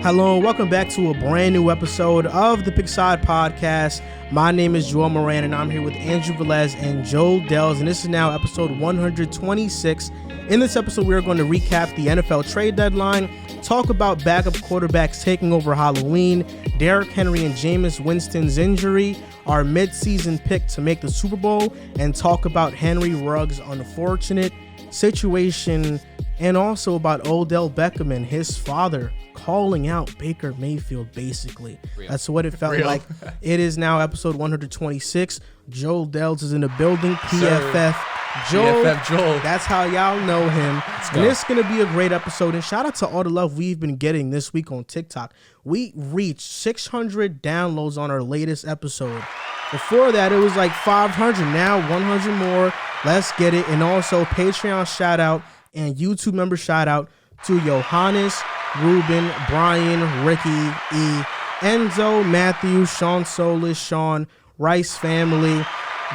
Hello, and welcome back to a brand new episode of the Pickside Podcast. My name is Joel Moran, and I'm here with Andrew Velez and Joe Dehls, and this is now episode 126. In this episode, we are going to recap the NFL trade deadline, talk about backup quarterbacks taking over Halloween, Derrick Henry and Jameis Winston's injury, our midseason pick to make the Super Bowl, and talk about Henry Ruggs' unfortunate situation, and also about Odell Beckham and his father calling out Baker Mayfield, basically. Real. That's what it felt like. It is now episode 126. Joel Dehls is in the building. PFF Joel. PFF Joel. That's how y'all know him. And it's going to be a great episode. And shout out to all the love we've been getting this week on TikTok. We reached 600 downloads on our latest episode. Before that, it was like 500. Now 100 more. Let's get it. And also Patreon shout out and YouTube member shout out to Johannes, Ruben, Brian, Ricky, E, Enzo, Matthew, Sean Solis, Sean, Rice Family,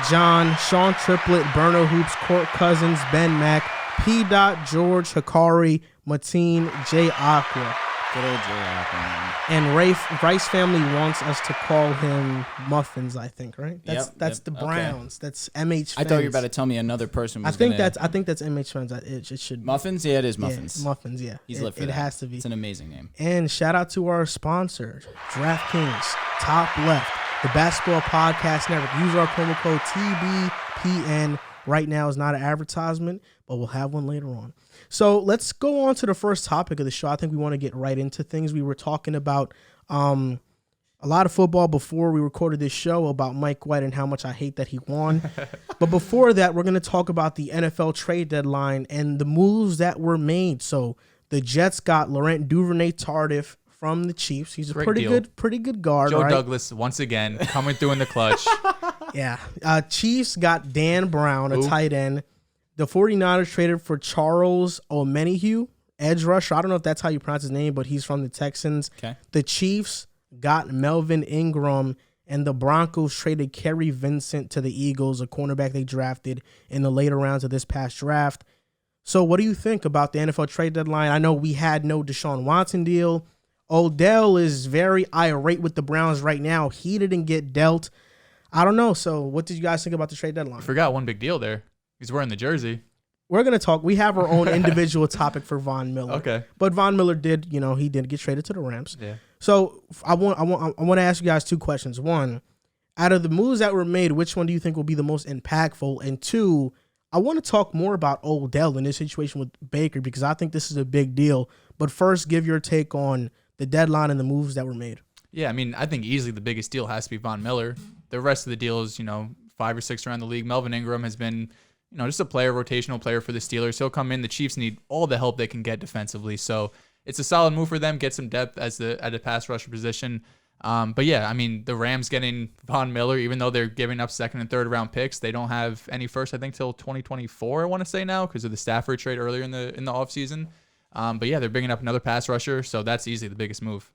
John, Sean Triplet, Berno Hoops, Court Cousins, Ben Mack, P. George, Hikari, Mateen, J. Aqua. Good old J. Aqua, man. And Rice Family wants us to call him Muffins, I think, right? That's the Browns. Okay. That's MH fans. I thought you were about to tell me another person was I think that's MH fans. It should be. Muffins? Yeah, it is Muffins. Yeah, Muffins, yeah. He's lit for that. It has to be. It's an amazing name. And shout out to our sponsor, DraftKings, top left, the Basketball Podcast Network. Use our promo code TBPN. Right now is not an advertisement, but we'll have one later on. So let's go on to the first topic of the show. I think we want to get right into things. We were talking about a lot of football before we recorded this show about Mike White and how much I hate that he won. But before that, we're going to talk about the NFL trade deadline and the moves that were made. So the Jets got Laurent Duvernay-Tardif from the Chiefs. He's a pretty good guard. Joe right? Douglas once again coming through in the clutch. Yeah. Chiefs got Dan Brown, a tight end. The 49ers traded for Charles Omenihu, edge rusher. I don't know if that's how you pronounce his name, but he's from the Texans. Okay. The Chiefs got Melvin Ingram, and the Broncos traded Kerry Vincent to the Eagles, a cornerback they drafted in the later rounds of this past draft. So what do you think about the NFL trade deadline? I know we had no Deshaun Watson deal. Odell is very irate with the Browns right now. He didn't get dealt. I don't know. So what did you guys think about the trade deadline? I forgot one big deal there. He's wearing the jersey. We're going to talk. We have our own individual topic for Von Miller. Okay. But Von Miller did, he did get traded to the Rams. Yeah. So I want to ask you guys two questions. One, out of the moves that were made, which one do you think will be the most impactful? And two, I want to talk more about Odell in this situation with Baker because I think this is a big deal. But first, give your take on the deadline and the moves that were made. Yeah, I mean, I think easily the biggest deal has to be Von Miller. The rest of the deals, 5 or 6 around the league. Melvin Ingram has been, just a rotational player for the Steelers. He'll come in. The Chiefs need all the help they can get defensively. So it's a solid move for them. Get some depth at the pass rusher position. But yeah, I mean, the Rams getting Von Miller, even though they're giving up second and third round picks, they don't have any first, I think, till 2024, I want to say now, because of the Stafford trade earlier in the offseason. But yeah, they're bringing up another pass rusher. So that's easily the biggest move.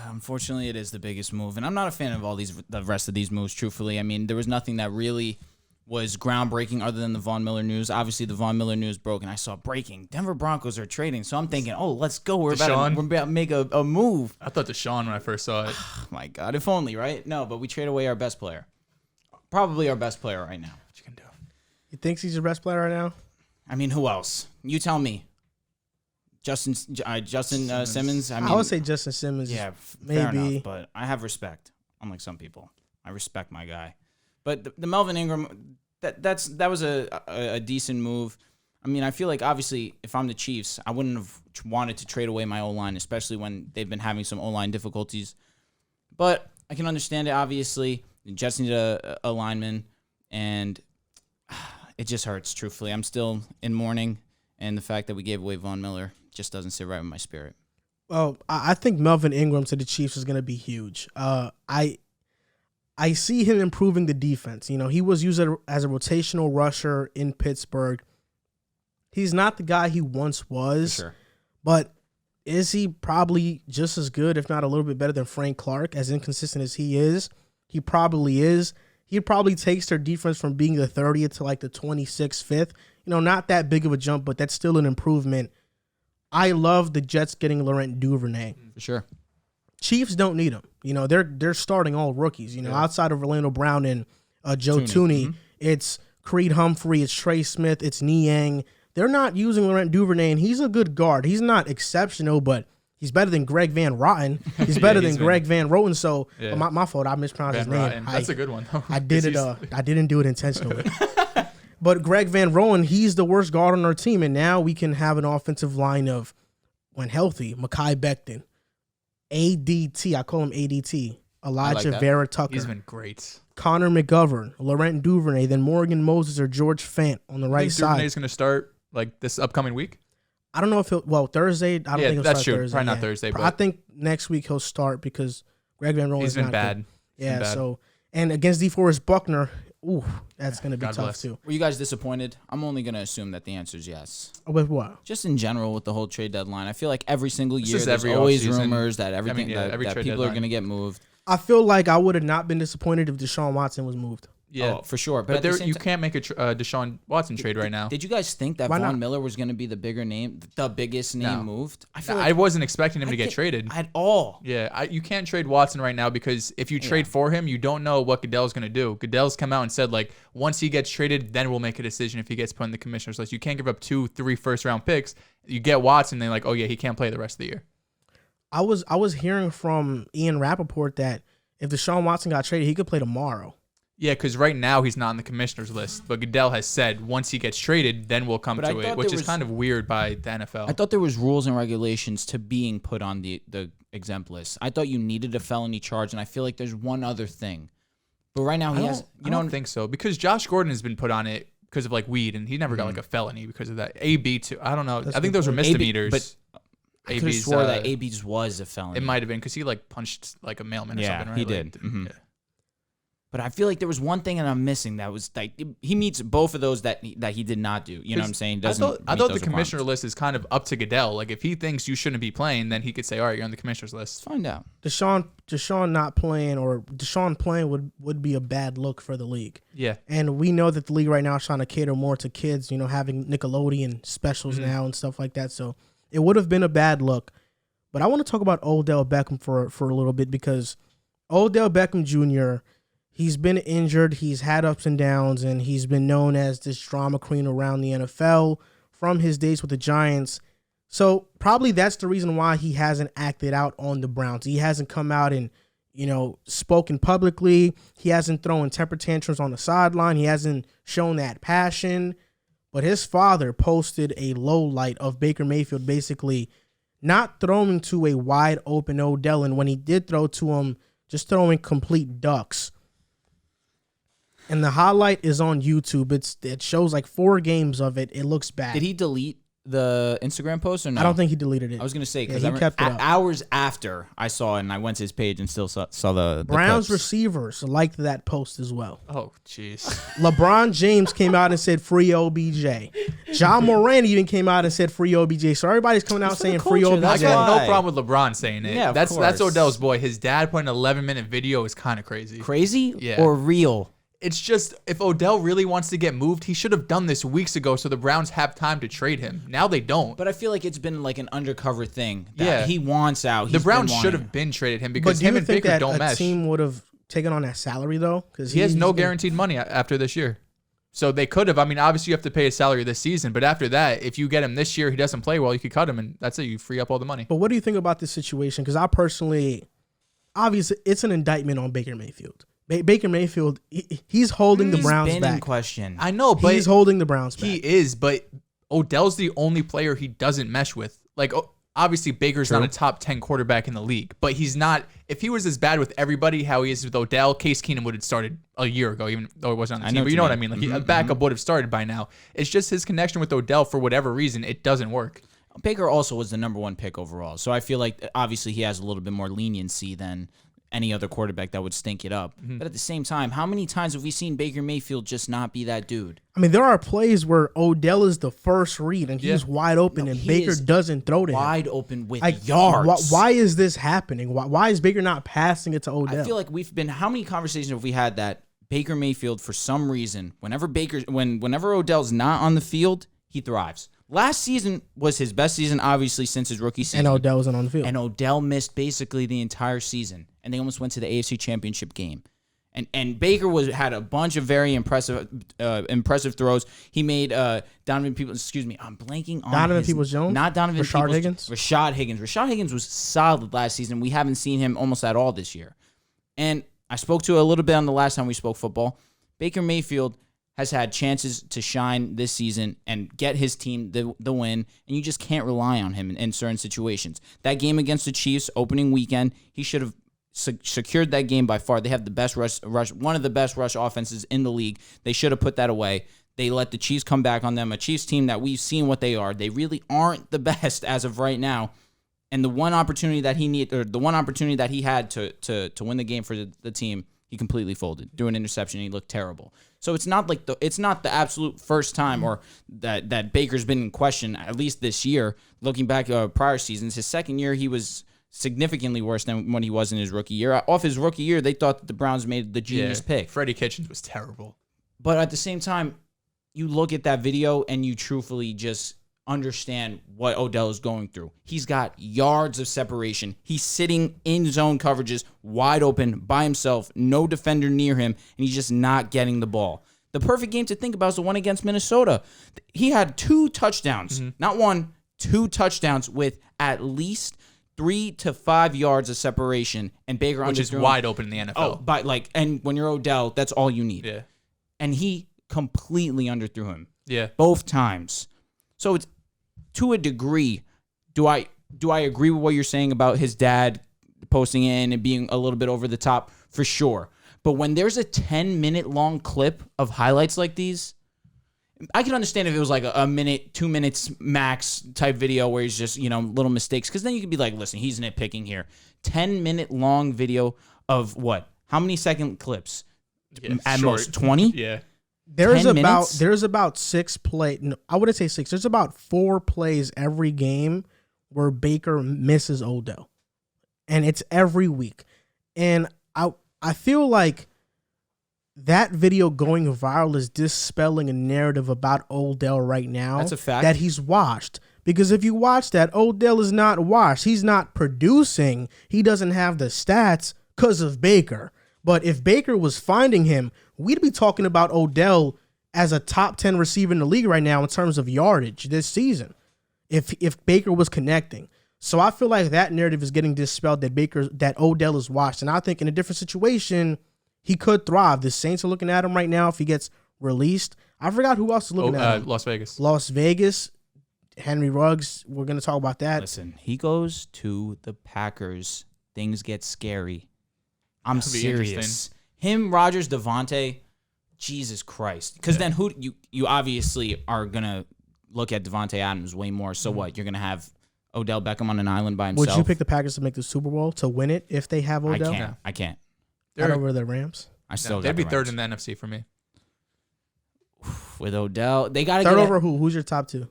Unfortunately, it is the biggest move. And I'm not a fan of the rest of these moves, truthfully. I mean, there was nothing that really was groundbreaking other than the Von Miller news. Obviously, the Von Miller news broke, and I saw breaking. Denver Broncos are trading. So I'm thinking, let's go. We're about to make a move. I thought Deshaun when I first saw it. Oh, my God. If only, right? No, but we trade away our best player. Probably our best player right now. What you can do? You think he's your best player right now? I mean, who else? You tell me. Justin Simmons. I would say Justin Simmons. Yeah, maybe. Fair enough, but I have respect. Unlike some people, I respect my guy. But the Melvin Ingram, that was a decent move. I mean, I feel like obviously if I'm the Chiefs, I wouldn't have wanted to trade away my O-line, especially when they've been having some O-line difficulties. But I can understand it. Obviously, the Jets need a lineman, and it just hurts. Truthfully, I'm still in mourning, and the fact that we gave away Von Miller just doesn't sit right with my spirit. Well, I think Melvin Ingram to the Chiefs is going to be huge. I see him improving the defense. He was used as a rotational rusher in Pittsburgh. He's not the guy he once was, sure. But is he probably just as good, if not a little bit better than Frank Clark, as inconsistent as he is? He probably is. He probably takes their defense from being the 30th to like the 26th, 5th. Not that big of a jump, but that's still an improvement. I love the Jets getting Laurent Duvernay. For sure. Chiefs don't need him. They're starting all rookies. Outside of Orlando Brown and Joe Tooney, it's Creed Humphrey, it's Trey Smith, it's Niang. They're not using Laurent Duvernay, and he's a good guard. He's not exceptional, but he's better than Greg Van Roten. He's better than Greg Van Roten. So my fault, I mispronounced his name. That's a good one, though. I did it. I didn't do it intentionally. But Greg Van Roten, he's the worst guard on our team, and now we can have an offensive line of, when healthy, Mekhi Becton, ADT. I call him ADT. Elijah Vera Tucker. He's been great. Connor McGovern, Laurent Duvernay, then Morgan Moses or George Fant on the right side. Duvernay's going to start this upcoming week? I don't know if Thursday. I don't think he'll that's start true. Thursday. Probably not Thursday. But I think next week he'll start because Greg Van Roten he's been bad. Yeah, so and against DeForest Buckner, that's going to be tough too. Were you guys disappointed? I'm only going to assume that the answer is yes. With what? Just in general with the whole trade deadline. I feel like every single year there's every always offseason. rumors that everything that people are going to get moved. I feel like I would have not been disappointed if Deshaun Watson was moved. Yeah, for sure. But you can't make a Deshaun Watson trade right now. Did you guys think that Von Miller was going to be the biggest name moved? I wasn't expecting him to get traded at all. Yeah, you can't trade Watson right now because if you trade for him, you don't know what Goodell's going to do. Goodell's come out and said once he gets traded, then we'll make a decision if he gets put in the commissioner's list. You can't give up 2-3 first-round picks. You get Watson, then he can't play the rest of the year. I was hearing from Ian Rappaport that if Deshaun Watson got traded, he could play tomorrow. Yeah, because right now he's not on the commissioner's list. But Goodell has said once he gets traded, then we'll come to it, which is kind of weird by the NFL. I thought there was rules and regulations to being put on the exempt list. I thought you needed a felony charge, and I feel like there's one other thing. But right now he has. I don't think so because Josh Gordon has been put on it because of weed, and he never got a felony because of that. AB too. I don't know. I think those were misdemeanors. But I could have swore that AB's was a felony. It might have been because he punched a mailman or something. Right? He did. Yeah. But I feel like there was one thing that I'm missing that was he meets both of those that he did not do. You know what I'm saying? I thought the commissioner list is kind of up to Goodell. If he thinks you shouldn't be playing, then he could say, all right, you're on the commissioner's list. Let's find out. Deshaun not playing or Deshaun playing would be a bad look for the league. Yeah. And we know that the league right now is trying to cater more to kids, having Nickelodeon specials now and stuff like that. So it would have been a bad look. But I want to talk about Odell Beckham for a little bit because Odell Beckham Jr., he's been injured, he's had ups and downs, and he's been known as this drama queen around the NFL from his days with the Giants. So probably that's the reason why he hasn't acted out on the Browns. He hasn't come out and, spoken publicly. He hasn't thrown temper tantrums on the sideline. He hasn't shown that passion. But his father posted a low light of Baker Mayfield basically not throwing to a wide open Odell. And when he did throw to him, just throwing complete ducks. And the highlight is on YouTube. It shows 4 games of it. It looks bad. Did he delete the Instagram post or no? I don't think he deleted it. I was going to say because he kept it up. Hours after I saw it and I went to his page and still saw the Browns clips. Receivers liked that post as well. Oh, jeez. LeBron James came out and said free OBJ. John Moran even came out and said free OBJ. So everybody's coming out saying free OBJ. I got no problem with LeBron saying it. Yeah, that's Odell's boy. His dad put an 11-minute video is kind of crazy. Crazy? Yeah. Or real? It's just, if Odell really wants to get moved, he should have done this weeks ago so the Browns have time to trade him. Now they don't. But I feel like it's been an undercover thing that he wants out. The Browns should have been traded him because him and Baker don't mesh. But do you think that a team would have taken on that salary, though? Because he has no guaranteed money after this year. So they could have. I mean, obviously you have to pay his salary this season. But after that, if you get him this year, he doesn't play well, you could cut him, and that's it. You free up all the money. But what do you think about this situation? Because I personally, obviously, it's an indictment on Baker Mayfield. Baker Mayfield, he's holding the Browns been back. In question. I know, but he's holding the Browns back. He is, but Odell's the only player he doesn't mesh with. Obviously, Baker's not a top 10 quarterback in the league, but he's not. If he was as bad with everybody how he is with Odell, Case Keenum would have started a year ago, even though he wasn't on the team. But you know what I mean? A backup would have started by now. It's just his connection with Odell, for whatever reason, it doesn't work. Baker also was the number 1 pick overall, so I feel like obviously he has a little bit more leniency than any other quarterback that would stink it up. But at the same time, how many times have we seen Baker Mayfield just not be that dude? I mean, there are plays where Odell is the first read and he's wide open and Baker doesn't throw to him. Wide open with yards. Why is this happening? Why is Baker not passing it to Odell? I feel like how many conversations have we had that Baker Mayfield, for some reason, whenever Odell's not on the field, he thrives. Last season was his best season, obviously, since his rookie season. And Odell wasn't on the field. And Odell missed basically the entire season, and they almost went to the AFC Championship game. And Baker had a bunch of very impressive throws. He made Donovan Peoples. Excuse me, I'm blanking on Donovan Peoples-Jones. Not Donovan Rashard Peoples. Rashad Higgins. Rashad Higgins was solid last season. We haven't seen him almost at all this year. And I spoke to a little bit on the last time we spoke football. Baker Mayfield has had chances to shine this season and get his team the win, and you just can't rely on him in certain situations. That game against the Chiefs, opening weekend, he should have secured that game by far. They have the best rush, one of the best rush offenses in the league. They should have put that away. They let the Chiefs come back on them, a Chiefs team that we've seen what they are. They really aren't the best as of right now. And the one opportunity that he had to win the game for the team, he completely folded. Threw an interception, and he looked terrible. So it's not like it's not the absolute first time or that Baker's been in question, at least this year. Looking back prior seasons, his second year he was significantly worse than when he was in his rookie year. Off his rookie year, they thought that the Browns made the genius pick. Freddie Kitchens was terrible. But at the same time, you look at that video and you truthfully just understand what Odell is going through. He's got yards of separation. He's sitting in zone coverages, wide open, by himself, no defender near him, and he's just not getting the ball. The perfect game to think about is the one against Minnesota. He had 2 touchdowns, not one, 2 touchdowns with at least 3 to 5 yards of separation, and Baker which is wide open in the NFL. Oh, and when you're Odell, that's all you need. Yeah, and he completely underthrew him. Yeah, both times. So it's to a degree. Do I agree with what you're saying about his dad posting in and being a little bit over the top? For sure. But when there's a 10-minute long clip of highlights like these, I can understand if it was like a minute, 2 minutes max type video where he's just, little mistakes. Because then you could be like, listen, he's nitpicking here. 10-minute long video of what? How many second clips? Yeah, at short. most 20? Yeah. There's about 6 plays. No, I wouldn't say 6. There's about 4 plays every game where Baker misses Odell. And it's every week. And I feel like that video going viral is dispelling a narrative about Odell right now. That's a fact. That he's washed. Because if you watch that, Odell is not washed. He's not producing. He doesn't have the stats because of Baker. But if Baker was finding him, we'd be talking about Odell as a top 10 receiver in the league right now in terms of yardage this season. If Baker was connecting. So I feel like that narrative is getting dispelled that Odell is washed. And I think in a different situation, he could thrive. The Saints are looking at him right now if he gets released. I forgot who else is looking at him. Las Vegas. Las Vegas. Henry Ruggs. We're going to talk about that. Listen, he goes to the Packers. Things get scary. I'm serious. Him, Rodgers, Devontae, Jesus Christ. Because then you obviously are going to look at Devontae Adams way more. So what? You're going to have Odell Beckham on an island by himself. Would you pick the Packers to make the Super Bowl to win it if they have Odell? I can't. Not over the Rams? They'd be third in the NFC for me. With Odell, they got to third over who? Who's your top 2?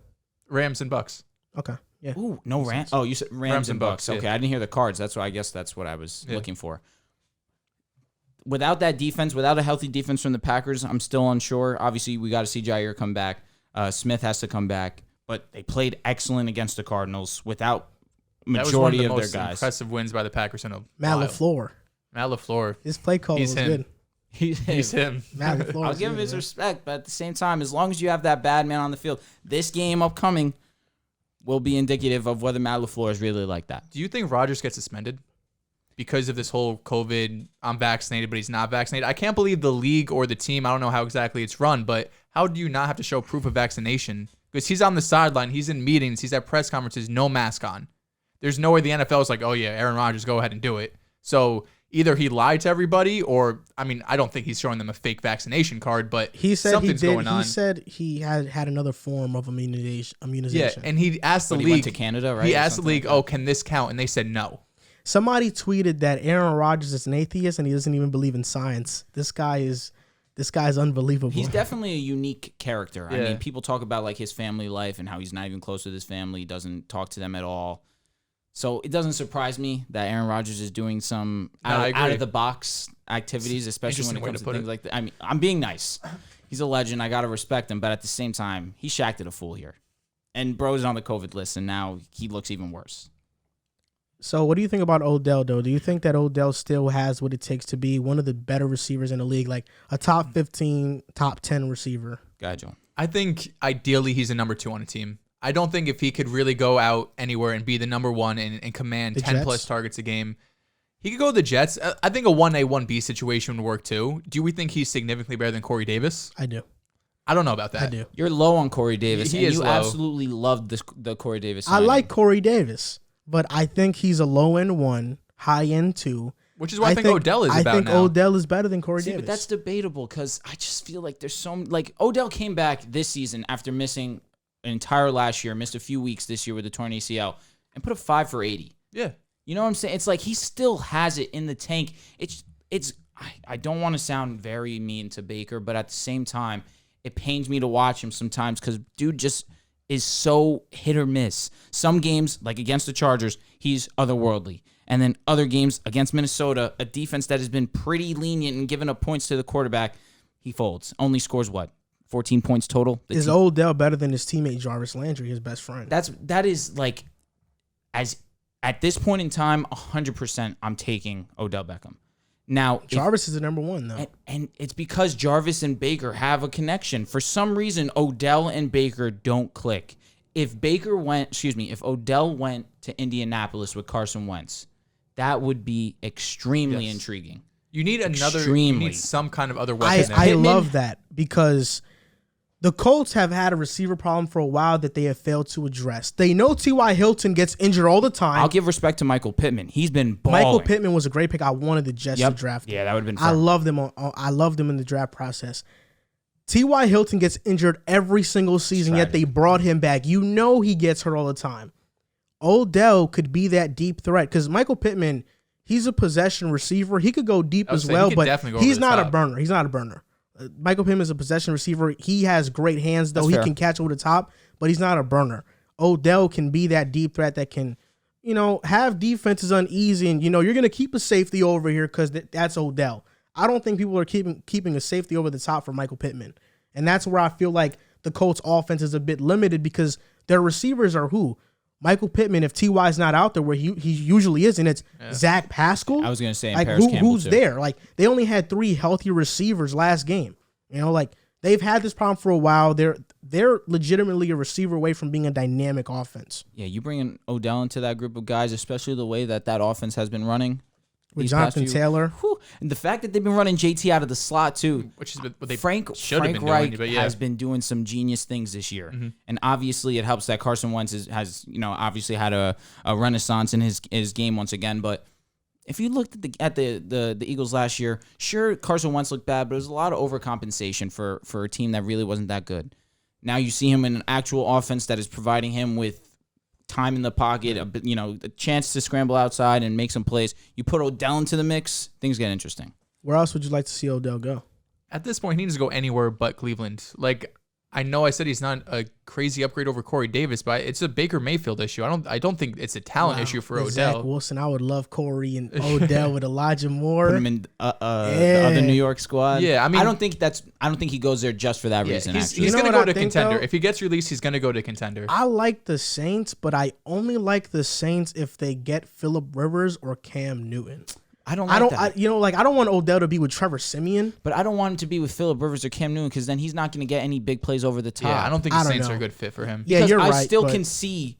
Rams and Bucks. Okay. Yeah. Ooh, no Rams. Oh, you said Rams and Bucks. Yeah. Okay, I didn't hear the cards. I guess that's what I was looking for. Without that defense, without a healthy defense from the Packers, I'm still unsure. Obviously, we got to see Jair come back. Smith has to come back. But they played excellent against the Cardinals without majority of their guys. Impressive wins by the Packers in a Matt while. LaFleur. His play call was good. He's him. Matt LaFleur. I'll give him his respect, but at the same time, as long as you have that bad man on the field, this game upcoming will be indicative of whether Matt LaFleur is really like that. Do you think Rodgers gets suspended because of this whole COVID, I'm vaccinated, but he's not vaccinated? I can't believe the league or the team, I don't know how exactly it's run, but how do you not have to show proof of vaccination? Because he's on the sideline, he's in meetings, he's at press conferences, no mask on. There's no way the NFL is like, oh yeah, Aaron Rodgers, go ahead and do it. So either he lied to everybody, or I don't think he's showing them a fake vaccination card, but he said something's going on. He said he had another form of immunization. Yeah, and he asked the league. He went to Canada, right? He asked the league, oh, can this count? And they said no. Somebody tweeted that Aaron Rodgers is an atheist and he doesn't even believe in science. This guy's unbelievable. He's definitely a unique character. Yeah. I mean, people talk about like his family life and how he's not even close with his family, he doesn't talk to them at all. So it doesn't surprise me that Aaron Rodgers is doing some out of the box activities, especially when it comes to things like that. I mean, I'm being nice. He's a legend. I got to respect him. But at the same time, he shacted a fool here. And bro's on the COVID list, and now he looks even worse. So what do you think about Odell, though? Do you think that Odell still has what it takes to be one of the better receivers in the league, like a top 15, top 10 receiver? Go Joe. I think ideally he's a number 2 on a team. I don't think if he could really go out anywhere and be the number 1 and command 10-plus targets a game, he could go to the Jets. I think a 1A, 1B situation would work too. Do we think he's significantly better than Corey Davis? I do. I don't know about that. I do. You're low on Corey Davis, He is you low. absolutely loved the Corey Davis I signing. like Corey Davis, but I think he's a low-end 1, high-end 2. Which is what I think Odell is about now. I think Odell is better than Corey Davis. But that's debatable because I just feel like there's like Odell came back this season after missing an entire last year, missed a few weeks this year with a torn ACL, and put a 5 for 80. Yeah. You know what I'm saying? It's like he still has it in the tank. I don't want to sound very mean to Baker, but at the same time, it pains me to watch him sometimes because dude just is so hit or miss. Some games, like against the Chargers, he's otherworldly. And then other games against Minnesota, a defense that has been pretty lenient and giving up points to the quarterback, he folds. Only scores what? 14 points total? Is Odell better than his teammate Jarvis Landry, his best friend? That is like, as at this point in time, 100% I'm taking Odell Beckham. Now Jarvis is the number 1 though, and it's because Jarvis and Baker have a connection. For some reason, Odell and Baker don't click. If Odell went to Indianapolis with Carson Wentz, that would be extremely intriguing. You need you need some kind of other weapon. I love that because the Colts have had a receiver problem for a while that they have failed to address. They know T.Y. Hilton gets injured all the time. I'll give respect to Michael Pittman. He's been balling. Michael Pittman was a great pick. I wanted the Jets to draft him. Yeah, that would have been fun. I loved him in the draft process. T.Y. Hilton gets injured every single season, yet they brought him back. You know he gets hurt all the time. Odell could be that deep threat because Michael Pittman, he's a possession receiver. He could go deep as well, but he's not a burner. He's not a burner. Michael Pittman is a possession receiver. He has great hands, though. He can catch over the top, but he's not a burner. Odell can be that deep threat that can, have defenses uneasy. And, you're going to keep a safety over here because that's Odell. I don't think people are keeping a safety over the top for Michael Pittman. And that's where I feel like the Colts offense is a bit limited because their receivers are who? Michael Pittman, if T.Y.'s not out there where he usually is, and it's Zach Pascal. I was going to say, like, Paris Campbell who's too. there? Like, they only had 3 healthy receivers last game. They've had this problem for a while. They're legitimately a receiver away from being a dynamic offense. Yeah, you bring in Odell into that group of guys, especially the way that offense has been running. With Jonathan Taylor. And the fact that they've been running JT out of the slot, too. Which is what they Frank Reich has been doing some genius things this year. Mm-hmm. And obviously it helps that Carson Wentz has obviously had a renaissance in his game once again. But if you looked at the Eagles last year, sure, Carson Wentz looked bad, but it was a lot of overcompensation for a team that really wasn't that good. Now you see him in an actual offense that is providing him with time in the pocket, a chance to scramble outside and make some plays. You put Odell into the mix, things get interesting. Where else would you like to see Odell go? At this point, he needs to go anywhere but Cleveland. Like, I know I said he's not a crazy upgrade over Corey Davis, but it's a Baker Mayfield issue. I don't think it's a talent issue for Odell. Zach Wilson, I would love Corey and Odell with Elijah Moore. Put him in the other New York squad. Yeah, I mean, I don't think he goes there just for that reason. He's going to go to contender. If he gets released, he's going to go to contender. I like the Saints, but I only like the Saints if they get Phillip Rivers or Cam Newton. I don't want Odell to be with Trevor Siemian. But I don't want him to be with Phillip Rivers or Cam Newton because then he's not going to get any big plays over the top. Yeah, I don't think the Saints are a good fit for him. Yeah, you're right. I still can see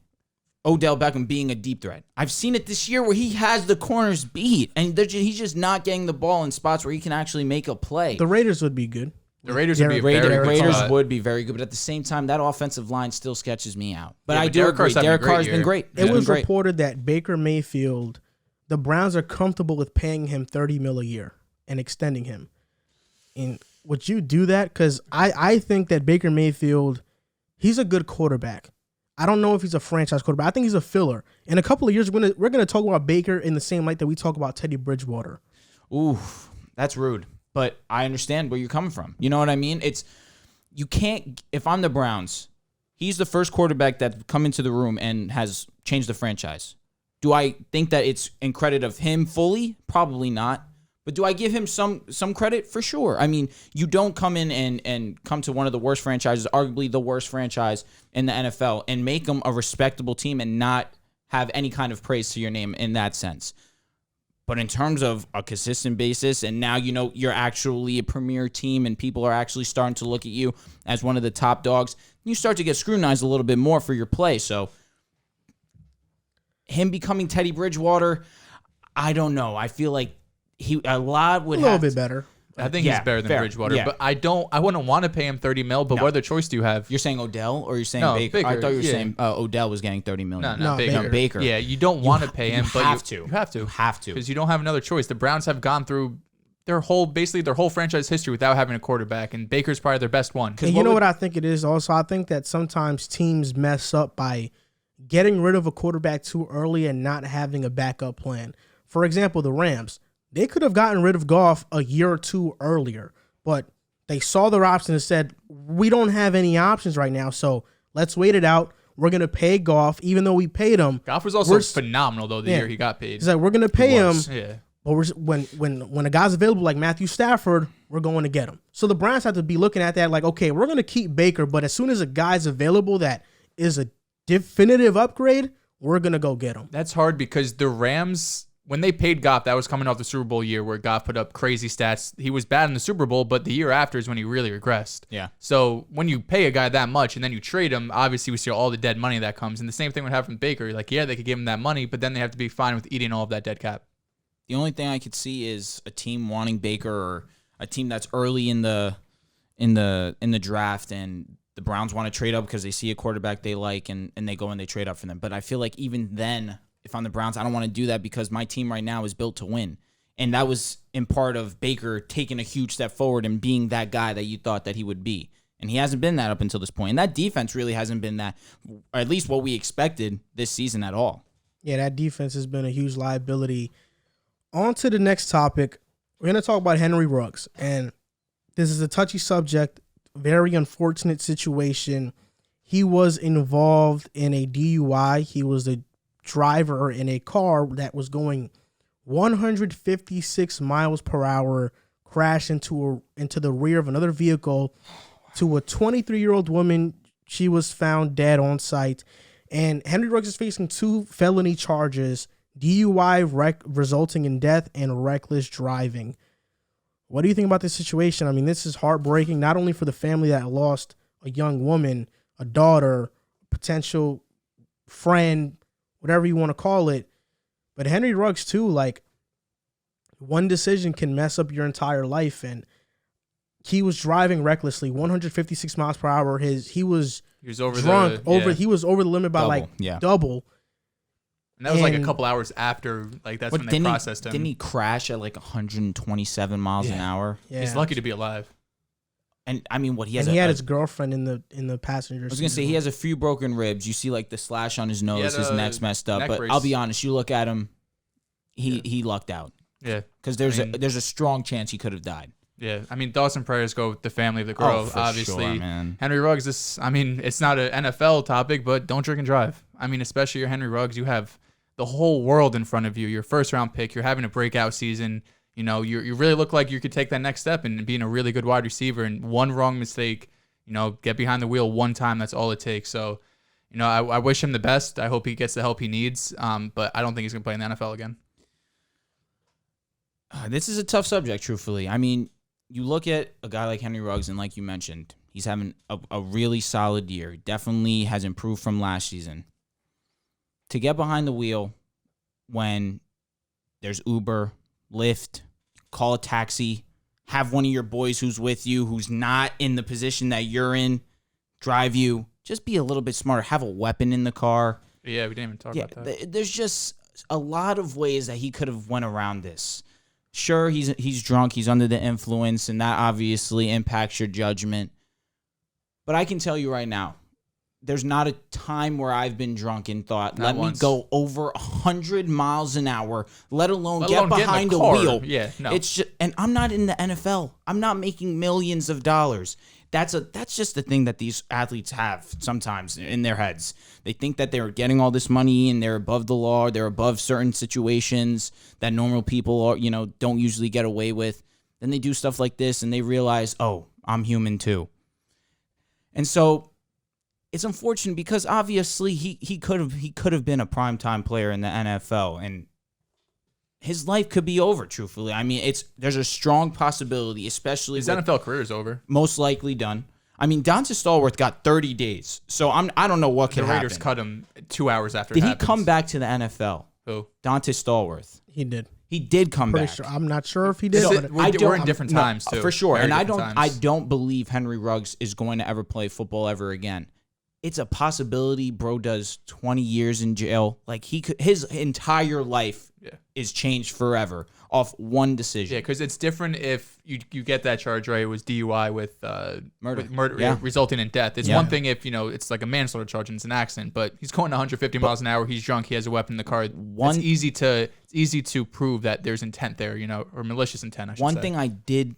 Odell Beckham being a deep threat. I've seen it this year where he has the corners beat, and he's just not getting the ball in spots where he can actually make a play. The Raiders would be good. The Raiders would be very good. Would be very good, but at the same time, that offensive line still sketches me out. But I do Derek agree. Derek Carr's been great. It was reported that Baker Mayfield, the Browns are comfortable with paying him $30 million a year and extending him. And would you do that? Because I think that Baker Mayfield, he's a good quarterback. I don't know if he's a franchise quarterback. I think he's a filler. In a couple of years, we're gonna talk about Baker in the same light that we talk about Teddy Bridgewater. Ooh, that's rude. But I understand where you're coming from. You know what I mean? You can't. If I'm the Browns, he's the first quarterback that come into the room and has changed the franchise. Do I think that it's in credit of him fully? Probably not. But do I give him some credit? For sure. I mean, you don't come in and come to one of the worst franchises, arguably the worst franchise in the NFL, and make them a respectable team and not have any kind of praise to your name in that sense. But in terms of a consistent basis, and now you're actually a premier team and people are actually starting to look at you as one of the top dogs, you start to get scrutinized a little bit more for your play. So him becoming Teddy Bridgewater, I don't know. I feel like a little bit better. I think he's better than Bridgewater, but I wouldn't want to pay him $30 million. But what other choice do you have? You're saying Odell, or you're saying Baker? I thought you were saying Odell was getting $30 million. No, Baker. Yeah, you don't want to pay him, but you have to because you don't have another choice. The Browns have gone through their whole franchise history without having a quarterback, and Baker's probably their best one. And you know what I think it is also? I think that sometimes teams mess up by getting rid of a quarterback too early and not having a backup plan. For example, the Rams. They could have gotten rid of Goff a year or two earlier, but they saw their options and said, we don't have any options right now, so let's wait it out. We're going to pay Goff, even though we paid him. Goff was also phenomenal, though, the year he got paid. He's like, we're going to pay him, but when a guy's available like Matthew Stafford, we're going to get him. So the Browns have to be looking at that like, okay, we're going to keep Baker, but as soon as a guy's available that is a definitive upgrade, we're going to go get him. That's hard because the Rams... When they paid Goff, that was coming off the Super Bowl year where Goff put up crazy stats. He was bad in the Super Bowl, but the year after is when he really regressed. Yeah. So when you pay a guy that much and then you trade him, obviously we see all the dead money that comes. And the same thing would happen with Baker. Like, yeah, they could give him that money, but then they have to be fine with eating all of that dead cap. The only thing I could see is a team wanting Baker, or a team that's early in the draft, and the Browns want to trade up because they see a quarterback they like, and they go and they trade up for them. But I feel like even then, if I'm the Browns, I don't want to do that because my team right now is built to win. And that was in part of Baker taking a huge step forward and being that guy that you thought that he would be. And he hasn't been that up until this point. And that defense really hasn't been that, or at least what we expected this season at all. Yeah, that defense has been a huge liability. On to the next topic. We're going to talk about Henry Ruggs. And this is a touchy subject, very unfortunate situation. He was involved in a DUI. He was the driver in a car that was going 156 miles per hour, crashed into the rear of another vehicle to a 23-year-old woman. She was found dead on site. And Henry Ruggs is facing 2 felony charges, DUI resulting in death and reckless driving. What do you think about this situation? I mean, this is heartbreaking, not only for the family that lost a young woman, a daughter, potential friend, whatever you want to call it, but Henry Ruggs too. Like, one decision can mess up your entire life, and he was driving recklessly, 156 miles per hour. He was over drunk, he was over the limit by double. And that was like a couple hours after, like that's when they processed him. Didn't he crash at like 127 miles an hour? Yeah. He's lucky to be alive. And I mean, he had his girlfriend in the passenger seat. I was gonna say he has a few broken ribs. You see like the slash on his nose, his neck's messed up. But I'll be honest, you look at him, he lucked out. Yeah, because there's a strong chance he could have died. Yeah, I mean, thoughts and prayers go with the family of the girl. Obviously, sure, man. Henry Ruggs. It's not an NFL topic, but don't drink and drive. I mean, especially your Henry Ruggs, you have the whole world in front of you. Your first round pick. You're having a breakout season. You know, you really look like you could take that next step and being a really good wide receiver. And one wrong mistake, get behind the wheel one time. That's all it takes. So, I wish him the best. I hope he gets the help he needs. But I don't think he's going to play in the NFL again. This is a tough subject, truthfully. I mean, you look at a guy like Henry Ruggs, and like you mentioned, he's having a really solid year. Definitely has improved from last season. To get behind the wheel when there's Uber, Lyft, call a taxi, have one of your boys who's with you, who's not in the position that you're in, drive you. Just be a little bit smarter. Have a weapon in the car. Yeah, we didn't even talk about that. There's just a lot of ways that he could have went around this. Sure, he's drunk, he's under the influence, and that obviously impacts your judgment. But I can tell you right now, there's not a time where I've been drunk and thought, let me go over 100 miles an hour, let alone get behind a wheel. Yeah, no. It's just, and I'm not in the NFL. I'm not making millions of dollars. that's just the thing that these athletes have sometimes in their heads. They think that they're getting all this money and they're above the law, they're above certain situations that normal people are, don't usually get away with. Then they do stuff like this and they realize, oh, I'm human too. And so it's unfortunate because obviously he could have been a primetime player in the NFL, and his life could be over, truthfully. I mean, there's a strong possibility, especially his NFL career is over. Most likely done. I mean, Dante Stallworth got 30 days, so I don't know what could happen. The Raiders cut him 2 hours after. Did he come back to the NFL? Who? Dante Stallworth. He did. He did come back. Sure. I'm not sure if he did. We're in different times too, for sure. Very and times. I don't believe Henry Ruggs is going to ever play football ever again. It's a possibility. Bro does 20 years in jail. Like his entire life is changed forever off one decision. Yeah, because it's different if you get that charge right. It was DUI with murder, resulting in death. It's one thing if it's like a manslaughter charge and it's an accident, but he's going 150 miles an hour. He's drunk. He has a weapon in the car. It's easy to prove that there's intent there, or malicious intent. I should say. One thing I did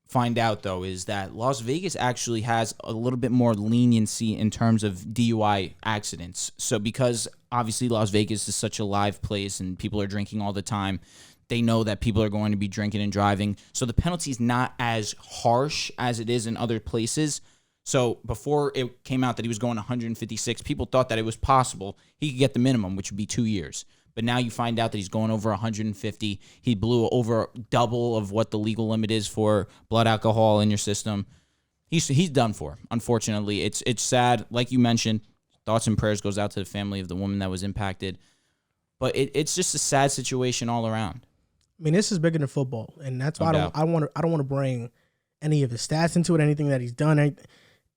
find out though is that Las Vegas actually has a little bit more leniency in terms of DUI accidents. So because obviously Las Vegas is such a live place and people are drinking all the time, they know that people are going to be drinking and driving. So the penalty is not as harsh as it is in other places. So before it came out that he was going 156, people thought that it was possible he could get the minimum, which would be 2 years. But now you find out that he's going over 150. He blew over double of what the legal limit is for blood alcohol in your system. He's done for. Unfortunately, it's sad. Like you mentioned, thoughts and prayers goes out to the family of the woman that was impacted. But it's just a sad situation all around. I mean, this is bigger than football, and that's why I don't want to bring any of his stats into it, anything that he's done,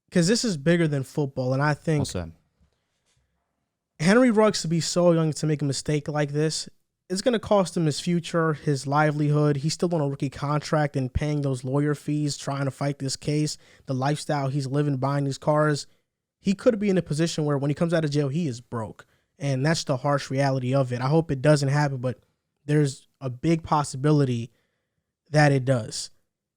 because this is bigger than football. And I think Well said. Henry Ruggs, to be so young to make a mistake like this, it's going to cost him his future, his livelihood. He's still on a rookie contract and paying those lawyer fees, trying to fight this case, the lifestyle he's living, buying these cars. He could be in a position where when he comes out of jail, he is broke. And that's the harsh reality of it. I hope it doesn't happen, but there's a big possibility that it does.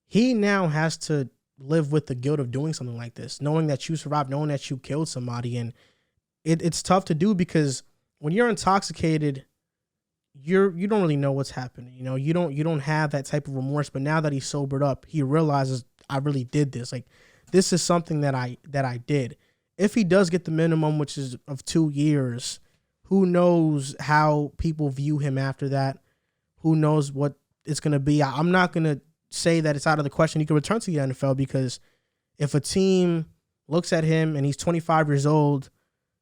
He now has to live with the guilt of doing something like this, knowing that you survived, knowing that you killed somebody. And it's tough to do because when you're intoxicated, you don't really know what's happening. You don't have that type of remorse. But now that he's sobered up, he realizes I really did this. Like, this is something that I did. If he does get the minimum, which is of 2 years, who knows how people view him after that? Who knows what it's going to be? I'm not going to say that it's out of the question he could return to the NFL, because if a team looks at him and he's 25 years old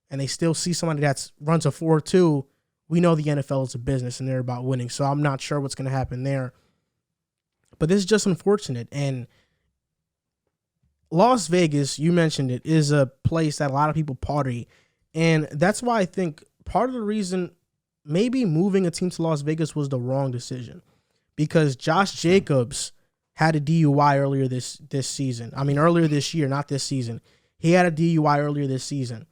and they still see somebody that runs a 4.2, we know the NFL is a business and they're about winning. So I'm not sure what's going to happen there. But this is just unfortunate. And Las Vegas, you mentioned it, is a place that a lot of people party. And that's why I think part of the reason maybe moving a team to Las Vegas was the wrong decision. Because Josh Jacobs had a DUI earlier this season. I mean, earlier this year, not this season. He had a DUI earlier this season.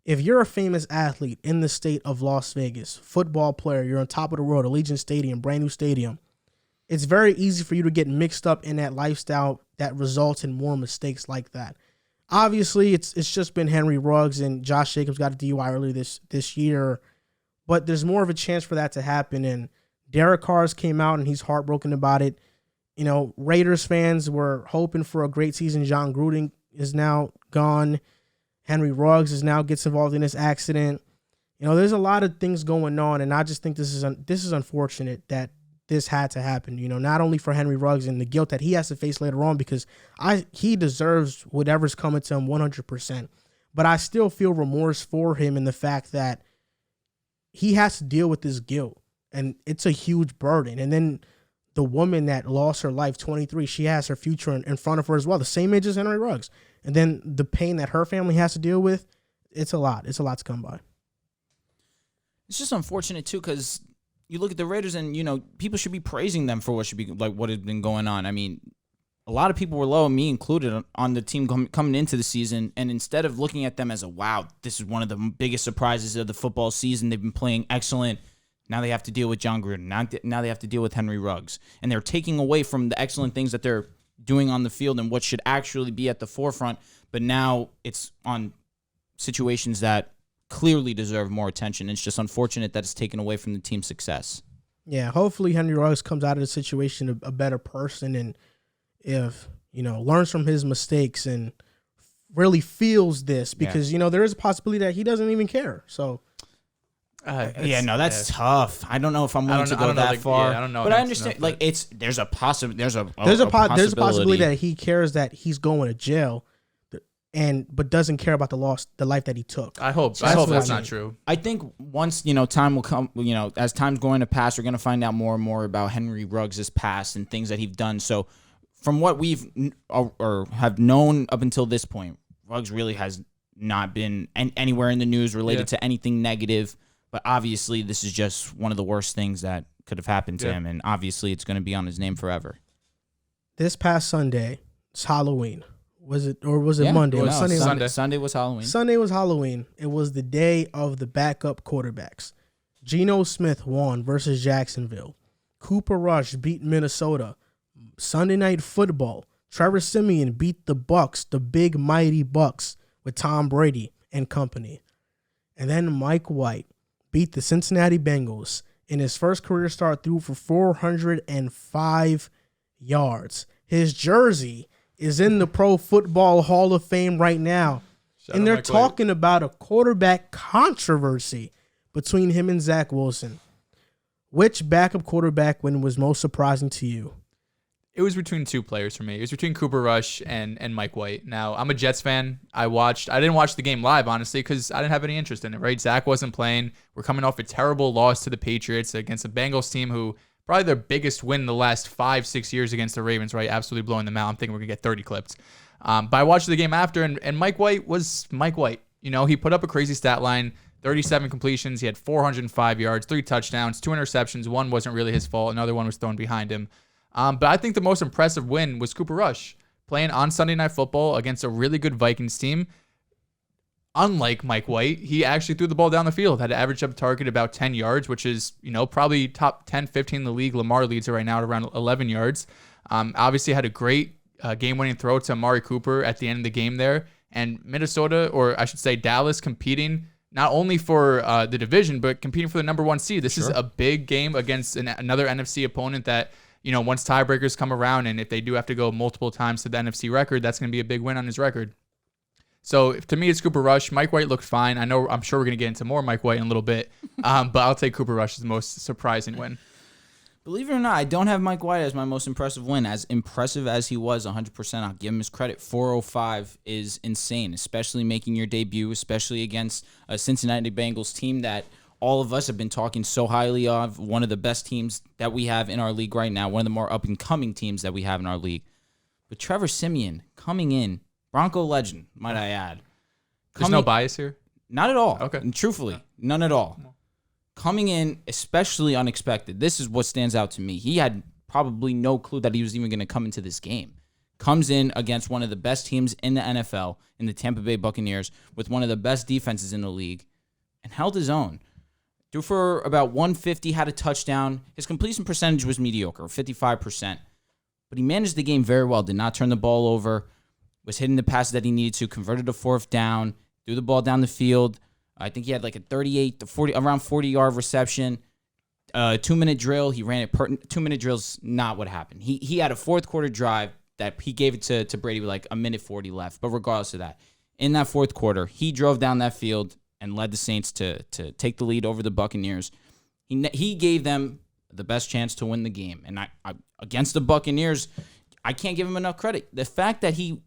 If you're a famous athlete in the state of Las Vegas, football player, you're on top of the world, Allegiant Stadium, brand new stadium, it's very easy for you to get mixed up in that lifestyle that results in more mistakes like that. Obviously, it's just been Henry Ruggs, and Josh Jacobs got a DUI earlier this year, but there's more of a chance for that to happen. And Derek Carr's came out and he's heartbroken about it. Raiders fans were hoping for a great season. John Gruden is now gone. Henry Ruggs now gets involved in this accident. There's a lot of things going on, and I just think this is unfortunate that this had to happen. Not only for Henry Ruggs and the guilt that he has to face later on, because he deserves whatever's coming to him 100%. But I still feel remorse for him in the fact that he has to deal with this guilt, and it's a huge burden. And then the woman that lost her life, 23, she has her future in front of her as well, the same age as Henry Ruggs. And then the pain that her family has to deal with, it's a lot. It's a lot to come by. It's just unfortunate, too, because you look at the Raiders and, people should be praising them for what has been going on. I mean, a lot of people were low, me included, on the team coming into the season. And instead of looking at them as wow, this is one of the biggest surprises of the football season, they've been playing excellent. Now they have to deal with John Gruden. Now they have to deal with Henry Ruggs. And they're taking away from the excellent things that they're doing on the field and what should actually be at the forefront. But now it's on situations that clearly deserve more attention. It's just unfortunate that it's taken away from the team's success. Yeah, hopefully Henry Ruggs comes out of the situation a better person, and if, learns from his mistakes and really feels this, because, there is a possibility that he doesn't even care. So that's tough. I don't know if I'm willing to go that far. I don't know. But I understand. There's a possibility that he cares that he's going to jail, but doesn't care about the life that he took. I hope that's not true. I think once time will come. As time's going to pass, we're going to find out more and more about Henry Ruggs' past and things that he's done. So, from what we've or have known up until this point, Ruggs really has not been anywhere in the news related to anything negative. But obviously, this is just one of the worst things that could have happened to him, and obviously, it's going to be on his name forever. This past Sunday, it's Halloween. Was it Monday? It was Sunday. Sunday was Halloween. Sunday was Halloween. It was the day of the backup quarterbacks. Geno Smith won versus Jacksonville. Cooper Rush beat Minnesota. Sunday Night Football. Trevor Siemian beat the Bucs, the big mighty Bucs, with Tom Brady and company. And then Mike White beat the Cincinnati Bengals. In his first career start, threw for 405 yards. His jersey is in the Pro Football Hall of Fame right now. And they're talking about a quarterback controversy between him and Zach Wilson. Which backup quarterback win was most surprising to you? It was between two players for me. It was between Cooper Rush and Mike White. Now, I'm a Jets fan. I didn't watch the game live, honestly, because I didn't have any interest in it, right? Zach wasn't playing. We're coming off a terrible loss to the Patriots against a Bengals team who probably their biggest win in the last 5-6 years against the Ravens, right? Absolutely blowing them out. I'm thinking we're going to get 30 clipped. But I watched the game after, and Mike White was Mike White. He put up a crazy stat line, 37 completions. He had 405 yards, 3 touchdowns, 2 interceptions. One wasn't really his fault. Another one was thrown behind him. But I think the most impressive win was Cooper Rush playing on Sunday Night Football against a really good Vikings team. Unlike Mike White, he actually threw the ball down the field, had an average up target about 10 yards, which is, probably top 10, 15 in the league. Lamar leads it right now at around 11 yards. Obviously had a great game-winning throw to Amari Cooper at the end of the game there. And Minnesota, or I should say Dallas, competing not only for the division, but competing for the number 1 seed. This is a big game against another NFC opponent that, once tiebreakers come around, and if they do have to go multiple times to the NFC record, that's going to be a big win on his record. So to me, it's Cooper Rush. Mike White looked fine. I'm sure we're going to get into more Mike White in a little bit, but I'll take Cooper Rush as the most surprising win. Believe it or not, I don't have Mike White as my most impressive win. As impressive as he was, 100%, I'll give him his credit. 405 is insane, especially making your debut, especially against a Cincinnati Bengals team that all of us have been talking so highly of, one of the best teams that we have in our league right now, one of the more up-and-coming teams that we have in our league. But Trevor Siemian coming in, Bronco legend, might I add. There's no bias here? Not at all. Okay. And truthfully, none at all. Coming in, especially unexpected. This is what stands out to me. He had probably no clue that he was even going to come into this game. Comes in against one of the best teams in the NFL, in the Tampa Bay Buccaneers, with one of the best defenses in the league, and held his own. Threw for about 150, had a touchdown. His completion percentage was mediocre, 55%. But he managed the game very well, did not turn the ball over, was hitting the passes that he needed to, converted a 4th down, threw the ball down the field. I think he had like a 38 to 40, around 40-yard reception. 2-minute drill, he ran it. 2-minute drill's not what happened. He had a 4th quarter drive that he gave it to Brady with like a minute 40 left. But regardless of that, in that 4th quarter, he drove down that field and led the Saints to take the lead over the Buccaneers. He gave them the best chance to win the game. And I against the Buccaneers, I can't give him enough credit. The fact that he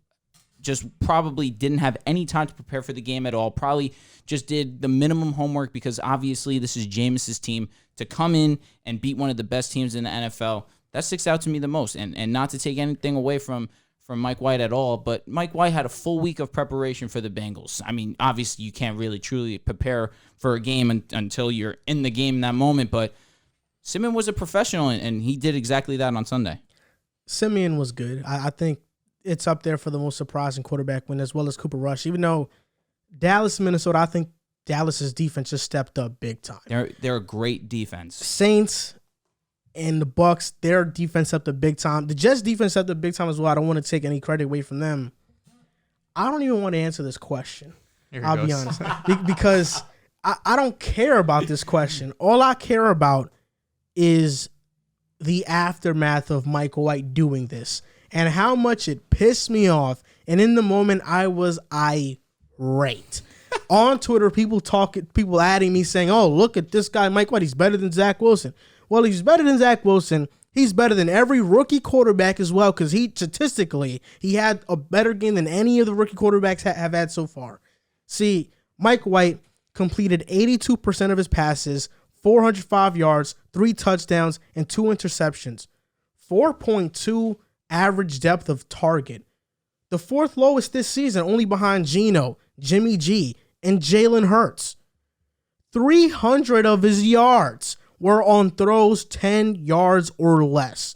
just probably didn't have any time to prepare for the game at all, probably just did the minimum homework, because obviously this is Jameis's team, to come in and beat one of the best teams in the NFL. That sticks out to me the most. And not to take anything away from Mike White at all, but Mike White had a full week of preparation for the Bengals. I mean, obviously you can't really truly prepare for a game until you're in the game in that moment, but Siemian was a professional, and he did exactly that on Sunday. Siemian was good. I think it's up there for the most surprising quarterback win, as well as Cooper Rush. Even though Dallas, Minnesota, I think Dallas's defense just stepped up big time. They're a great defense. Saints and the Bucks, their defense up the big time. The Jets defense up the big time as well. I don't want to take any credit away from them. I don't even want to answer this question. I'll be honest. Because I don't care about this question. All I care about is the aftermath of Mike White doing this and how much it pissed me off. And in the moment, I was irate. On Twitter, people adding me saying, oh, look at this guy, Mike White. He's better than Zach Wilson. Well, he's better than Zach Wilson. He's better than every rookie quarterback as well because statistically, he had a better game than any of the rookie quarterbacks have had so far. See, Mike White completed 82% of his passes, 405 yards, 3 touchdowns, and 2 interceptions. 4.2 average depth of target. The 4th lowest this season, only behind Geno, Jimmy G, and Jalen Hurts. 300 of his yards were on throws 10 yards or less.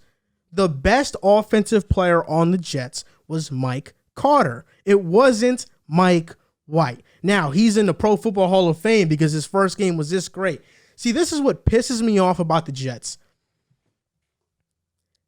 The best offensive player on the Jets was Mike Carter. It wasn't Mike White. Now, he's in the Pro Football Hall of Fame because his first game was this great. See, this is what pisses me off about the Jets.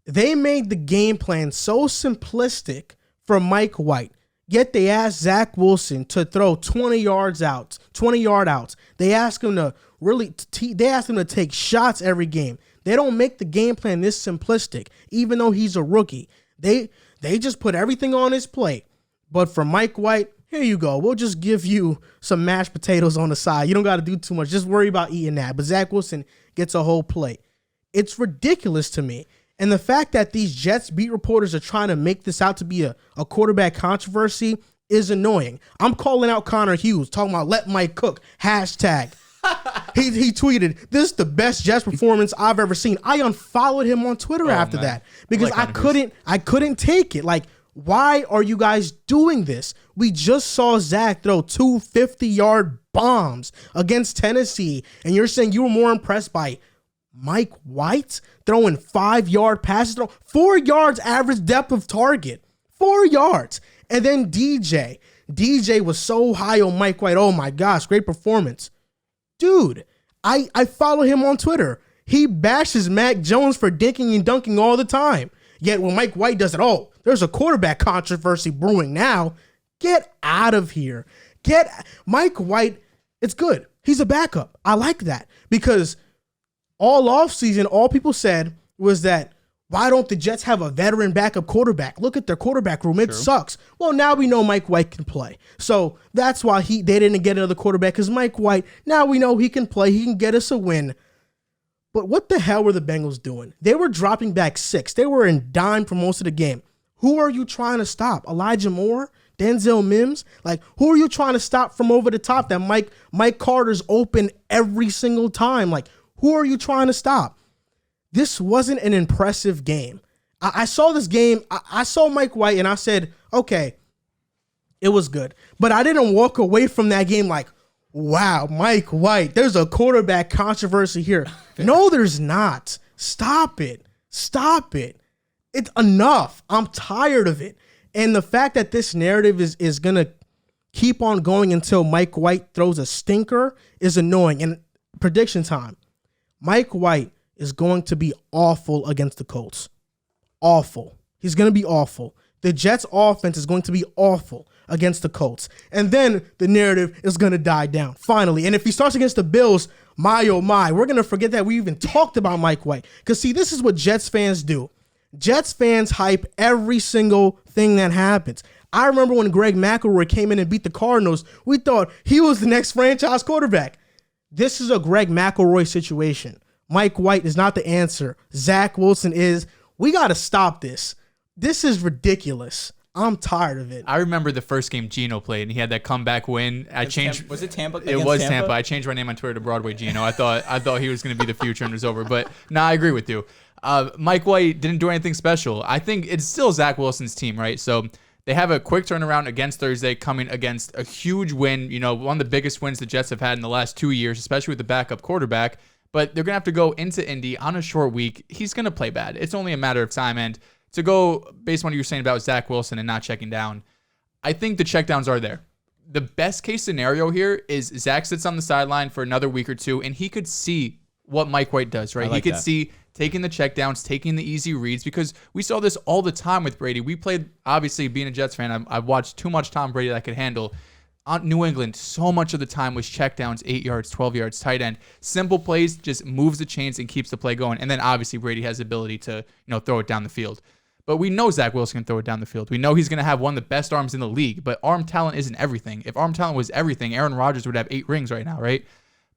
They made the game plan so simplistic for Mike White, yet they asked Zach Wilson to throw 20-yard outs. They asked him to take shots every game. They don't make the game plan this simplistic, even though he's a rookie. They just put everything on his plate. But for Mike White, here you go. We'll just give you some mashed potatoes on the side. You don't got to do too much. Just worry about eating that. But Zach Wilson gets a whole plate. It's ridiculous to me. And the fact that these Jets beat reporters are trying to make this out to be a quarterback controversy is annoying. I'm calling out Connor Hughes, talking about let Mike cook, hashtag. He tweeted, this is the best Jets performance I've ever seen. I unfollowed him on Twitter after that because I couldn't take it. Like, why are you guys doing this? We just saw Zach throw 2 50-yard bombs against Tennessee, and you're saying you were more impressed by Mike White throwing 5-yard passes, 4 yards average depth of target, 4 yards. And then DJ was so high on Mike White. Oh my gosh, great performance. Dude, I follow him on Twitter. He bashes Mac Jones for dinking and dunking all the time. Yet when Mike White does it, oh, there's a quarterback controversy brewing now. Get out of here. Mike White, it's good. He's a backup. I like that because all offseason, all people said was that, why don't the Jets have a veteran backup quarterback? Look at their quarterback room. It sucks. Well, now we know Mike White can play. So that's why they didn't get another quarterback because Mike White, now we know he can play. He can get us a win. But what the hell were the Bengals doing? They were dropping back 6. They were in dime for most of the game. Who are you trying to stop? Elijah Moore? Denzel Mims? Like, who are you trying to stop from over the top that Mike Carter's open every single time? Like, who are you trying to stop? This wasn't an impressive game. I saw this game. I saw Mike White, and I said, okay, it was good. But I didn't walk away from that game like, wow, Mike White, there's a quarterback controversy here. No, there's not. Stop it. It's enough. I'm tired of it. And the fact that this narrative is going to keep on going until Mike White throws a stinker is annoying. And prediction time. Mike White is going to be awful against the Colts. Awful. He's going to be awful. The Jets' offense is going to be awful against the Colts. And then the narrative is going to die down, finally. And if he starts against the Bills, my oh my, we're going to forget that we even talked about Mike White. Because, see, this is what Jets fans do. Jets fans hype every single thing that happens. I remember when Greg McElroy came in and beat the Cardinals, we thought he was the next franchise quarterback. This is a Greg McElroy situation. Mike White is not the answer. Zach Wilson is. We got to stop this. This is ridiculous. I'm tired of it. I remember the first game Geno played, and he had that comeback win. Was it Tampa? It was Tampa. I changed my name on Twitter to Broadway Geno. I thought he was going to be the future and it was over. But I agree with you. Mike White didn't do anything special. I think it's still Zach Wilson's team, right? So they have a quick turnaround against Thursday, coming against a huge win. You know, one of the biggest wins the Jets have had in the last 2 years, especially with the backup quarterback. But they're going to have to go into Indy on a short week. He's going to play bad. It's only a matter of time. And to go based on what you were saying about Zach Wilson and not checking down, I think the checkdowns are there. The best case scenario here is Zach sits on the sideline for another week or two, and he could see what Mike White does, right? He could see taking the checkdowns, taking the easy reads, because we saw this all the time with Brady. We played, obviously, being a Jets fan, I've watched too much Tom Brady that I could handle. On New England, so much of the time was checkdowns, 8 yards, 12 yards, tight end. Simple plays, just moves the chains and keeps the play going. And then obviously Brady has the ability to, throw it down the field. But we know Zach Wilson can throw it down the field. We know he's going to have one of the best arms in the league, but arm talent isn't everything. If arm talent was everything, Aaron Rodgers would have 8 rings right now, right?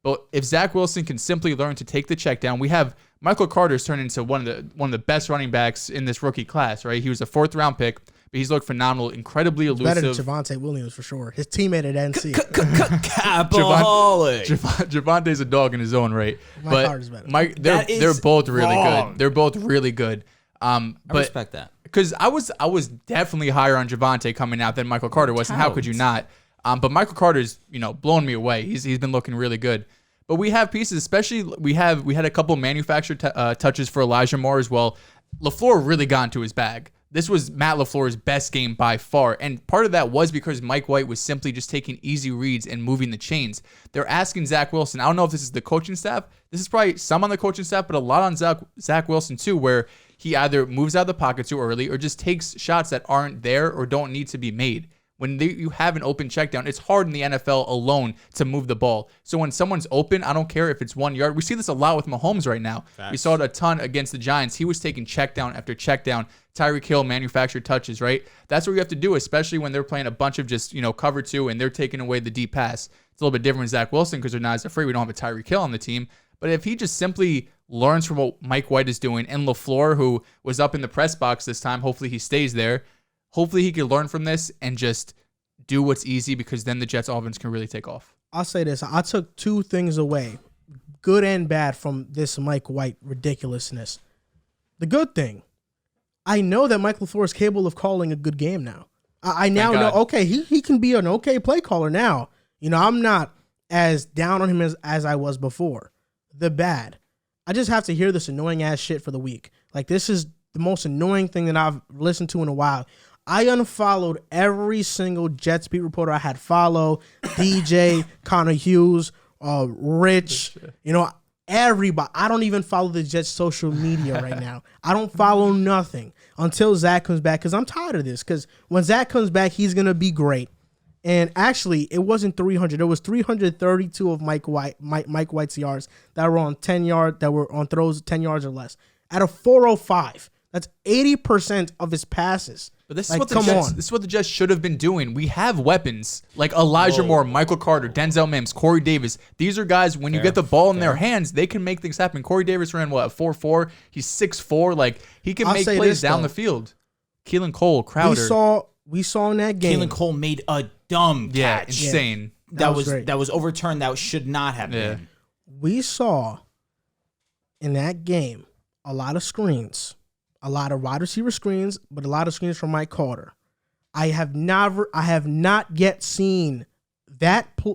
But if Zach Wilson can simply learn to take the check down, we have Michael Carter's turned into one of the best running backs in this rookie class, right? He was a 4th round pick, but he's looked phenomenal, incredibly elusive. Better than Javonte Williams for sure. His teammate at NC. Capaholic. Javante's a dog in his own right. Mike Carter's better. They're both really good. They're both really good. I respect that. Because I was definitely higher on Javonte coming out than Michael Carter was, and how could you not? But Michael Carter's blown me away. He's been looking really good. But we have pieces, especially we had a couple manufactured touches for Elijah Moore as well. LaFleur really got into his bag. This was Matt LaFleur's best game by far, and part of that was because Mike White was simply just taking easy reads and moving the chains. They're asking Zach Wilson. I don't know if this is the coaching staff. This is probably some on the coaching staff, but a lot on Zach Wilson too, where he either moves out of the pocket too early or just takes shots that aren't there or don't need to be made. When you have an open check down, it's hard in the NFL alone to move the ball. So when someone's open, I don't care if it's 1 yard. We see this a lot with Mahomes right now. Facts. We saw it a ton against the Giants. He was taking check down after check down. Tyreek Hill manufactured touches, right? That's what you have to do, especially when they're playing a bunch of just, cover 2 and they're taking away the deep pass. It's a little bit different with Zach Wilson because they're not as afraid. We don't have a Tyreek Hill on the team. But if he just simply learns from what Mike White is doing and LaFleur, who was up in the press box this time, hopefully he stays there. Hopefully he can learn from this and just do what's easy, because then the Jets offense can really take off. I'll say this. I took 2 things away, good and bad, from this Mike White ridiculousness. The good thing, I know that Mike LaFleur is capable of calling a good game now. I now know, okay, he can be an okay play caller now. I'm not as down on him as I was before. The bad, I just have to hear this annoying ass shit for the week. Like, this is the most annoying thing that I've listened to in a while. I unfollowed every single Jets beat reporter I had follow. DJ, Connor Hughes, Rich, everybody. I don't even follow the Jets social media right now. I don't follow nothing until Zach comes back, because I'm tired of this. Because when Zach comes back, he's going to be great. And actually, it wasn't 300. It was 332 of Mike White's yards that were on 10 yard, that were on throws 10 yards or less. At a 405, that's 80% of his passes. But this is what the Jets should have been doing. We have weapons like Elijah Moore, Michael Carter, Denzel Mims, Corey Davis. These are guys, when you get the ball in their hands, they can make things happen. Corey Davis ran, a 4.4? He's 6'4". Like, he can make plays down the field. Keelan Cole, Crowder. We saw in that game. Keelan Cole made a dumb catch. Yeah, insane. That was overturned. That should not have been. We saw in that game a lot of screens. A lot of wide receiver screens, but a lot of screens from Mike Carter. I have not yet seen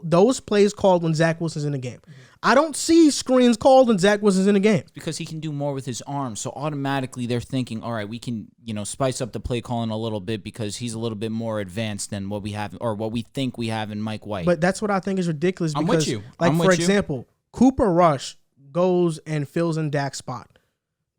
those plays called when Zach Wilson's in the game. I don't see screens called when Zach Wilson's in the game. It's because he can do more with his arms. So automatically they're thinking, all right, we can, spice up the play calling a little bit because he's a little bit more advanced than what we have, or what we think we have in Mike White. But that's what I think is ridiculous. Because, I'm with you. Like, for example, Cooper Rush goes and fills in Dak's spot.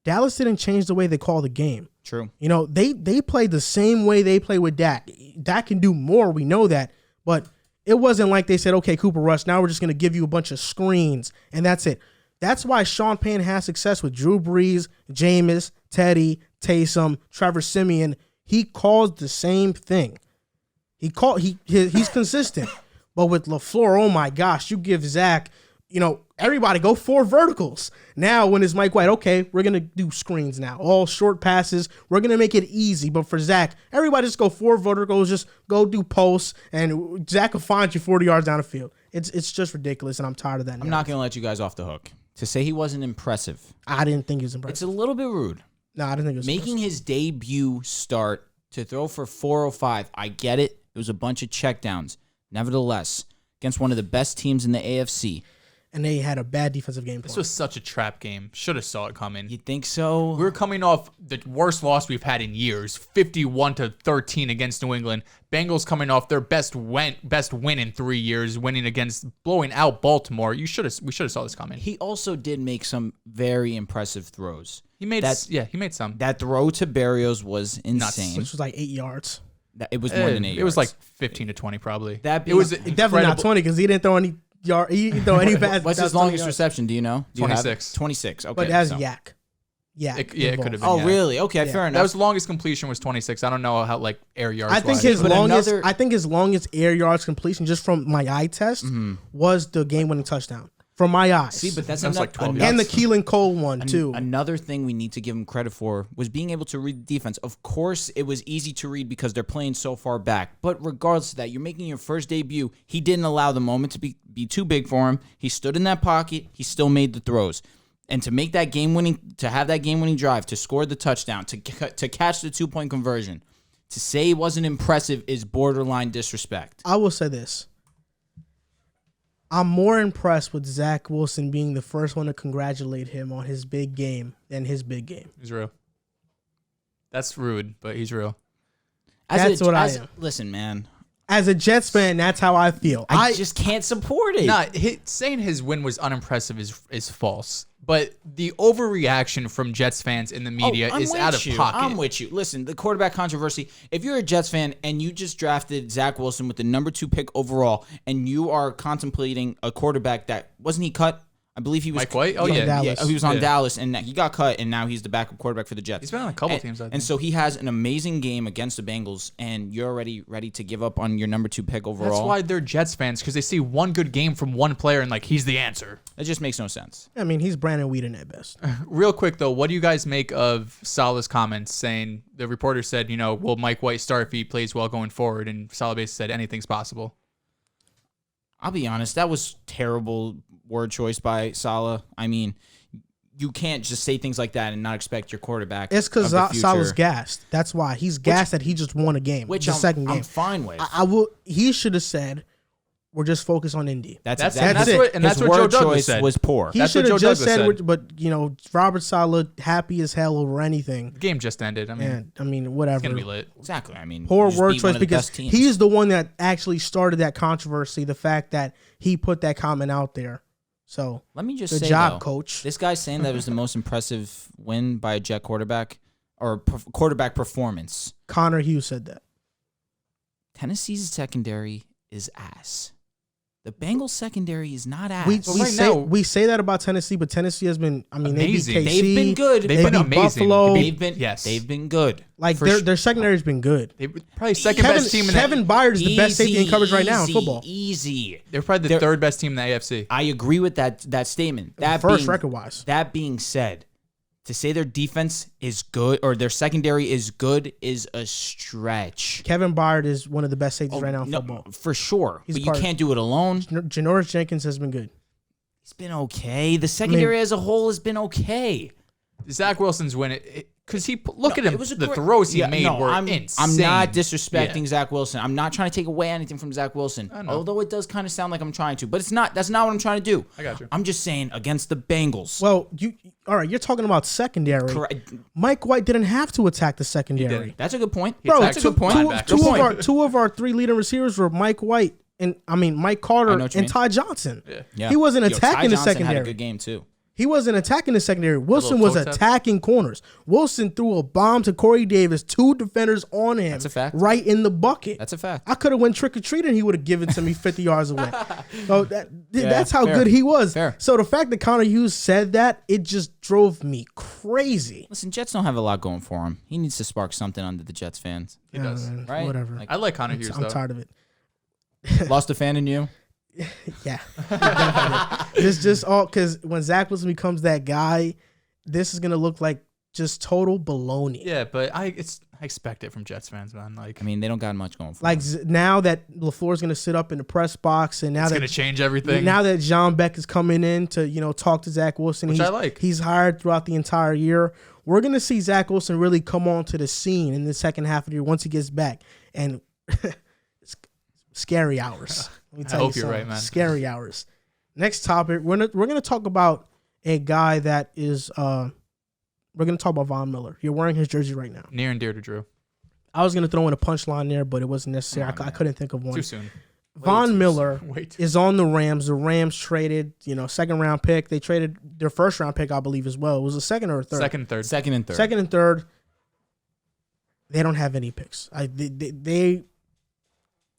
Dallas didn't change the way they call the game. True. They played the same way they play with Dak. Dak can do more, we know that. But it wasn't like they said, okay, Cooper Rush, now we're just going to give you a bunch of screens, and that's it. That's why Sean Payne has success with Drew Brees, Jameis, Teddy, Taysom, Trevor Siemian. He calls the same thing. He's consistent. But with LaFleur, oh my gosh, you give Zach, everybody go 4 verticals. Now, when it's Mike White, okay, we're going to do screens now. All short passes. We're going to make it easy. But for Zach, everybody just go 4 verticals. Just go do posts, and Zach will find you 40 yards down the field. It's just ridiculous, and I'm tired of that. I'm not going to let you guys off the hook. To say he wasn't impressive. I didn't think he was impressive. It's a little bit rude. No, I didn't think it was Making his debut start to throw for 405, I get it. It was a bunch of checkdowns. Nevertheless, against one of the best teams in the AFC. and they had a bad defensive game plan. This was such a trap game. Should have saw it coming. You think so? We were coming off the worst loss we've had in years, 51-13 against New England. Bengals coming off their best win in 3 years, blowing out Baltimore. We should have saw this coming. He also did make some very impressive throws. He made some. That throw to Barrios was insane. Which was like 8 yards. It was more than 8 yards. It was like 15 to 20 probably. It was definitely not 20 because he didn't throw any yard. He didn't throw any pass. What's his longest reception? Do you know? 26. 26. Okay, but that's Yak. Yeah, it could have been. Oh, Yak. really? Okay, fair enough. That was the longest completion was 26. I don't know how like air yards. I think his longest air yards completion, just from my eye test, was the game-winning touchdown. From my eyes. See, but that's like 12 and the Keelan Cole one too. Another thing we need to give him credit for was being able to read the defense. Of course, it was easy to read because they're playing so far back. But regardless of that, you're making your first debut. He didn't allow the moment to be too big for him. He stood in that pocket. He still made the throws. And to make that have that game-winning drive, to score the touchdown, to catch the 2-point conversion, to say it wasn't impressive is borderline disrespect. I will say this. I'm more impressed with Zach Wilson being the first one to congratulate him on his big game than his big game. He's real. That's rude, but he's real. That's what I am. Listen, man. As a Jets fan, that's how I feel. I just can't support it. Nah, saying his win was unimpressive is false. But the overreaction from Jets fans in the media is out of pocket. I'm with you. Listen, the quarterback controversy, if you're a Jets fan and you just drafted Zach Wilson with the number 2 pick overall and you are contemplating a quarterback that, wasn't he cut? I believe he was Mike White? Oh, yeah. He was on Dallas, and he got cut, and now he's the backup quarterback for the Jets. He's been on a couple teams, I think. And so he has an amazing game against the Bengals, and you're already ready to give up on your number 2 pick overall. That's why they're Jets fans, because they see one good game from one player, and, like, he's the answer. It just makes no sense. I mean, he's Brandon Whedon at best. Real quick, though, what do you guys make of Salah's comments saying, the reporter said, will Mike White start if he plays well going forward? And Salah basically said anything's possible. I'll be honest, that was terrible word choice by Salah. I mean, you can't just say things like that and not expect your quarterback. It's because Salah's gassed. That's why he's gassed that he just won a game, second game. I'm fine with. He should have said, "We're just focused on Indy." That's it. That's what Joe Douglas said. Was poor. He should have just said, but Robert Saleh happy as hell over anything. The game just ended. I mean, whatever. It's gonna be lit. Exactly. I mean, poor word choice because he's the one that actually started that controversy. The fact that he put that comment out there. So let me just say, good job, coach. This guy's saying that was the most impressive win by a Jet quarterback or quarterback performance. Connor Hughes said that. Tennessee's secondary is ass. The Bengals secondary is not ass. We say that about Tennessee, but Tennessee has been. I mean, amazing. They beat KC, they've been good. They've been amazing. Buffalo. They've been good. Like their secondary's been good. They're probably second best team in Kevin Byard is the best safety in coverage right now in football. Easy. They're probably the third best team in the AFC. I agree with that statement. First record wise. That being said, to say their defense is good or their secondary is good is a stretch. Kevin Byard is one of the best safeties right now in football. For sure. But you can't do it alone. Janoris Jenkins has been good. He's been okay. The secondary as a whole has been okay. Zach Wilson's win because look at him. The throws he made were insane. I'm not disrespecting Zach Wilson. I'm not trying to take away anything from Zach Wilson. Although it does kind of sound like I'm trying to, but it's not. That's not what I'm trying to do. I got you. I'm just saying against the Bengals. Well, all right. You're talking about secondary. Correct. Mike White didn't have to attack the secondary. That's a good point. Bro, that's a good point. Two of our 3 leading receivers were Mike White and Mike Carter and Ty Johnson. Yeah. He wasn't attacking the secondary. Had a good game too. He wasn't attacking the secondary. Wilson was attacking corners. Wilson threw a bomb to Corey Davis, 2 defenders on him. That's a fact. Right in the bucket. That's a fact. I could have went trick-or-treat and he would have given it to me 50 yards away. So that's how good he was. Fair. So the fact that Connor Hughes said that, it just drove me crazy. Listen, Jets don't have a lot going for him. He needs to spark something under the Jets fans. He does. Man, right? Whatever. I like Connor Hughes, though. I'm tired of it. Lost a fan in you? Yeah. This just all because when Zach Wilson becomes that guy, this is gonna look like just total baloney. Yeah, but I expect it from Jets fans, man. I mean, they don't got much going for them. Now that LaFleur's gonna sit up in the press box, and now it's gonna change everything. Now that John Beck is coming in to talk to Zach Wilson, which I like. He's hired throughout the entire year. We're gonna see Zach Wilson really come onto the scene in the second half of the year once he gets back, and scary hours. Let me tell I hope you're right, man. Scary hours. Next topic, we're gonna talk about a guy that is we're gonna talk about Von Miller. You're wearing his jersey right now. Near and dear to Drew. I was gonna throw in a punchline there, but it wasn't necessary. I couldn't think of one. Too soon. Von Miller Wait. is on the Rams. The Rams traded, second round pick. They traded their first round pick, I believe, as well. It was a second or a third. Second and third. Second and third. They don't have any picks.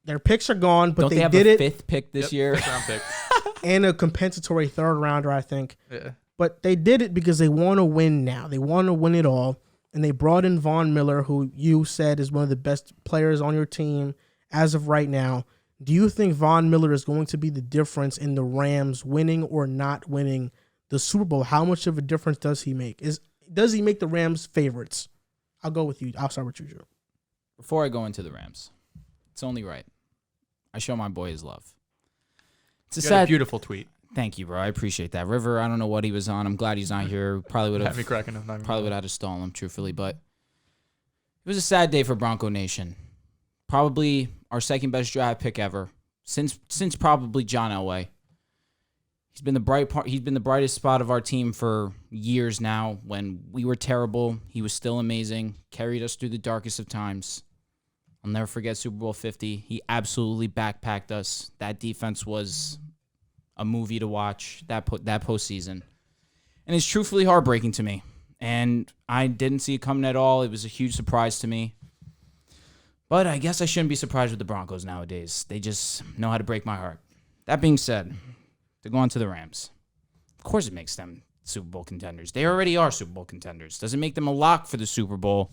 Their picks are gone, but Don't they have did a it fifth pick this year? Fifth round pick. and a compensatory third rounder, I think. Yeah. But they did it because they want to win now. They want to win it all. And they brought in Von Miller, who you said is one of the best players on your team as of right now. Do you think Von Miller is going to be the difference in the Rams winning or not winning the Super Bowl? How much of a difference does he make? Does he make the Rams favorites? I'll go with you. I'll start with you, Drew. Before I go into the Rams, it's only right. I show my boy his love. It's a You had sad, a beautiful tweet. Thank you, bro. I appreciate that. River, I don't know what he was on. I'm glad he's not here. Probably would Had me have cracking up. probably would have had to stall him, truthfully. But it was a sad day for Bronco Nation. Probably our second best draft pick ever since probably John Elway. He's been the bright part. He's been the brightest spot of our team for years now. When we were terrible, he was still amazing. Carried us through the darkest of times. I'll never forget Super Bowl 50. He absolutely backpacked us. That defense was a movie to watch, that postseason. And it's truthfully heartbreaking to me. And I didn't see it coming at all. It was a huge surprise to me. But I guess I shouldn't be surprised with the Broncos nowadays. They just know how to break my heart. That being said, to go on to the Rams. Of course it makes them Super Bowl contenders. They already are Super Bowl contenders. Does it make them a lock for the Super Bowl?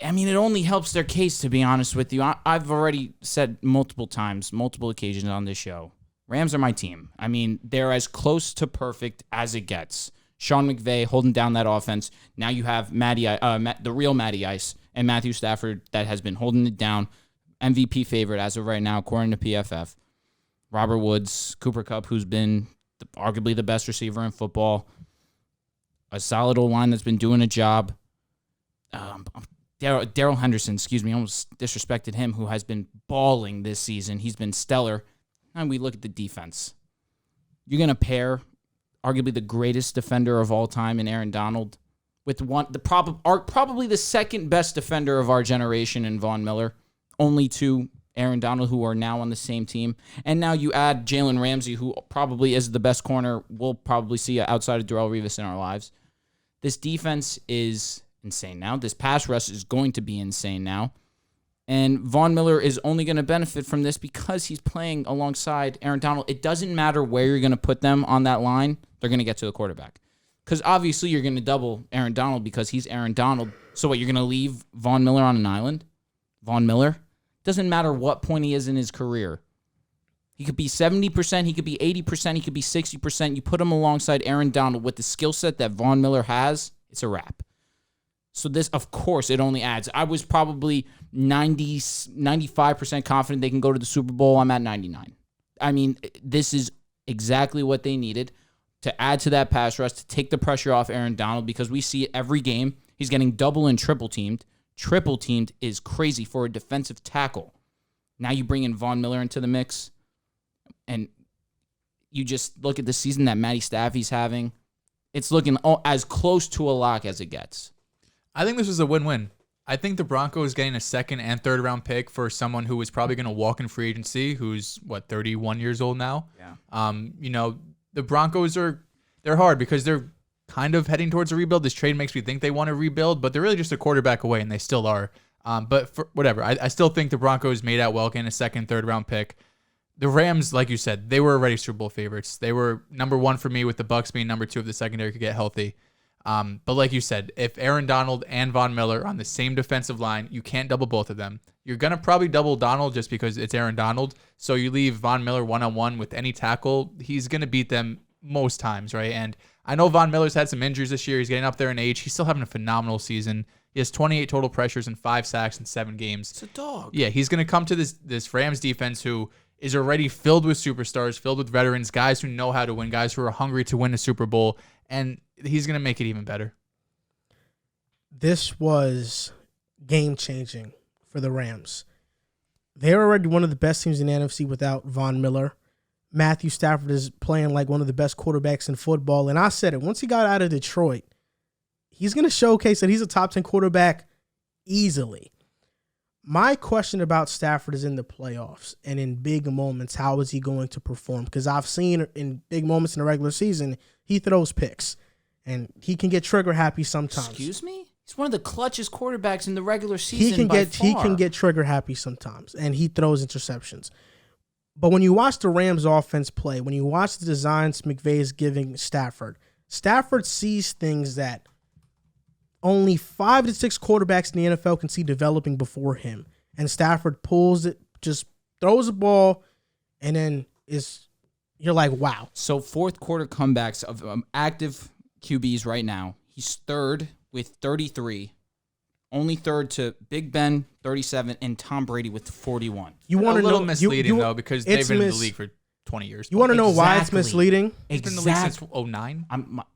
I mean, it only helps their case, to be honest with you. I've already said multiple times, multiple occasions on this show, Rams are my team. I mean, they're as close to perfect as it gets. Sean McVay holding down that offense. Now you have the real Matty Ice and Matthew Stafford that has been holding it down. MVP favorite as of right now, according to PFF. Robert Woods, Cooper Kupp, who's been arguably the best receiver in football. A solid O-line that's been doing a job. Darrell Henderson, almost disrespected him, who has been balling this season. He's been stellar. And we look at the defense. You're going to pair arguably the greatest defender of all time in Aaron Donald with probably the second best defender of our generation in Von Miller, only to Aaron Donald, who are now on the same team. And now you add Jalen Ramsey, who probably is the best corner we'll probably see outside of Darrelle Revis in our lives. This defense is insane now. This pass rush is going to be insane now. And Von Miller is only going to benefit from this because he's playing alongside Aaron Donald. It doesn't matter where you're going to put them on that line. They're going to get to the quarterback. Because obviously you're going to double Aaron Donald because he's Aaron Donald. So what, you're going to leave Von Miller on an island? Von Miller? Doesn't matter what point he is in his career. He could be 70%, he could be 80%, he could be 60%. You put him alongside Aaron Donald with the skill set that Von Miller has, it's a wrap. So this, of course, it only adds. I was probably 95% confident they can go to the Super Bowl. I'm at 99. I mean, this is exactly what they needed to add to that pass rush, to take the pressure off Aaron Donald, because we see it every game. He's getting double and triple teamed. Triple teamed is crazy for a defensive tackle. Now you bring in Von Miller into the mix, and you just look at the season that Matty Staffy's having. It's looking as close to a lock as it gets. I think this was a win-win. I think the Broncos getting a second and third round pick for someone who is probably going to walk in free agency, who's 31 years old now. Yeah. The Broncos they're hard because they're kind of heading towards a rebuild. This trade makes me think they want to rebuild, but they're really just a quarterback away, and they still are. But for whatever, I still think the Broncos made out well getting a second, third round pick. The Rams, like you said, they were already Super Bowl favorites. They were number one for me, with the Bucs being number two if the secondary could get healthy. But like you said, if Aaron Donald and Von Miller are on the same defensive line, you can't double both of them. You're going to probably double Donald just because it's Aaron Donald. So you leave Von Miller one-on-one with any tackle. He's going to beat them most times, right? And I know Von Miller's had some injuries this year. He's getting up there in age. He's still having a phenomenal season. He has 28 total pressures and 5 sacks in 7 games. It's a dog. Yeah, he's going to come to this Rams defense who is already filled with superstars, filled with veterans, guys who know how to win, guys who are hungry to win a Super Bowl, and he's going to make it even better. This was game-changing for the Rams. They're already one of the best teams in the NFC without Von Miller. Matthew Stafford is playing like one of the best quarterbacks in football. And I said it, once he got out of Detroit, he's going to showcase that he's a top 10 quarterback easily. My question about Stafford is in the playoffs and in big moments, how is he going to perform? Because I've seen in big moments in the regular season, he throws picks and he can get trigger happy sometimes. Excuse me? He's one of the clutchest quarterbacks in the regular season. He can get trigger happy sometimes, and he throws interceptions. But when you watch the Rams offense play, when you watch the designs McVay is giving Stafford sees things that only 5 to 6 quarterbacks in the NFL can see developing before him. And Stafford pulls it, just throws the ball, and then you're like, wow. So fourth quarter comebacks of active QBs right now. He's third with 33. Only third to Big Ben, 37, and Tom Brady with 41. You want to know misleading though, because they've been in the league for 20 years. You want to know why it's misleading? He's been in the league since 2009.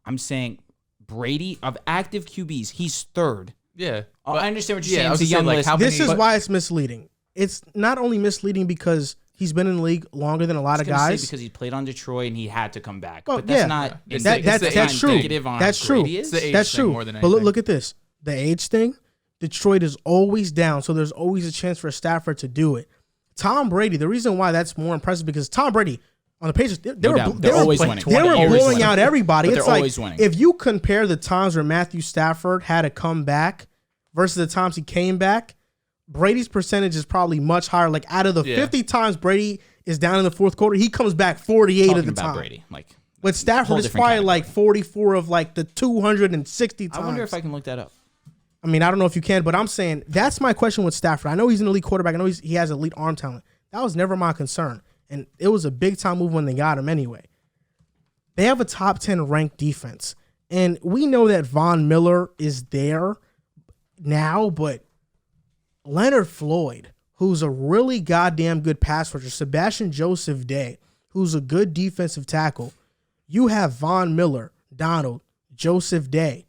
I'm saying Brady of active QBs, he's third. Yeah, I understand what you're saying. I was It's a young saying, list. This is why it's misleading. It's not only misleading because he's been in the league longer than a lot of guys. Because he played on Detroit and he had to come back. Well, but that's yeah. not. That's true. That's true. It's the age That's thing true. more than But anything. look at this. The age thing. Detroit is always down, so there's always a chance for Stafford to do it. Tom Brady, the reason why that's more impressive because Tom Brady on the Patriots, they were always winning. They were blowing out everybody. But It's they're like always winning. if you compare the times where Matthew Stafford had to come back versus the times he came back, Brady's percentage is probably much higher. Like out of the 50 times Brady is down in the fourth quarter, he comes back 48 of the time. Brady, But Stafford is probably like 44 of like the 260 times. I wonder if I can look that up. I mean, I don't know if you can, but I'm saying that's my question with Stafford. I know he's an elite quarterback. I know he has elite arm talent. That was never my concern. And it was a big-time move when they got him anyway. They have a top 10 ranked defense. And we know that Von Miller is there now, but Leonard Floyd, who's a really goddamn good pass rusher, Sebastian Joseph Day, who's a good defensive tackle, you have Von Miller, Donald, Joseph Day,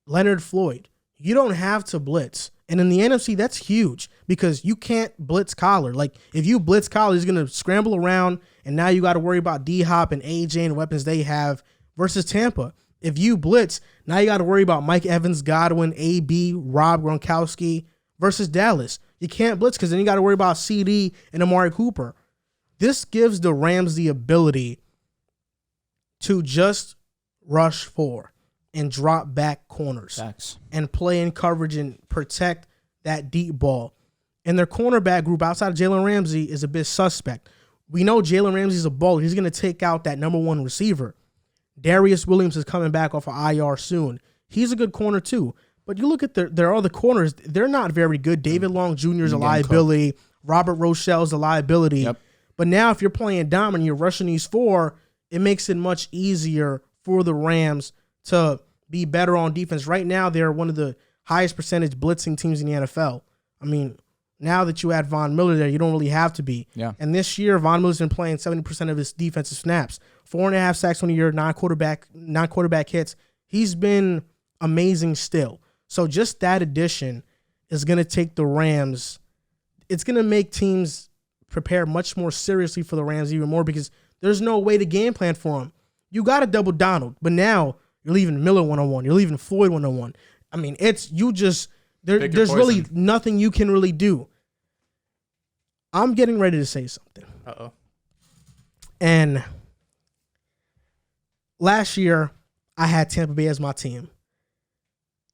Leonard Floyd. You don't have to blitz. And in the NFC, that's huge because you can't blitz Collar. Like, if you blitz Collar, he's going to scramble around, and now you got to worry about D-Hop and AJ and weapons they have versus Tampa. If you blitz, now you got to worry about Mike Evans, Godwin, AB, Rob Gronkowski versus Dallas. You can't blitz because then you got to worry about CD and Amari Cooper. This gives the Rams the ability to just rush 4 and drop back corners. Facts. And play in coverage and protect that deep ball. And their cornerback group outside of Jalen Ramsey is a bit suspect. We know Jalen Ramsey's a baller. He's going to take out that number 1 receiver. Darius Williams is coming back off of IR soon. He's a good corner too. But you look at their other corners, they're not very good. David Long Jr. is a liability. Robert Rochelle's a liability. Yep. But now if you're playing dom and you're rushing these 4, it makes it much easier for the Rams to be better on defense. Right now, they're one of the highest percentage blitzing teams in the NFL. I mean, now that you add Von Miller there, you don't really have to be. Yeah. And this year, Von Miller's been playing 70% of his defensive snaps. 4.5 sacks on the year, non-quarterback hits. He's been amazing still. So just that addition is going to take the Rams. It's going to make teams prepare much more seriously for the Rams even more because there's no way to game plan for them. You got to double Donald, but now you're leaving Miller one-on-one. You're leaving Floyd one-on-one. I mean, there's really nothing you can really do. I'm getting ready to say something. Uh-oh. And last year, I had Tampa Bay as my team.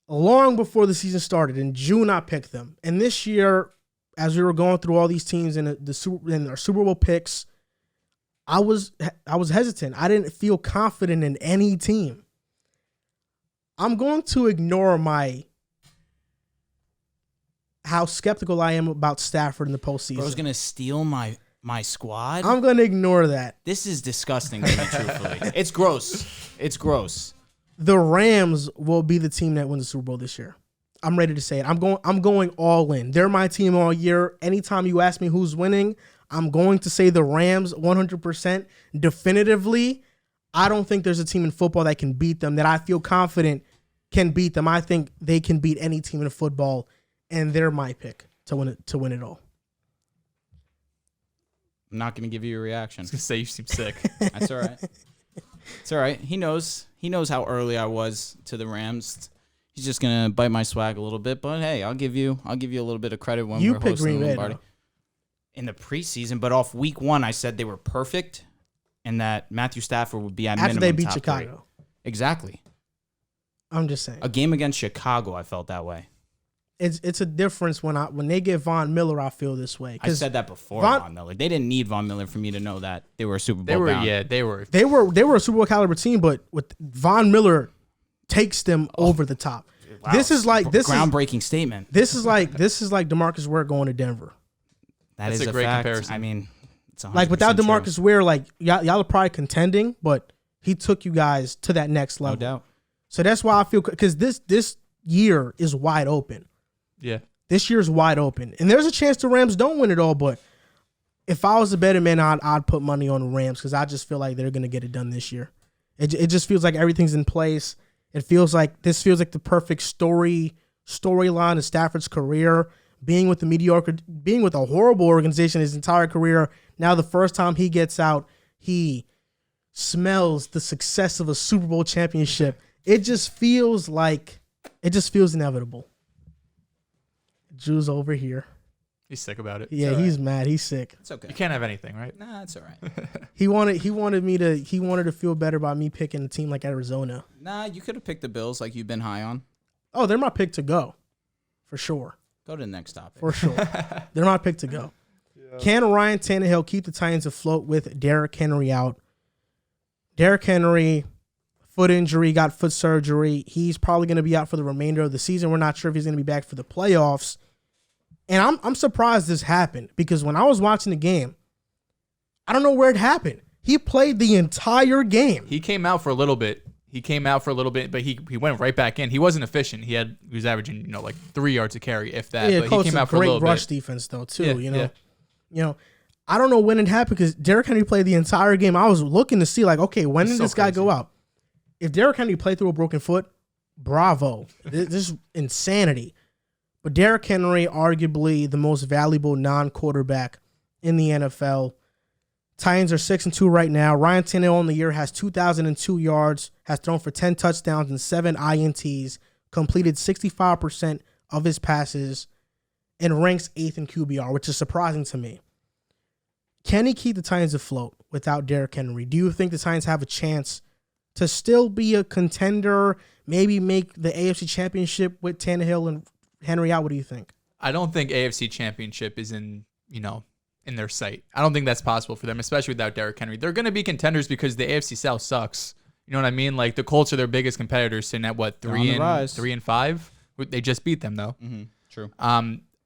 Long before the season started, in June, I picked them. And this year, as we were going through all these teams in our Super Bowl picks, I was hesitant. I didn't feel confident in any team. I'm going to ignore how skeptical I am about Stafford in the postseason. Bro's going to steal my squad? I'm going to ignore that. This is disgusting to me, truthfully. It's gross. It's gross. The Rams will be the team that wins the Super Bowl this year. I'm ready to say it. I'm going all in. They're my team all year. Anytime you ask me who's winning, I'm going to say the Rams 100% definitively. I don't think there's a team in football that can beat them, that I feel confident can beat them. I think they can beat any team in football, and they're my pick to win it all. I'm not going to give you a reaction. I was going to say you seem sick. That's all right. It's all right. He knows how early I was to the Rams. He's just going to bite my swag a little bit, but hey, I'll give you a little bit of credit when we're hosting the Lombardi. In the preseason, but off week 1, I said they were perfect and that Matthew Stafford would be at minimum after they beat top Chicago. 3. Exactly. I'm just saying. A game against Chicago, I felt that way. It's a difference when they get Von Miller. I feel this way. I said that before Von Miller. They didn't need Von Miller for me to know that they were a Super Bowl bound. They were a Super Bowl caliber team, but with Von Miller takes them over the top. Wow. This is groundbreaking statement. This is like DeMarcus Ware going to Denver. That's a great fact. comparison. I mean, it's 100% like without DeMarcus true. Ware, like y'all are probably contending, but he took you guys to that next level. No doubt. So that's why I feel, because this year is wide open. Yeah. This year's wide open. And there's a chance the Rams don't win it all, but if I was a betting man, I'd put money on the Rams because I just feel like they're going to get it done this year. It just feels like everything's in place. This feels like the perfect storyline of Stafford's career, being with a horrible organization his entire career. Now the first time he gets out, he smells the success of a Super Bowl championship. It just feels inevitable. Drew's over here. He's sick about it. Yeah, he's mad. He's sick. It's okay. You can't have anything, right? Nah, it's all right. He wanted to feel better about me picking a team like Arizona. Nah, you could have picked the Bills like you've been high on. Oh, they're my pick to go. For sure. Go to the next topic. For sure. They're my pick to go. Yeah. Can Ryan Tannehill keep the Titans afloat with Derrick Henry out? Derrick Henry, foot injury, got foot surgery. He's probably going to be out for the remainder of the season. We're not sure if he's going to be back for the playoffs. And I'm surprised this happened because when I was watching the game, I don't know where it happened. He played the entire game. He came out for a little bit, but he went right back in. He wasn't efficient. He was averaging, like 3 yards a carry, if that. Yeah, but he came out for a little bit. Great rush defense though, too. I don't know when it happened because Derrick Henry played the entire game. I was looking to see okay, when did this guy go out? If Derrick Henry played through a broken foot, bravo. This is insanity. But Derrick Henry, arguably the most valuable non-quarterback in the NFL. Titans are 6-2 right now. Ryan Tannehill on the year has 2,002 yards, has thrown for 10 touchdowns and 7 INTs, completed 65% of his passes, and ranks 8th in QBR, which is surprising to me. Can he keep the Titans afloat without Derrick Henry? Do you think the Titans have a chance to still be a contender, maybe make the AFC Championship with Tannehill and Henry out? What do you think? I don't think AFC Championship is in their sight. I don't think that's possible for them, especially without Derrick Henry. They're going to be contenders because the AFC South sucks. You know what I mean? Like the Colts are their biggest competitors, sitting at 3-5. They just beat them though. Mm-hmm. True.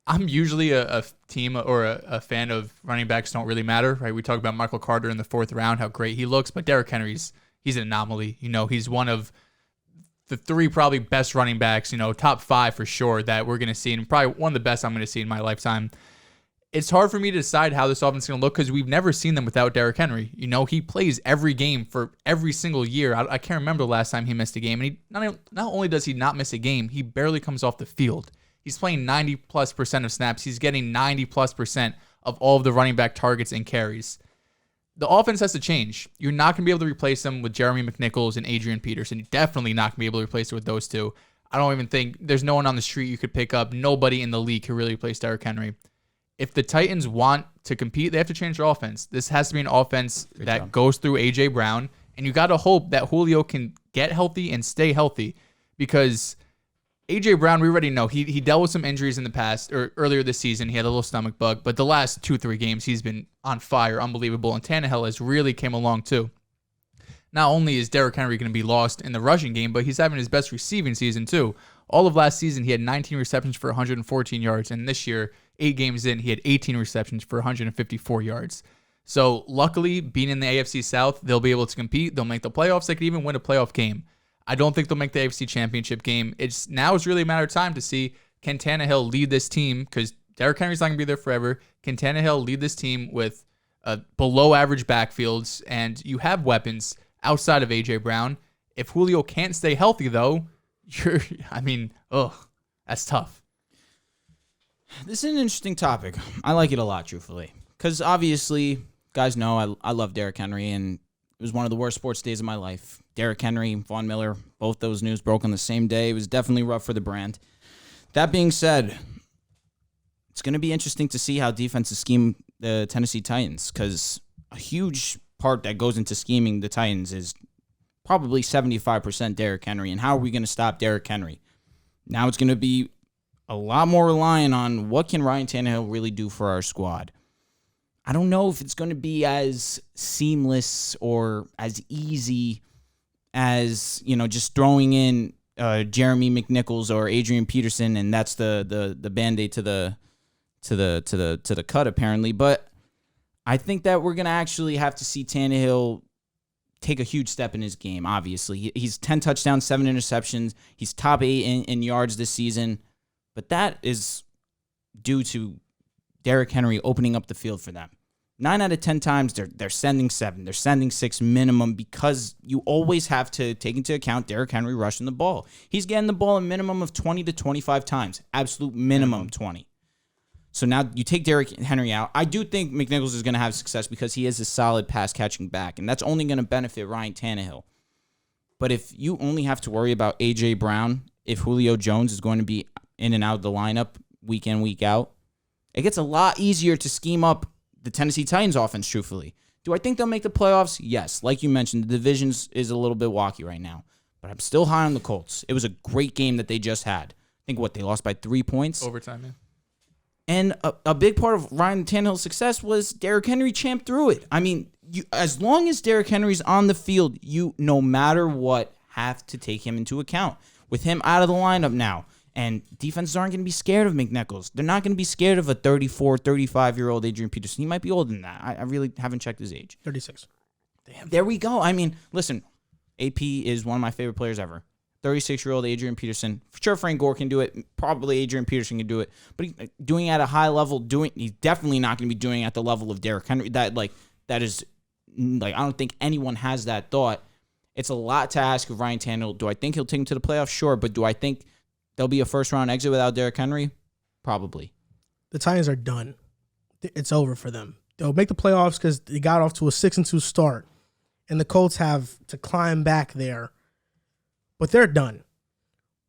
I'm usually a team or a fan of running backs don't really matter, right? We talk about Michael Carter in the 4th round, how great he looks, but Derrick Henry's an anomaly. He's one of the 3 probably best running backs, top 5 for sure that we're going to see, and probably one of the best I'm going to see in my lifetime. It's hard for me to decide how this offense is going to look because we've never seen them without Derrick Henry. He plays every game for every single year. I can't remember the last time he missed a game. And not only does he not miss a game, he barely comes off the field. He's playing 90+% of snaps. He's getting 90+% of all of the running back targets and carries. The offense has to change. You're not going to be able to replace them with Jeremy McNichols and Adrian Peterson. You're definitely not going to be able to replace it with those two. I don't even think there's no one on the street you could pick up. Nobody in the league can really replace Derrick Henry. If the Titans want to compete, they have to change their offense. This has to be an offense that goes through A.J. Brown, and you got to hope that Julio can get healthy and stay healthy because A.J. Brown, we already know, he dealt with some injuries in the past, or earlier this season, he had a little stomach bug, but the last 2-3 games, he's been on fire, unbelievable, and Tannehill has really came along too. Not only is Derrick Henry going to be lost in the rushing game, but he's having his best receiving season too. All of last season, he had 19 receptions for 114 yards, and this year, 8 games in, he had 18 receptions for 154 yards. So luckily, being in the AFC South, they'll be able to compete. They'll make the playoffs. They could even win a playoff game. I don't think they'll make the AFC Championship game. Now it's really a matter of time to see, can Tannehill lead this team? Because Derrick Henry's not going to be there forever. Can Tannehill lead this team with below average backfields? And you have weapons outside of A.J. Brown. If Julio can't stay healthy, though, that's tough. This is an interesting topic. I like it a lot, truthfully. Because obviously, guys know I love Derrick Henry, and it was one of the worst sports days of my life. Derrick Henry, Von Miller, both those news broke on the same day. It was definitely rough for the brand. That being said, it's going to be interesting to see how defenses scheme the Tennessee Titans, because a huge part that goes into scheming the Titans is probably 75% Derrick Henry. And how are we going to stop Derrick Henry? Now it's going to be a lot more reliant on what can Ryan Tannehill really do for our squad. I don't know if it's going to be as seamless or as easy as, just throwing in Jeremy McNichols or Adrian Peterson, and that's the Band-Aid to the cut apparently. But I think that we're gonna actually have to see Tannehill take a huge step in his game. Obviously, he's 10 touchdowns, 7 interceptions. He's top 8 in yards this season, but that is due to Derrick Henry opening up the field for them. 9 out of 10 times they're sending 7, they're sending 6 minimum, because you always have to take into account Derrick Henry rushing the ball. He's getting the ball a minimum of 20 to 25 times, absolute minimum 20. So now you take Derrick Henry out. I do think McNichols is going to have success because he is a solid pass-catching back, and that's only going to benefit Ryan Tannehill. But if you only have to worry about A.J. Brown, if Julio Jones is going to be in and out of the lineup week in, week out, it gets a lot easier to scheme up the Tennessee Titans offense, truthfully. Do I think they'll make the playoffs? Yes. Like you mentioned, the divisions is a little bit wacky right now, but I'm still high on the Colts. It was a great game that they just had. I think, they lost by 3 points? Overtime, yeah. And a big part of Ryan Tannehill's success was Derrick Henry champed through it. I mean, as long as Derrick Henry's on the field, you, no matter what, have to take him into account. With him out of the lineup now, and defenses aren't going to be scared of McNichols. They're not going to be scared of a 34, 35-year-old Adrian Peterson. He might be older than that. I really haven't checked his age. 36. Damn. There we go. I mean, listen, AP is one of my favorite players ever. 36-year-old Adrian Peterson. For sure, Frank Gore can do it. Probably Adrian Peterson can do it. But doing it at a high level, he's definitely not going to be doing it at the level of Derrick Henry. That is, I don't think anyone has that thought. It's a lot to ask of Ryan Tannehill. Do I think he'll take him to the playoffs? Sure. But do I think there'll be a first-round exit without Derrick Henry? Probably. The Titans are done. It's over for them. They'll make the playoffs because they got off to a 6-2 start, and the Colts have to climb back there. But they're done.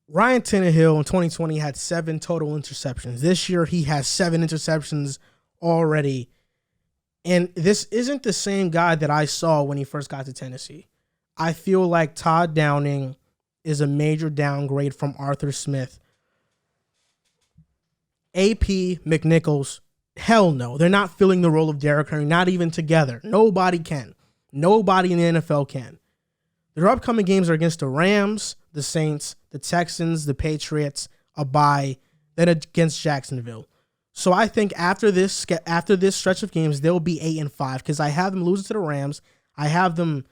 Ryan Tannehill in 2020 had 7 total interceptions. This year, he has 7 interceptions already. And this isn't the same guy that I saw when he first got to Tennessee. I feel like Todd Downing is a major downgrade from Arthur Smith. AP, McNichols, hell no. They're not filling the role of Derrick Henry, not even together. Nobody can. Nobody in the NFL can. Their upcoming games are against the Rams, the Saints, the Texans, the Patriots, a bye, then against Jacksonville. So I think after this stretch of games, they'll be 8-5 because I have them losing to the Rams. I have them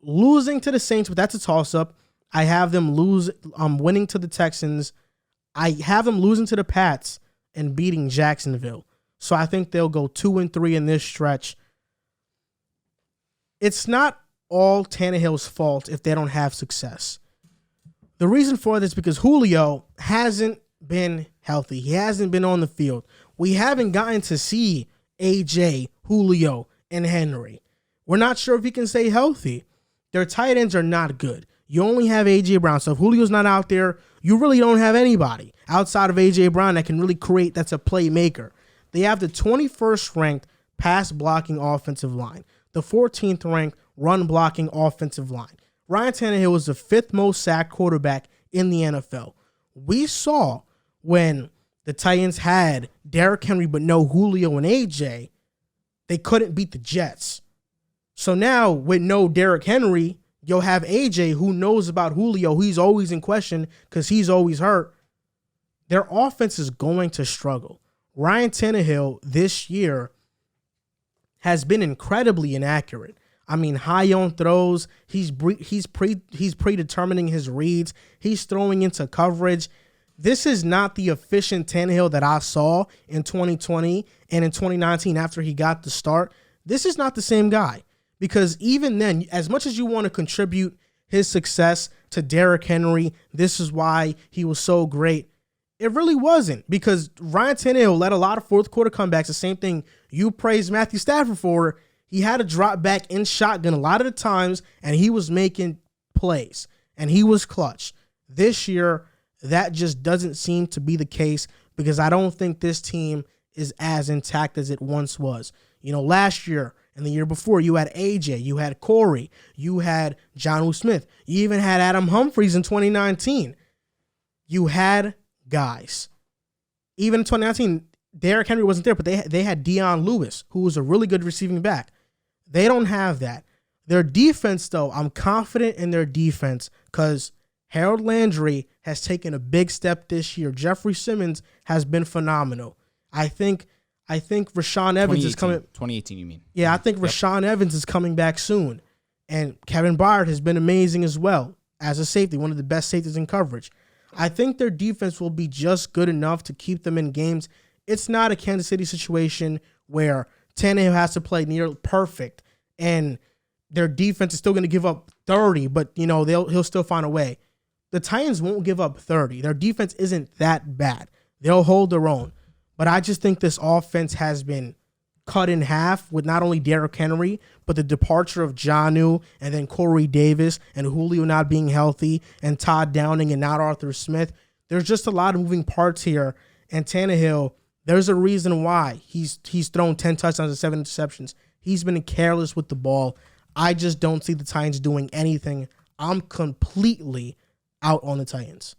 losing to the Saints, but that's a toss-up. I have them winning to the Texans. I have them losing to the Pats and beating Jacksonville. So I think they'll go 2-3 in this stretch. It's not all Tannehill's fault if they don't have success. The reason for this is because Julio hasn't been healthy. He hasn't been on the field. We haven't gotten to see AJ, Julio, and Henry. We're not sure if he can stay healthy. Their tight ends are not good. You only have AJ Brown. So if Julio's not out there, you really don't have anybody outside of AJ Brown that can really create, that's a playmaker. They have the 21st ranked pass blocking offensive line, the 14th ranked run blocking offensive line. Ryan Tannehill was the 5th most sacked quarterback in the NFL. We saw when the Titans had Derrick Henry but no Julio and AJ, they couldn't beat the Jets. So now with no Derrick Henry, you'll have AJ who knows about Julio. He's always in question because he's always hurt. Their offense is going to struggle. Ryan Tannehill this year has been incredibly inaccurate. I mean, high on throws. He's predetermining his reads. He's throwing into coverage. This is not the efficient Tannehill that I saw in 2020 and in 2019 after he got the start. This is not the same guy because even then, as much as you want to contribute his success to Derrick Henry, this is why he was so great. It really wasn't because Ryan Tannehill led a lot of fourth quarter comebacks. The same thing you praised Matthew Stafford for. He had to drop back in shotgun a lot of the times, and he was making plays, and he was clutch. This year, that just doesn't seem to be the case because I don't think this team is as intact as it once was. Last year and the year before, you had AJ, you had Corey, you had Jonnu Smith, you even had Adam Humphries in 2019. You had guys. Even in 2019, Derrick Henry wasn't there, but they had Dion Lewis, who was a really good receiving back. They don't have that. Their defense, though, I'm confident in their defense because Harold Landry has taken a big step this year. Jeffrey Simmons has been phenomenal. I think Rashaan Evans is coming. 2018, you mean? Yeah, I think Rashaan Evans is coming back soon. And Kevin Byard has been amazing as well as a safety, one of the best safeties in coverage. I think their defense will be just good enough to keep them in games. It's not a Kansas City situation where Tannehill has to play near perfect and their defense is still going to give up 30, but he'll still find a way. The Titans won't give up 30. Their defense isn't that bad. They'll hold their own. But I just think this offense has been cut in half with not only Derrick Henry, but the departure of Jonnu and then Corey Davis and Julio not being healthy and Todd Downing and not Arthur Smith. There's just a lot of moving parts here. And Tannehill, there's a reason why he's thrown 10 touchdowns and 7 interceptions. He's been careless with the ball. I just don't see the Titans doing anything. I'm completely out on the Titans.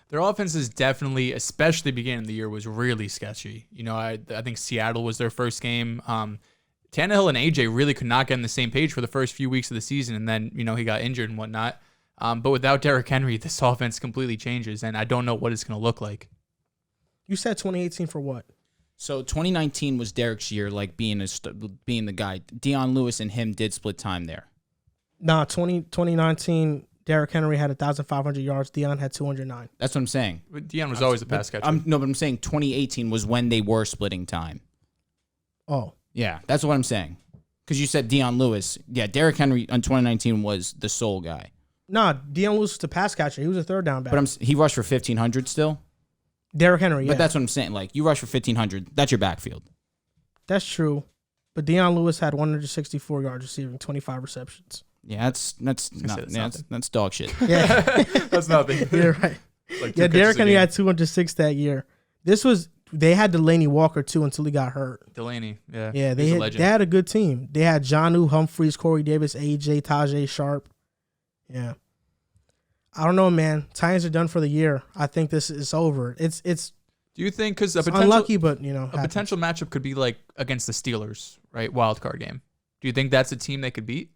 Their offense is definitely, especially beginning of the year, was really sketchy. I think Seattle was their first game. Tannehill and AJ really could not get on the same page for the first few weeks of the season, and then he got injured and whatnot. But without Derrick Henry, this offense completely changes, and I don't know what it's going to look like. You said 2018 for what? So 2019 was Derrick's year, like being the guy. Dion Lewis and him did split time there. Nah, 2019. Derrick Henry had 1,500 yards. Dion had 209. That's what I'm saying. But Dion was always a pass catcher. But I'm saying 2018 was when they were splitting time. Oh. Yeah, that's what I'm saying. Because you said Dion Lewis. Yeah, Derrick Henry in 2019 was the sole guy. Nah, Dion Lewis was the pass catcher. He was a third down back. But he rushed for 1,500 still? Derrick Henry, yeah. But that's what I'm saying. Like, you rush for 1,500. That's your backfield. That's true. But Dion Lewis had 164 yards receiving, 25 receptions. Yeah, that's dog shit. Yeah. That's nothing. You're right. Like Derrick Henry had 206 that year. They had Delaney Walker too until he got hurt. Delaney, yeah. Yeah, they had a good team. They had Jonnu, Humphries, Corey Davis, AJ, Tajay Sharp. Yeah. I don't know, man. Titans are done for the year. I think this is over. It's Do you think because unlucky, but a potential matchup could be like against the Steelers, right? Wild card game. Do you think that's a team they could beat?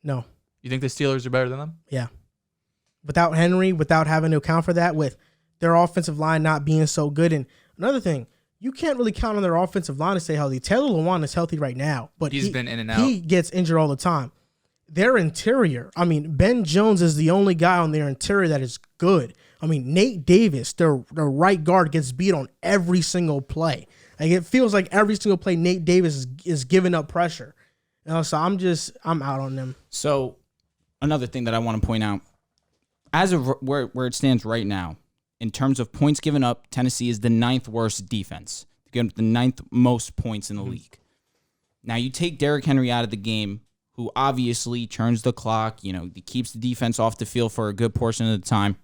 No. You think the Steelers are better than them? Yeah. Without Henry, without having to account for that, with their offensive line not being so good. And another thing, you can't really count on their offensive line to stay healthy. Taylor Lewan is healthy right now, but he's been in and out. He gets injured all the time. Their interior, Ben Jones is the only guy on their interior that is good. Nate Davis, their right guard, gets beat on every single play. Like, it feels like every single play Nate Davis is giving up pressure. So I'm out on them. So another thing that I want to point out, as of where it stands right now, in terms of points given up, Tennessee is the 9th worst defense. They give up the 9th most points in the league. Now you take Derrick Henry out of the game, who obviously churns the clock. He keeps the defense off the field for a good portion of the time.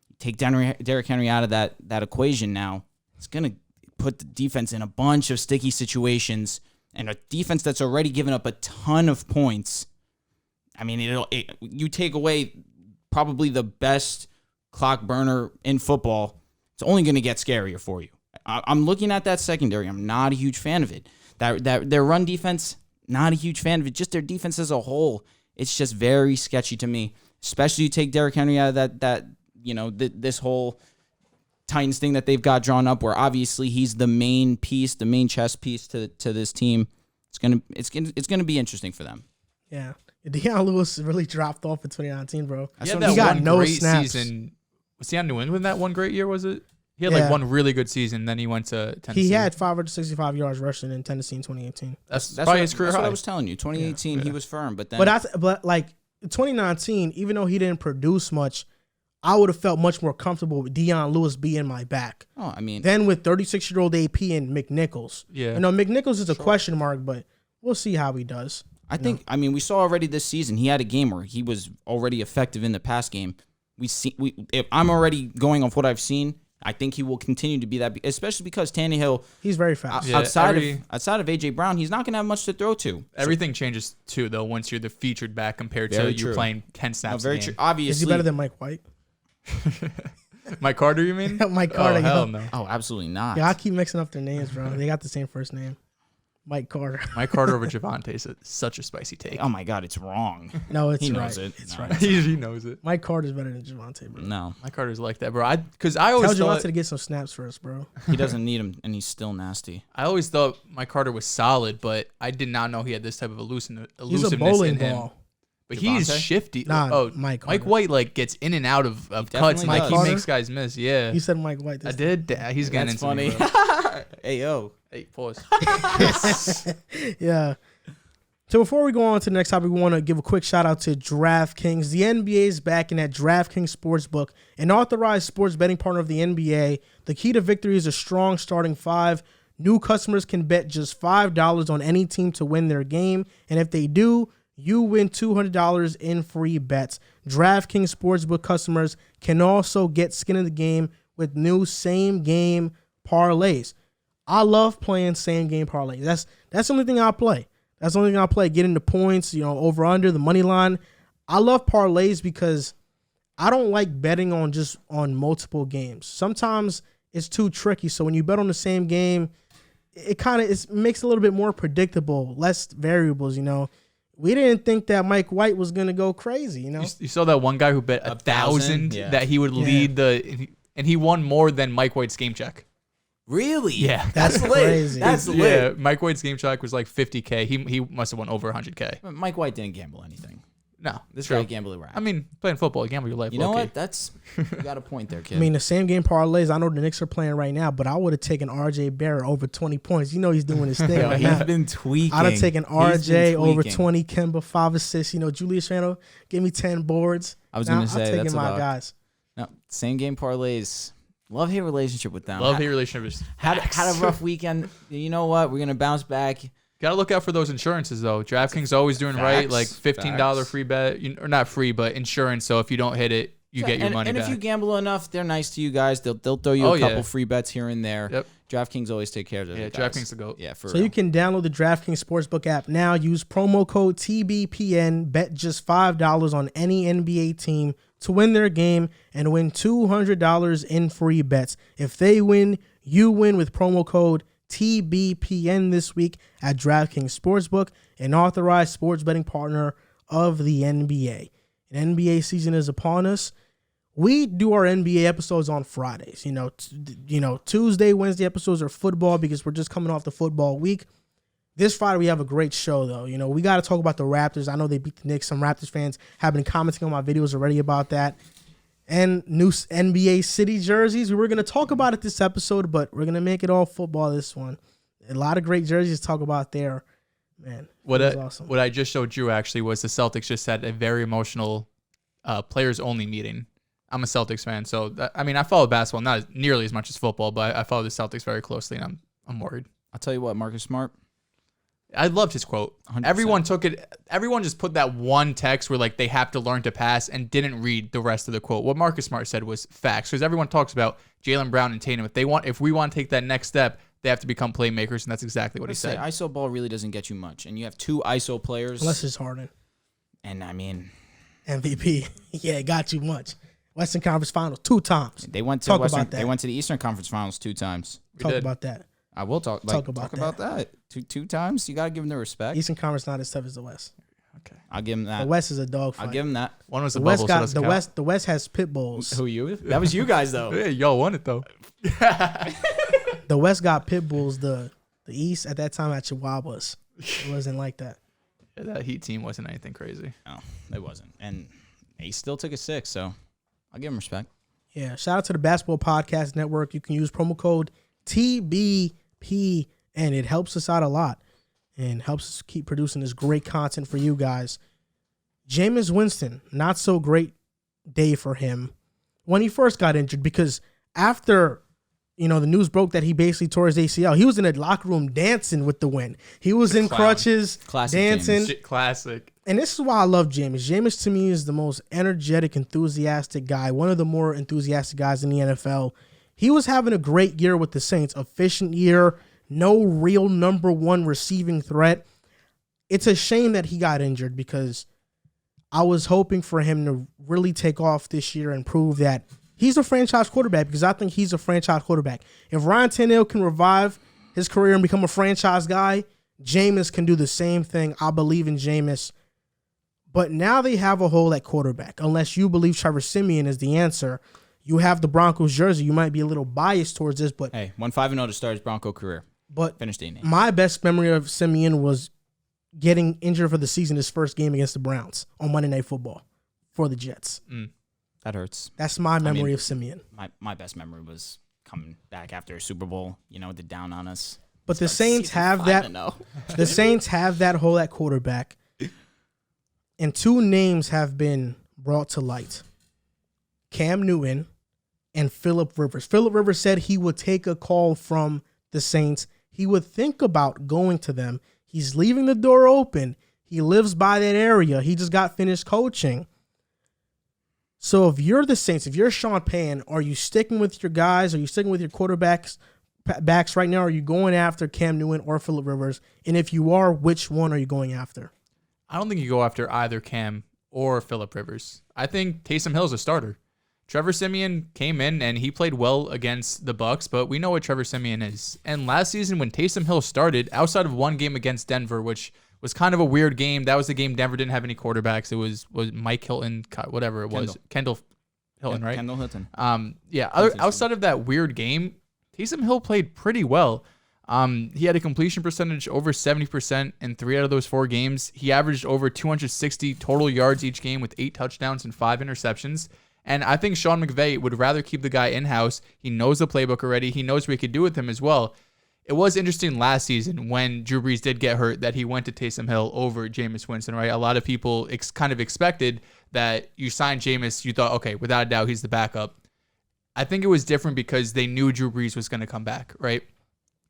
You take Derrick Henry out of that equation now, it's going to put the defense in a bunch of sticky situations. And a defense that's already given up a ton of points, you take away probably the best clock burner in football, it's only going to get scarier for you. I'm looking at that secondary. I'm not a huge fan of it. Their run defense, not a huge fan of it. Just their defense as a whole, it's just very sketchy to me. Especially you take Derrick Henry out of this whole Titans thing that they've got drawn up, where obviously he's the main piece, the main chess piece to this team. It's gonna be interesting for them. Yeah, Dion Lewis really dropped off in 2019, bro. He got no snaps. Season. Was he on New England that one great year? Was it? He had one really good season. Then he went to Tennessee. He had 565 yards rushing in Tennessee in 2018. That's probably his career high. That's what I was telling you. 2018, he was firm, but then. But 2019, even though he didn't produce much, I would have felt much more comfortable with Dion Lewis being my back. Oh, Then with 36-year-old AP and McNichols. Yeah. McNichols is a question mark, but we'll see how he does. I mean, we saw already this season he had a game where he was already effective in the pass game. If I'm already going off what I've seen, I think he will continue to be that, especially because Tannehill, he's very fast. Outside of AJ Brown, he's not going to have much to throw to. Everything changes too, though, once you're the featured back compared to you playing 10 snaps. Very true. Obviously, is he better than Mike White? Mike Carter, you mean? Mike Carter. Oh, hell no. Oh, absolutely not. Yeah, I keep mixing up their names, bro. They got the same first name. Mike Carter. Mike Carter over Javonte is such a spicy take. Oh my God, it's wrong. No, it's he right. knows it. It's No. right. He knows it. Mike Carter's better than Javonte, bro. No, Mike Carter's like that, bro. Because I always Tell thought Javonte to get some snaps first, bro. he doesn't need him, and he's still nasty. I always thought Mike Carter was solid, but I did not know he had this type of elusiveness He's a bowling in him. ball. But he's Javonte? shifty. Nah, Mike Carter. White like gets in and out of cuts. definitely Like does. he makes guys miss. Yeah, You said Mike White. I did. He's getting That's into funny. me, bro. Hey yo, Hey, pause. Yeah. So before we go on to the next topic, we want to give a quick shout out to DraftKings. The NBA is back in at DraftKings Sportsbook, an authorized sports betting partner of the NBA. The key to victory is a strong starting five. New customers can bet just $5 on any team to win their game, and if they do, you win $200 in free bets. DraftKings Sportsbook customers can also get skin in the game with new same-game parlays. I love playing same-game parlays. That's the only thing I play. That's the only thing I play. Getting the points, over under the money line. I love parlays because I don't like betting on multiple games. Sometimes it's too tricky. So when you bet on the same game, it makes it a little bit more predictable, less variables. We didn't think that Mike White was gonna go crazy. You saw that one guy who bet 1,000 Yeah. that he would lead and he won more than Mike White's game check. really? Yeah. That's crazy. That's lit. Yeah, Mike White's game check was like 50K. He must have won over 100K. Mike White didn't gamble anything. No, This true. guy gambled around. I mean, playing football, you gamble your life. you know low-key. what? You got a point there, kid. I mean, the same game parlays. I know the Knicks are playing right now, but I would have taken RJ Barrett over 20 points. He's doing his thing right now. He's been tweaking. I'd have taken He's RJ been over tweaking. 20, Kemba 5 assists. Julius Randle, give me 10 boards. I was gonna I'm say, taking that's my about- guys. No, same game parlays. Love-hate relationship with them. Love-hate relationship is Had a rough weekend. You know what? We're gonna bounce back. Gotta look out for those insurances though. DraftKings always doing right, like $15 free bet, or not free, but insurance. So if you don't hit it, you get your money and back. if you gamble enough, they're nice to you guys. They'll throw you a couple free bets here and there. Yep. DraftKings always take care of it. Yeah, DraftKings the GOAT. Yeah, for So real. you can download the DraftKings Sportsbook app now. Use promo code TBPN. Bet just $5 on any NBA team to win their game and win $200 in free bets. If they win, you win with promo code TBPN this week at DraftKings Sportsbook, an authorized sports betting partner of the NBA. An NBA season is upon us. We do our NBA episodes on Fridays. Tuesday, Wednesday episodes are football because we're just coming off the football week. This Friday, we have a great show, though. We got to talk about the Raptors. I know they beat the Knicks. Some Raptors fans have been commenting on my videos already about that. And new NBA City jerseys. We were going to talk about it this episode, but we're going to make it all football this one. A lot of great jerseys to talk about there. Man, What awesome. I just showed Drew actually was the Celtics just had a very emotional players-only meeting. I'm a Celtics fan, so I follow basketball not nearly as much as football, but I follow the Celtics very closely, and I'm worried. I'll tell you what, Marcus Smart. I loved his quote. 100%. Everyone took it. Everyone just put that one text where like they have to learn to pass and didn't read the rest of the quote. What Marcus Smart said was facts, because everyone talks about Jaylen Brown and Tatum. If we want to take that next step, they have to become playmakers, and that's exactly what he said. ISO ball really doesn't get you much, and you have two ISO players. Unless it's Harden. And I mean, MVP. Yeah, it got you much. Western Conference Finals 2 times. they went to Talk Western. about that. They went to the Eastern Conference Finals 2 times. Talk about that. I will talk about that. Two times. You gotta give them the respect. Eastern Conference not as tough as the West. Okay. I'll give him that. The West is a dog fight. I'll give him that. One was The the West bubble, got so it doesn't count. The West has pit bulls. Who you? That was you guys though. Yeah, y'all won it though. The West got pit bulls. The East at that time had Chihuahuas. It wasn't like that. Yeah, that Heat team wasn't anything crazy. No, it wasn't. And he still took a 6, so I'll give him respect. Yeah. Shout out to the Basketball Podcast Network. You can use promo code TBP, and it helps us out a lot and helps us keep producing this great content for you guys. Jameis Winston, not so great day for him when he first got injured, because after the news broke that he basically tore his ACL. He was in the locker room dancing with the win. He was in crutches, Classic dancing. Shit, classic. And this is why I love Jameis. Jameis to me is the most energetic, enthusiastic guy, one of the more enthusiastic guys in the NFL. He was having a great year with the Saints, efficient year, no real number one receiving threat. It's a shame that he got injured because I was hoping for him to really take off this year and prove that he's a franchise quarterback, because I think he's a franchise quarterback. If Ryan Tannehill can revive his career and become a franchise guy, Jameis can do the same thing. I believe in Jameis. But now they have a hole at quarterback. Unless you believe Trevor Siemian is the answer, you have the Broncos jersey. You might be a little biased towards this, but Hey, won 5-0 to start his Bronco career. But Finished 8-8. my best memory of Siemian was getting injured for the season, his first game against the Browns on Monday Night Football for the Jets. That hurts. That's my memory of Siemian. My best memory was coming back after a Super Bowl, the down on us. But the Saints have that. The Saints have that hole at quarterback. And two names have been brought to light: Cam Newton and Phillip Rivers. Phillip Rivers said he would take a call from the Saints. He would think about going to them. He's leaving the door open. He lives by that area. He just got finished coaching. So if you're the Saints, if you're Sean Payton, are you sticking with your guys? Are you sticking with your quarterbacks backs right now? Are you going after Cam Newton or Phillip Rivers? And if you are, which one are you going after? I don't think you go after either Cam or Phillip Rivers. I think Taysom Hill's a starter. Trevor Siemian came in and he played well against the Bucs, but we know what Trevor Siemian is. And last season when Taysom Hill started, outside of one game against Denver, which was kind of a weird game, that was the game Denver didn't have any quarterbacks. It was Mike Hilton, whatever it was. Kendall Hilton, right? Kendall Hilton. Outside of that weird game, Taysom Hill played pretty well. He had a completion percentage over 70% in 3 out of those 4 games. He averaged over 260 total yards each game with 8 touchdowns and 5 interceptions. And I think Sean McVay would rather keep the guy in-house. He knows the playbook already. He knows what he could do with him as well. It was interesting last season when Drew Brees did get hurt that he went to Taysom Hill over Jameis Winston, right? A lot of people kind of expected that you signed Jameis. You thought, okay, without a doubt, he's the backup. I think it was different because they knew Drew Brees was going to come back, right?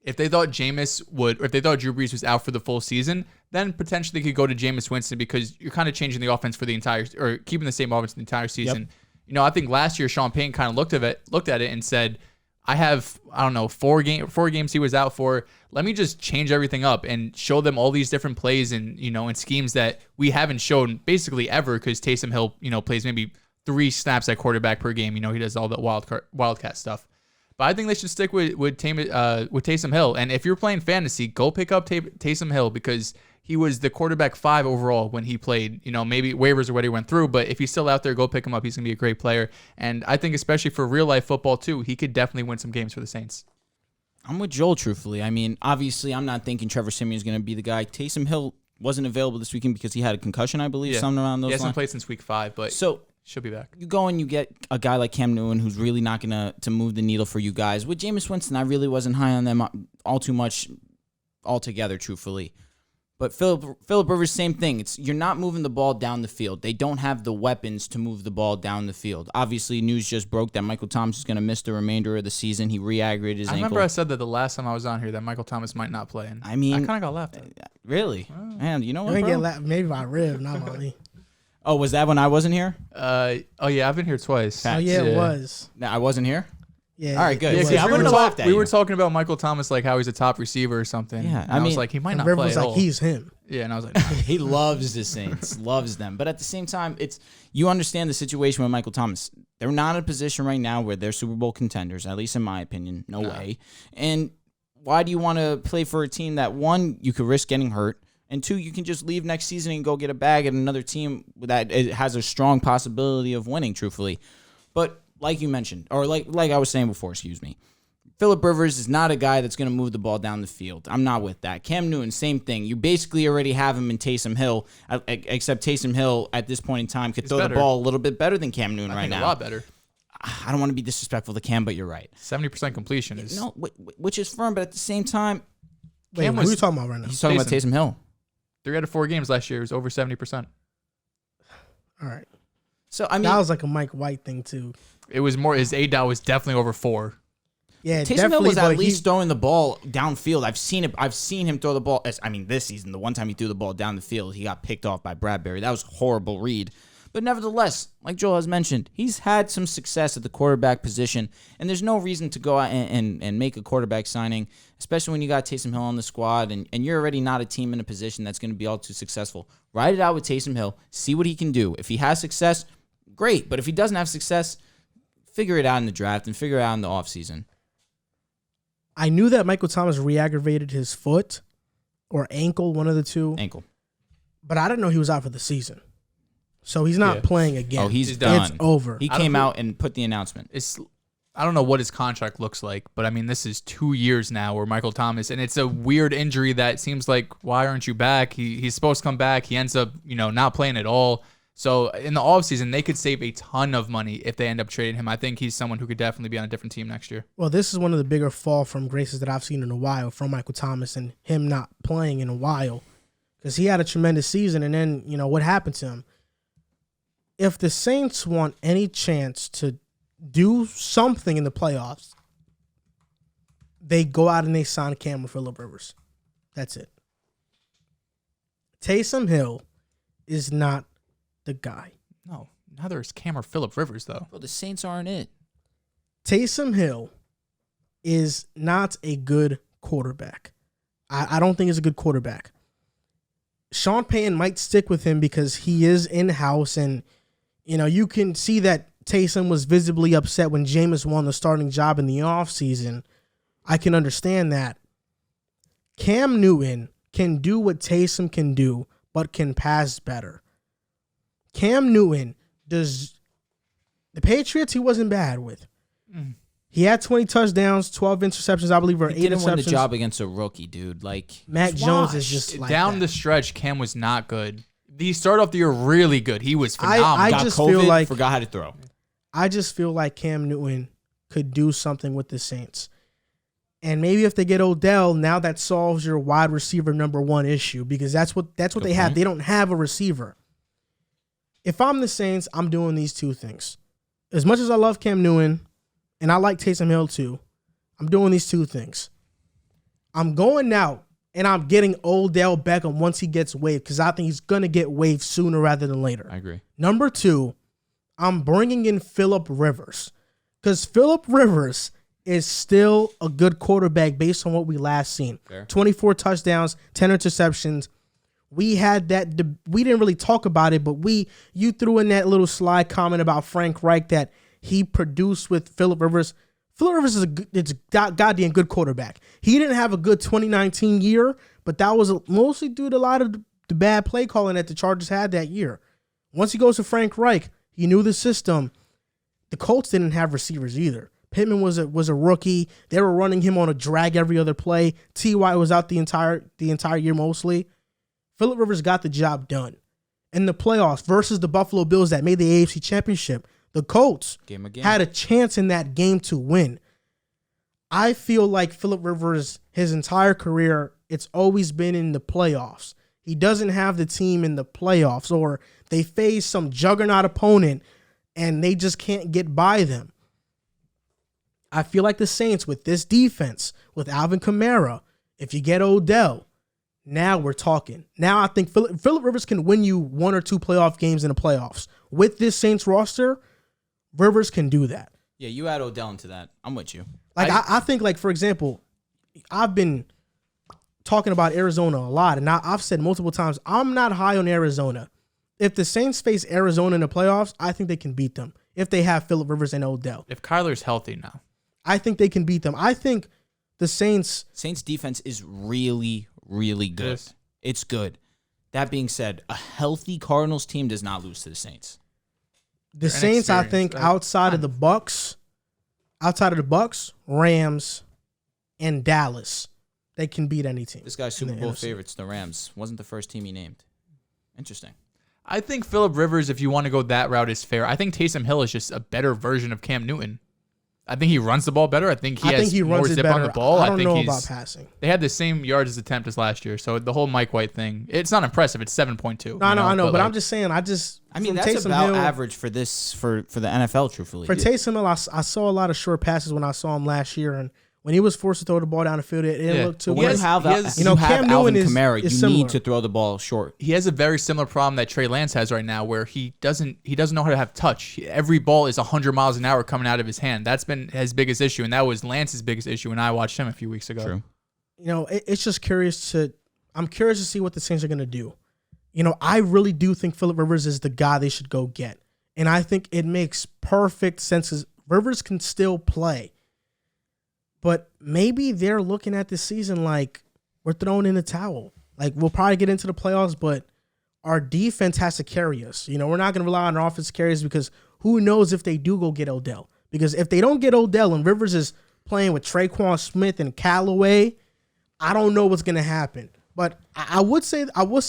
If they thought Drew Brees was out for the full season, then potentially they could go to Jameis Winston because you're kind of changing the offense for the entire, or keeping the same offense the entire season. Yep. I think last year Sean Payton kind of looked at it and said, I have, 4 games he was out for. Let me just change everything up and show them all these different plays and, and schemes that we haven't shown basically ever, because Taysom Hill, plays maybe 3 snaps at quarterback per game. He does all that wildcat stuff. But I think they should stick with Taysom Hill. And if you're playing fantasy, go pick up Taysom Hill, because he was the quarterback 5 overall when he played. Maybe waivers or what he went through, but if he's still out there, go pick him up. He's going to be a great player. And I think especially for real-life football, too, he could definitely win some games for the Saints. I'm with Joel, truthfully. I mean, obviously, I'm not thinking Trevor Siemian is going to be the guy. Taysom Hill wasn't available this weekend because he had a concussion, I believe, something around those lines. He hasn't played since week 5, but she'll be back. You go and you get a guy like Cam Newton who's really not going to move the needle for you guys. With Jameis Winston, I really wasn't high on them all too much altogether, truthfully. But Phillip Rivers, same thing. You're not moving the ball down the field. They don't have the weapons to move the ball down the field. Obviously, news just broke that Michael Thomas is going to miss the remainder of the season. He re-aggravated his ankle. I remember I said that the last time I was on here that Michael Thomas might not play. And I kind of got laughed at. Really? Man, you know what, bro? Maybe by Riv, not by me. Oh, was that when I wasn't here? Yeah, I've been here twice. Oh, yeah, it was. No, I wasn't here? Yeah. All right, good. Yeah, See, I wouldn't have laughed at you. We were talking about Michael Thomas, like how he's a top receiver or something. Yeah, I was like, he might not Riv play was at like, all. he's him. Yeah, and I was like, he loves the Saints, loves them. But at the same time, you understand the situation with Michael Thomas. They're not in a position right now where they're Super Bowl contenders, at least in my opinion. No way. And why do you want to play for a team that, 1, you could risk getting hurt, and 2, you can just leave next season and go get a bag at another team that has a strong possibility of winning, truthfully. But like you mentioned, or like I was saying before, Phillip Rivers is not a guy that's going to move the ball down the field. I'm not with that. Cam Newton, same thing. You basically already have him in Taysom Hill, except Taysom Hill at this point in time could throw the ball a little bit better than Cam Newton right now. A lot better. I don't want to be disrespectful to Cam, but you're right. 70% completion is... No, which is firm, but at the same time... Wait, who are you talking about right now? He's talking about Taysom Hill. 3 out of 4 games last year was over 70%. All right. So, I mean... That was like a Mike White thing, too. It was more... His ADOT was definitely over 4. Yeah, Taysom Hill definitely, was but at least throwing the ball downfield. I've seen him throw the ball. This season, the one time he threw the ball down the field, he got picked off by Bradbury. That was a horrible read. But nevertheless, like Joel has mentioned, he's had some success at the quarterback position, and there's no reason to go out and make a quarterback signing, especially when you got Taysom Hill on the squad, and you're already not a team in a position that's going to be all too successful. Ride it out with Taysom Hill, see what he can do. If he has success, great. But if he doesn't have success, figure it out in the draft and figure it out in the offseason. I knew that Michael Thomas re-aggravated his foot or ankle, one of the two. Ankle. But I didn't know he was out for the season. So he's not playing again. Oh, he's done. It's over. He came out and put the announcement. I don't know what his contract looks like, but I mean, this is 2 years now where Michael Thomas, and it's a weird injury that seems like, why aren't you back? He's supposed to come back. He ends up, not playing at all. So in the offseason, they could save a ton of money if they end up trading him. I think he's someone who could definitely be on a different team next year. Well, this is one of the bigger fall from graces that I've seen in a while from Michael Thomas and him not playing in a while because he had a tremendous season. And then, what happened to him? If the Saints want any chance to do something in the playoffs, they go out and they sign Cam or Phillip Rivers. That's it. Taysom Hill is not the guy. No, neither is Cam or Phillip Rivers, though. Well, the Saints aren't it. Taysom Hill is not a good quarterback. I don't think he's a good quarterback. Sean Payton might stick with him because he is in-house, and you can see that Taysom was visibly upset when Jameis won the starting job in the offseason. I can understand that. Cam Newton can do what Taysom can do, but can pass better. Cam Newton does... The Patriots, he wasn't bad with. He had 20 touchdowns, 12 interceptions, I believe, or 8 interceptions. He didn't win the job against a rookie, dude. Mac Jones is just like down that. the stretch, Cam was not good. He started off the year really good. He was phenomenal. I got just COVID, feel like forgot how to throw. I just feel like Cam Newton could do something with the Saints. And maybe if they get Odell, now that solves your wide receiver number one issue because that's what they have. They don't have a receiver. If I'm the Saints, I'm doing these two things. As much as I love Cam Newton, and I like Taysom Hill too, I'm doing these two things. I'm going out and I'm getting Odell Beckham once he gets waived because I think he's going to get waived sooner rather than later. I agree. Number two, I'm bringing in Phillip Rivers because Phillip Rivers is still a good quarterback based on what we last seen. Fair. 24 touchdowns, 10 interceptions. We had that. We didn't really talk about it, but you threw in that little slide comment about Frank Reich that he produced with Phillip Rivers. Phillip Rivers is a goddamn good quarterback. He didn't have a good 2019 year, but that was mostly due to a lot of the bad play calling that the Chargers had that year. Once he goes to Frank Reich, he knew the system. The Colts didn't have receivers either. Pittman was a rookie. They were running him on a drag every other play. T.Y. was out the entire year mostly. Phillip Rivers got the job done. In the playoffs versus the Buffalo Bills that made the AFC Championship, the Colts had a chance in that game to win. I feel like Phillip Rivers, his entire career, it's always been in the playoffs. He doesn't have the team in the playoffs, or they face some juggernaut opponent and they just can't get by them. I feel like the Saints with this defense, with Alvin Kamara, if you get Odell, now we're talking. Now I think Phillip Rivers can win you one or two playoff games in the playoffs. With this Saints roster, Rivers can do that. Yeah, you add Odell into that. I'm with you. I think, for example, I've been talking about Arizona a lot, and I've said multiple times, I'm not high on Arizona. If the Saints face Arizona in the playoffs, I think they can beat them if they have Phillip Rivers and Odell. If Kyler's healthy now. I think they can beat them. I think the Saints defense is really, really good. Yes. It's good. That being said, a healthy Cardinals team does not lose to the Saints. The Saints, I think, outside of the Bucks, Rams, and Dallas, they can beat any team. This guy's Super Bowl favorites, the Rams, wasn't the first team he named. Interesting. I think Phillip Rivers, if you want to go that route, is fair. I think Taysom Hill is just a better version of Cam Newton. I think he runs the ball better. I think he has more zip on the ball. I don't think know he's, about passing. They had the same yards as attempt as last year. So the whole Mike White thing, it's not impressive. It's 7.2. I know, but like, I'm just saying. I mean, that's Taysom about Hill, average for this for the NFL. Truthfully, for Taysom Hill, I saw a lot of short passes when I saw him last year, and when he was forced to throw the ball down the field, it didn't look too good. Cam Newton Alvin is Kamara, you similar. need to throw the ball short. He has a very similar problem that Trey Lance has right now, where he doesn't know how to have touch. Every ball is 100 miles an hour coming out of his hand. That's been his biggest issue, and that was Lance's biggest issue when I watched him a few weeks ago. True. It's just I'm curious to see what the Saints are going to do. I really do think Phillip Rivers is the guy they should go get. And I think it makes perfect sense because Rivers can still play. But maybe they're looking at this season like we're throwing in the towel. Like, we'll probably get into the playoffs, but our defense has to carry us. We're not going to rely on our offense carries because who knows if they do go get Odell. Because if they don't get Odell and Rivers is playing with Traquan Smith and Callaway, I don't know what's going to happen. But I will say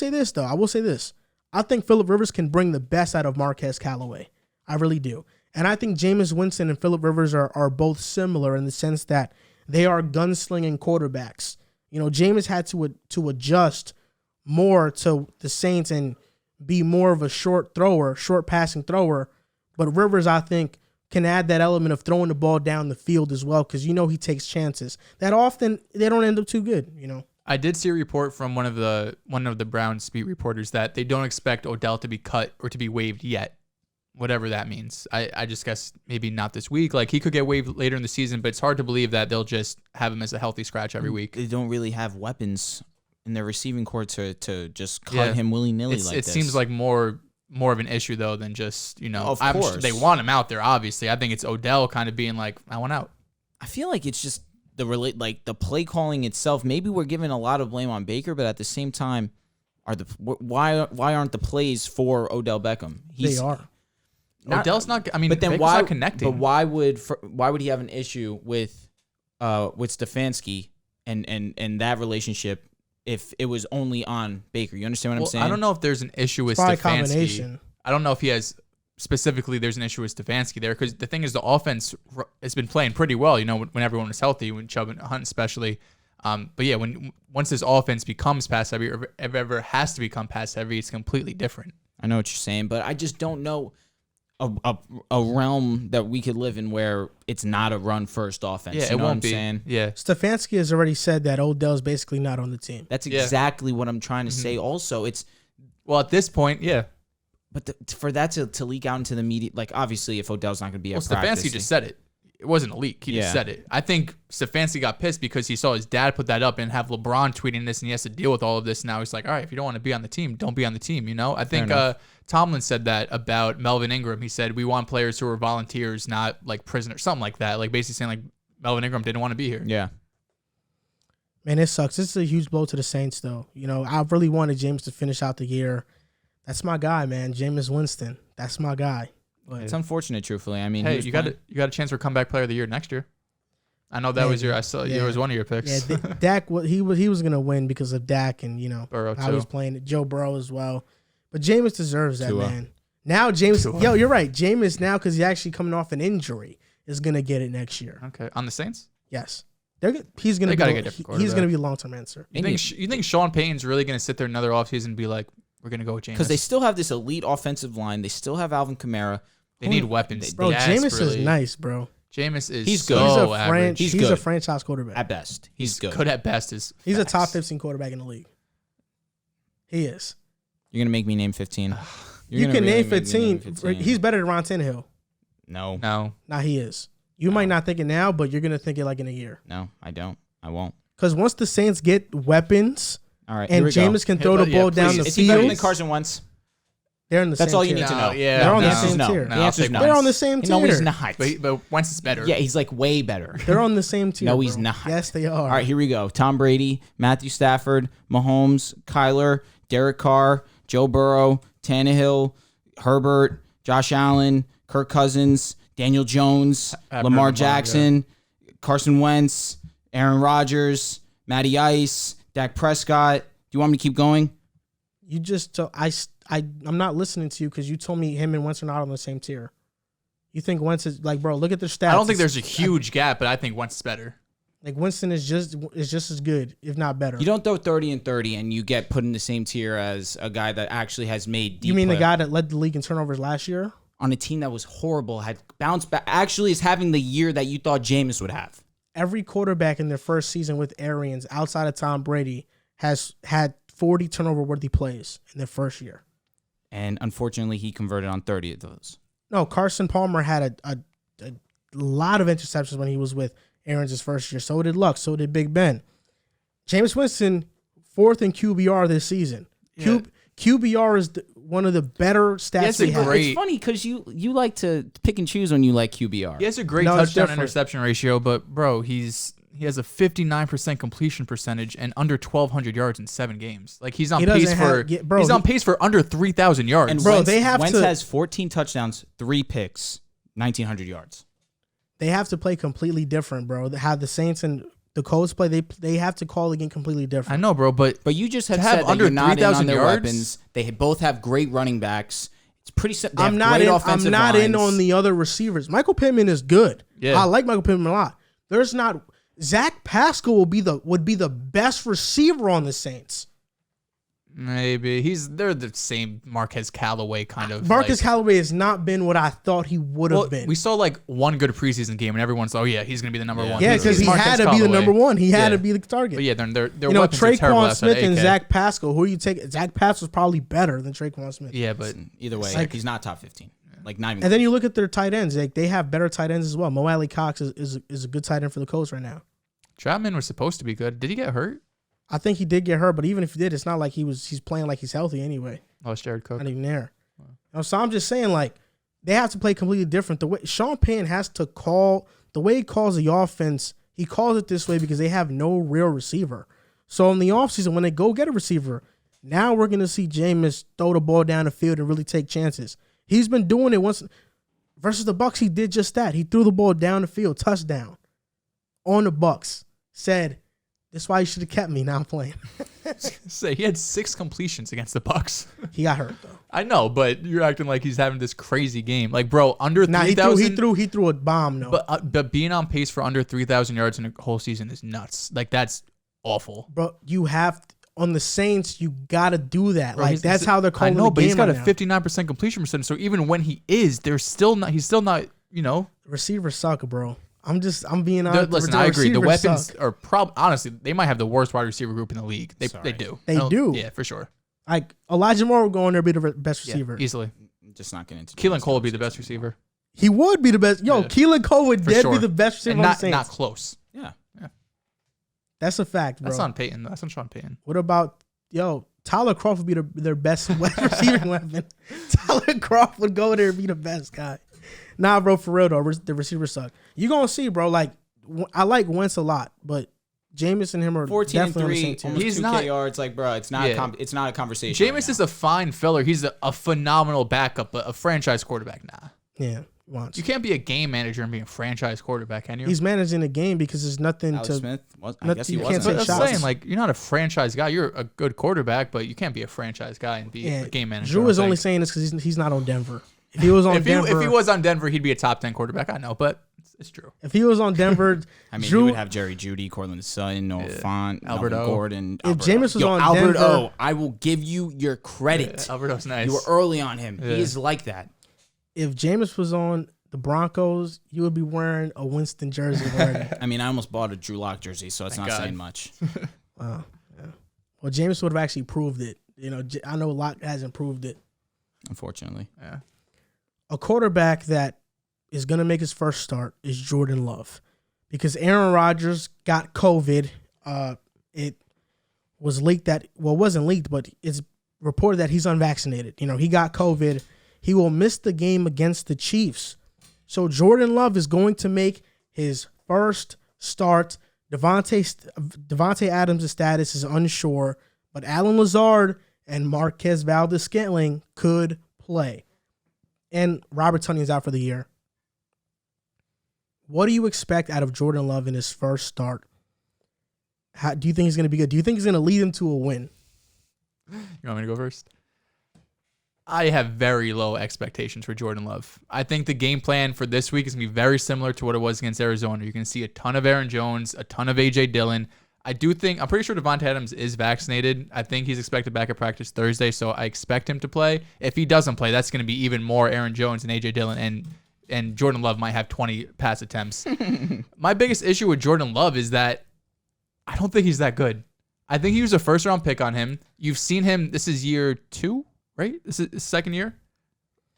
this, though. I think Phillip Rivers can bring the best out of Marquez Callaway. I really do. And I think Jameis Winston and Phillip Rivers are both similar in the sense that they are gunslinging quarterbacks. Jameis had to adjust more to the Saints and be more of a short passing thrower. But Rivers, I think, can add that element of throwing the ball down the field as well because he takes chances. That often they don't end up too good. I did see a report from one of the Browns beat reporters that they don't expect Odell to be cut or to be waived yet. Whatever that means. I just guess maybe not this week. Like, he could get waived later in the season, but it's hard to believe that they'll just have him as a healthy scratch every week. They don't really have weapons in their receiving core to just cut him willy-nilly like this. It seems like more of an issue, though, than just, Of course. They want him out there, obviously. I think it's Odell kind of being like, I want out. I feel like it's just the play calling itself. Maybe we're giving a lot of blame on Baker, but at the same time, why aren't the plays for Odell Beckham? They are. Odell's not. I mean, but then Baker's why not connecting? But why would he have an issue with Stefanski and that relationship if it was only on Baker? You understand what I'm saying? I don't know if there's an issue with Stefanski. Combination. I don't know if he has specifically. There's an issue with Stefanski there because the thing is the offense has been playing pretty well. When everyone was healthy, when Chubb and Hunt especially. But yeah, once this offense becomes pass heavy or ever has to become pass heavy, it's completely different. I know what you're saying, but I just don't know a realm that we could live in where it's not a run first offense. Yeah, you know it won't what I'm be. saying? Yeah, Stefanski has already said that Odell's basically not on the team. That's exactly what I'm trying to say. Also, it's at this point, yeah. But for that to leak out into the media, like obviously if Odell's not going to be at practice. Stefanski just said it. It wasn't a leak. He just said it. I think Stefanski got pissed because he saw his dad put that up and have LeBron tweeting this, and he has to deal with all of this. Now he's like, all right, if you don't want to be on the team, don't be on the team. I think Tomlin said that about Melvin Ingram. He said, we want players who are volunteers, not like prisoners, something like that. Like basically saying like Melvin Ingram didn't want to be here. Yeah. Man, it sucks. This is a huge blow to the Saints, though. I really wanted James to finish out the year. That's my guy, man. Jameis Winston. That's my guy. But it's unfortunate, truthfully. I mean, hey, you got a chance for comeback player of the year next year. I know that was it was one of your picks. Yeah, Dak. He was gonna win because of Dak and Burrow how too. he's playing it. Joe Burrow as well. But Jameis deserves that, Tua. man. Now Jameis, you're right. Jameis now because he's actually coming off an injury is gonna get it next year. Okay, on the Saints. Yes, he's gonna gotta be. get a different He's gonna quarterback. be a long-term answer. You think Sean Payton's really gonna sit there another offseason and be like, we're gonna go with Jameis? Because they still have this elite offensive line. They still have Alvin Kamara. They need weapons. Bro, Jameis is nice, bro. Jameis is He's good. so average. He's good. a franchise quarterback. At best. He's good. Good at best. He's a top 15 quarterback in the league. He is. You're going to make me name 15. You can name 15. He's better than Ryan Tannehill. No. Nah, he is. You might not think it now, but you're going to think it like in a year. No, I don't. I won't. Because once the Saints get weapons all right, and Jameis can throw the ball down the field. Is he better than field, Carson Wentz? they're in the same tier. That's all you need to know. Yeah, they're on the same tier. The answer's no. They're on the same tier. No, he's not. But Wentz is better. Yeah, he's like way better. They're on the same tier. No, he's bro. not. Yes, they are. All right, here we go. Tom Brady, Matthew Stafford, Mahomes, Kyler, Derek Carr, Joe Burrow, Tannehill, Herbert, Josh Allen, Kirk Cousins, Daniel Jones, Lamar Jackson, Carson Wentz, Aaron Rodgers, Matty Ice, Dak Prescott. Do you want me to keep going? You just I'm not listening to you because you told me him and Wentz are not on the same tier. You think Wentz is like, bro? Look at their stats. I don't think there's a huge gap, but I think Wentz is better. Like Winston is just as good, if not better. You don't throw 30 and 30 and you get put in the same tier as a guy that actually has made deep You mean play. the guy that led the league in turnovers last year? On a team that was horrible, had bounced back, actually is having the year that you thought Jameis would have. Every quarterback in their first season with Arians, outside of Tom Brady, has had 40 turnover-worthy plays in their first year. And unfortunately, he converted on 30 of those. No, Carson Palmer had a lot of interceptions when he was with Arians his first year. So did Luck. So did Big Ben. Jameis Winston, 4th in QBR this season. Yeah. QBR is one of the better stats he has. It's funny because you like to pick and choose when you like QBR. He has a great No, it's touchdown different. interception ratio, but bro, he has a 59% completion percentage and under 1,200 yards in 7 games. Like he's on He pace doesn't for have- yeah, bro, he's on he- pace for under 3,000 yards. And Bro, Wentz, they have Wentz to- has 14 touchdowns, 3 picks, 1,900 yards. They have to play completely different, bro. How the Saints and the Colts play, they have to call the game completely I different. know, bro, but You just have To have said that under you're not in on 3,000 their yards? weapons. They both have great running backs. It's pretty simple. I'm not in on the other receivers. Michael Pittman is good. Yeah. I like Michael Pittman a lot. There's not Zach Pascal would be the best receiver on the Saints. maybe they're the same Marquez Callaway kind of. Marcus like, Callaway has not been what I thought he would have well, been. we saw like one good preseason game, and everyone's oh yeah, he's gonna be the number one. Yeah, He's because he Marquez had to be the Callaway. number one. He had Yeah. to be the target. But yeah, their you know, weapons are terrible Traquan outside Smith and AK. Zach Pascal. Who you take? Zach Pascal's probably better than Traquan Smith. Yeah, but Either way, Like- he's not top 15. Like not even. And then you look at their tight ends. Like they have better tight ends as well. Mo Alley Cox is a good tight end for the Colts right now. Chapman was supposed to be good. Did he get hurt? I think he did get hurt, but even if he did, it's not like he's playing like he's healthy anyway. Oh, it's Jared Cook. Not even there. So I'm just saying, like, they have to play completely different. The way Sean Payton has to call, the way he calls the offense, he calls it this way because they have no real receiver. So in the offseason, when they go get a receiver, now we're going to see Jameis throw the ball down the field and really take chances. He's been doing it once versus the Bucs. He did just that. He threw the ball down the field, touchdown on the Bucs. Said, "That's why you should have kept me." Now I'm playing. Say he had 6 completions against the Bucks. He got hurt though. I know, but you're acting like he's having this crazy game. Like, bro, under Nah, 3,000. he threw a bomb though. But being on pace for under 3,000 yards in a whole season is nuts. Like that's awful. Bro, you have on the Saints. You gotta do that. Bro, Like that's how they're calling I know, the but game he's got right a now. 59% completion percentage. So even when he is, he's still not. You know. Receivers suck, bro. I'm being honest. Listen, I agree. The receivers weapons suck. are honestly, they might have the worst wide receiver group in the league. They do. They I don't- do. Yeah, for sure. Like Elijah Moore would go in there and be the best Yeah, receiver. easily. just not getting into. Keelan Cole would be the best receiver. He would be the best. Yo, Yeah. Keelan Cole would For dead sure. be the best receiver And on the not Saints. close. Yeah. That's a fact, bro. That's on Peyton. That's on Sean Payton. What about Tyler Croft would be their best receiving weapon. Tyler Croft would go there and be the best guy. Nah, bro, for real though, the receivers suck. You gonna see, bro. Like I like Wentz a lot, but Jameis and him are 14 and definitely on the 3, same team. almost He's 2K not- yards. Like, bro, it's not. Yeah. It's not a conversation. Jameis is a fine filler. He's a phenomenal backup, but a franchise quarterback, nah. Yeah, watch. You can't be a game manager and be a franchise quarterback, can you? He's managing the game because there's nothing Alex to. Smith. I Nothing- guess he you can't wasn't. but take I'm shots. saying, like, you're not a franchise guy. You're a good quarterback, but you can't be a franchise guy and be Yeah, a game manager. Drew I is only think. saying this because he's not on Denver. If he was on if Denver, he was on Denver, he'd be a top 10 quarterback. I know, but it's true. if he was on Denver, I mean, Drew you would have Jerry Judy, Cortland Sutton, Noah Font, Albert Melvin O. Gordon. If Albert Jameis O. was Yo, on Albert Denver- O, I will give you your credit. Alberto's nice. You were early on him. Yeah. He is like that. if Jameis was on the Broncos, you would be wearing a Winston jersey already. I mean, I almost bought a Drew Lock jersey, so it's Thank not God. saying much. Wow. Yeah. Well, Jameis would have actually proved it. I know Locke hasn't proved it. Unfortunately, Yeah. A quarterback that is going to make his first start is Jordan Love because Aaron Rodgers got COVID. It was leaked it wasn't leaked, but it's reported that he's unvaccinated. He got COVID. He will miss the game against the Chiefs. So Jordan Love is going to make his first start. Devontae Adams' status is unsure, but Alan Lazard and Marquez Valdes-Scantling could play. And Robert Tonyan's out for the year. What do you expect out of Jordan Love in his first start? How do you think he's going to be good? Do you think he's going to lead him to a win? You want me to go first? I have very low expectations for Jordan Love. I think the game plan for this week is going to be very similar to what it was against Arizona. You're going to see a ton of Aaron Jones, a ton of A.J. Dillon. I'm pretty sure Devontae Adams is vaccinated. I think he's expected back at practice Thursday, so I expect him to play. If he doesn't play, that's going to be even more Aaron Jones and A.J. Dillon, and Jordan Love might have 20 pass attempts. My biggest issue with Jordan Love is that I don't think he's that good. I think he was a first-round pick on him. You've seen him. This is year 2, right? This is his second year?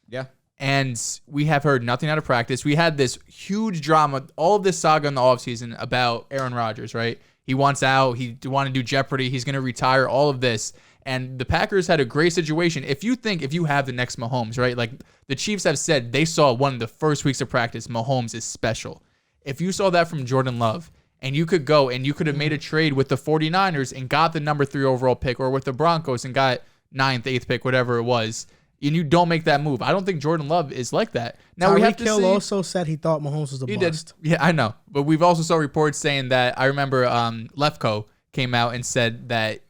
Yeah. And we have heard nothing out of practice. We had this huge drama, all of this saga in the offseason about Aaron Rodgers, right? He wants out. He wanted to do Jeopardy. He's going to retire, all of this. And the Packers had a great situation. If you have the next Mahomes, right? Like the Chiefs have said they saw one of the first weeks of practice, Mahomes is special. If you saw that from Jordan Love, and you could go and you could have made a trade with the 49ers and got the number 3 overall pick, or with the Broncos and got 9th, 8th pick, whatever it was, and you don't make that move. I don't think Jordan Love is like that. Now we have to see. Also said he thought Mahomes was a bust. Did. Yeah, I know. But we've also saw reports saying that, I remember Lefko came out and said that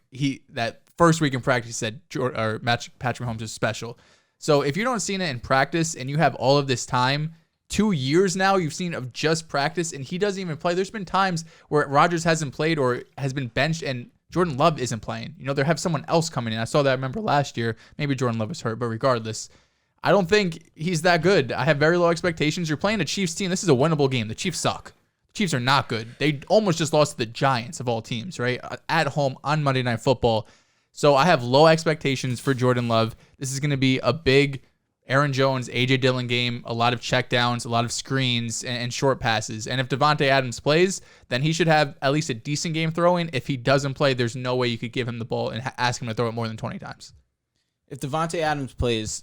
that first week in practice said Patrick Mahomes is special. So if you don't see it in practice and you have all of this time, 2 years now you've seen of just practice, and he doesn't even play. There's been times where Rodgers hasn't played or has been benched and Jordan Love isn't playing. They have someone else coming in. I saw that, I remember last year. Maybe Jordan Love was hurt, but regardless, I don't think he's that good. I have very low expectations. You're playing a Chiefs team. This is a winnable game. The Chiefs suck. The Chiefs are not good. They almost just lost to the Giants of all teams, right? At home on Monday Night Football. So I have low expectations for Jordan Love. This is going to be a big Aaron Jones, A.J. Dillon game, a lot of checkdowns, a lot of screens, and short passes. And if Devontae Adams plays, then he should have at least a decent game throwing. If he doesn't play, there's no way you could give him the ball and ask him to throw it more than 20 times. If Devontae Adams plays,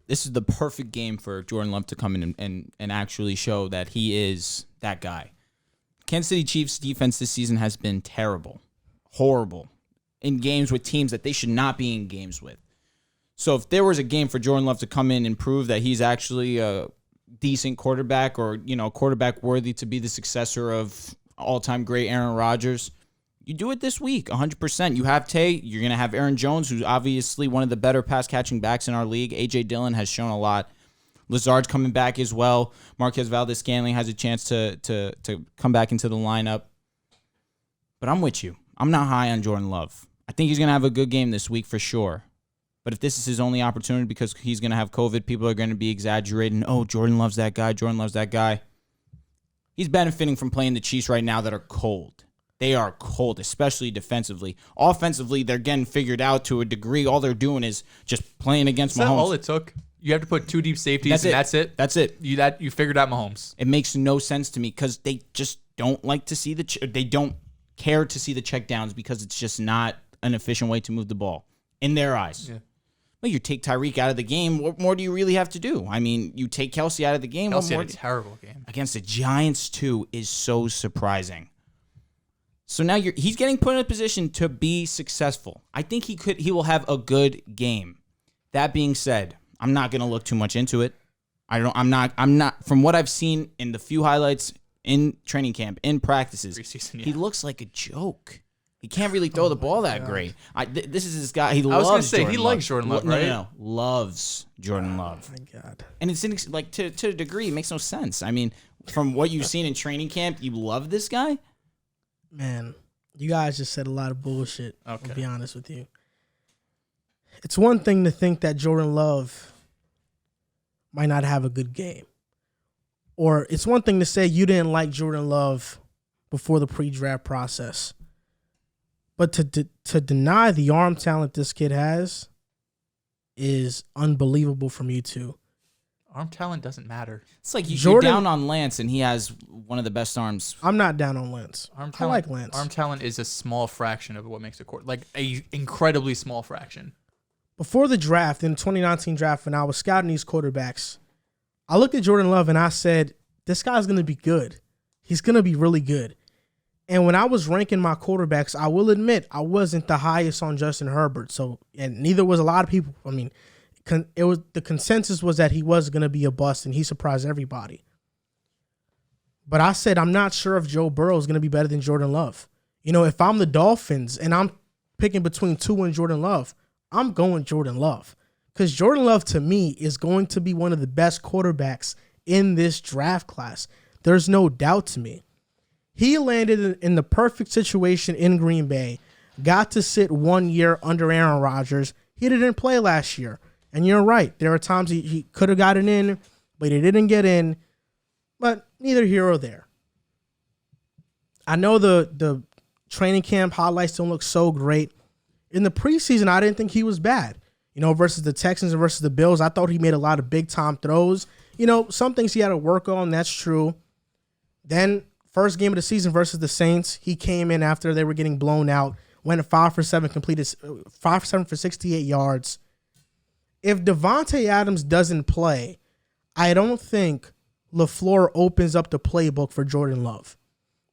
this is the perfect game for Jordan Love to come in and actually show that he is that guy. Kansas City Chiefs defense this season has been terrible, horrible, in games with teams that they should not be in games with. So if there was a game for Jordan Love to come in and prove that he's actually a decent quarterback, or quarterback worthy to be the successor of all-time great Aaron Rodgers, you do it this week, 100%. You have Tay. You're going to have Aaron Jones, who's obviously one of the better pass-catching backs in our league. A.J. Dillon has shown a lot. Lazard's coming back as well. Marquez Valdes-Scantling has a chance to come back into the lineup. But I'm with you. I'm not high on Jordan Love. I think he's going to have a good game this week for sure. But if this is his only opportunity because he's going to have COVID, people are going to be exaggerating. Oh, Jordan loves that guy. Jordan loves that guy. He's benefiting from playing the Chiefs right now that are cold. They are cold, especially defensively. Offensively, they're getting figured out to a degree. All they're doing is just playing against Mahomes. That's all it took. You have to put 2 deep safeties, and that's it. That's it. You figured out Mahomes. It makes no sense to me because they just don't like to see they don't care to see the checkdowns because it's just not an efficient way to move the ball in their eyes. Yeah. Well, you take Tyreek out of the game. What more do you really have to do? I mean, you take Kelsey out of the game. Kelsey had a terrible game. Against the Giants, too, is so surprising. So now he's getting put in a position to be successful. I think he will have a good game. That being said, I'm not going to look too much into it. I'm not from what I've seen in the few highlights in training camp, in practices, preseason, he looks like a joke. He can't really throw the ball that great. This is his guy. He loves. I was going to say Jordan he Love. likes Jordan Love, right? No, loves Jordan Love. Oh my God! And it's to a degree, it makes no sense. I mean, from what you've seen in training camp, you love this guy. Man, you guys just said a lot of bullshit. Okay. I'll be honest with you. It's one thing to think that Jordan Love might not have a good game, or it's one thing to say you didn't like Jordan Love before the pre-draft process. But to deny the arm talent this kid has is unbelievable from you two. Arm talent doesn't matter. It's like you're down on Lance, and he has one of the best arms. I'm not down on Lance. I like Lance. Arm talent is a small fraction of what makes a quarterback. Like a incredibly small fraction. Before the draft, in the 2019 draft, when I was scouting these quarterbacks, I looked at Jordan Love and I said, this guy's going to be good. He's going to be really good. And when I was ranking my quarterbacks, I will admit I wasn't the highest on Justin Herbert. So, and neither was a lot of people. I mean, the consensus was that he was going to be a bust, and he surprised everybody. But I said I'm not sure if Joe Burrow is going to be better than Jordan Love. If I'm the Dolphins and I'm picking between Tua and Jordan Love, I'm going Jordan Love Because Jordan Love, to me, is going to be one of the best quarterbacks in this draft class. There's no doubt to me. He landed in the perfect situation in Green Bay, got to sit 1 year under Aaron Rodgers. He didn't play last year. And you're right. There are times he could have gotten in, but he didn't get in. But neither here or there. I know the training camp highlights don't look so great. In the preseason, I didn't think he was bad. Versus the Texans and versus the Bills, I thought he made a lot of big-time throws. Some things he had to work on, that's true. Then, first game of the season versus the Saints, he came in after they were getting blown out, went 5 for 7, completed 5 for 7 for 68 yards. If Devontae Adams doesn't play, I don't think LaFleur opens up the playbook for Jordan Love.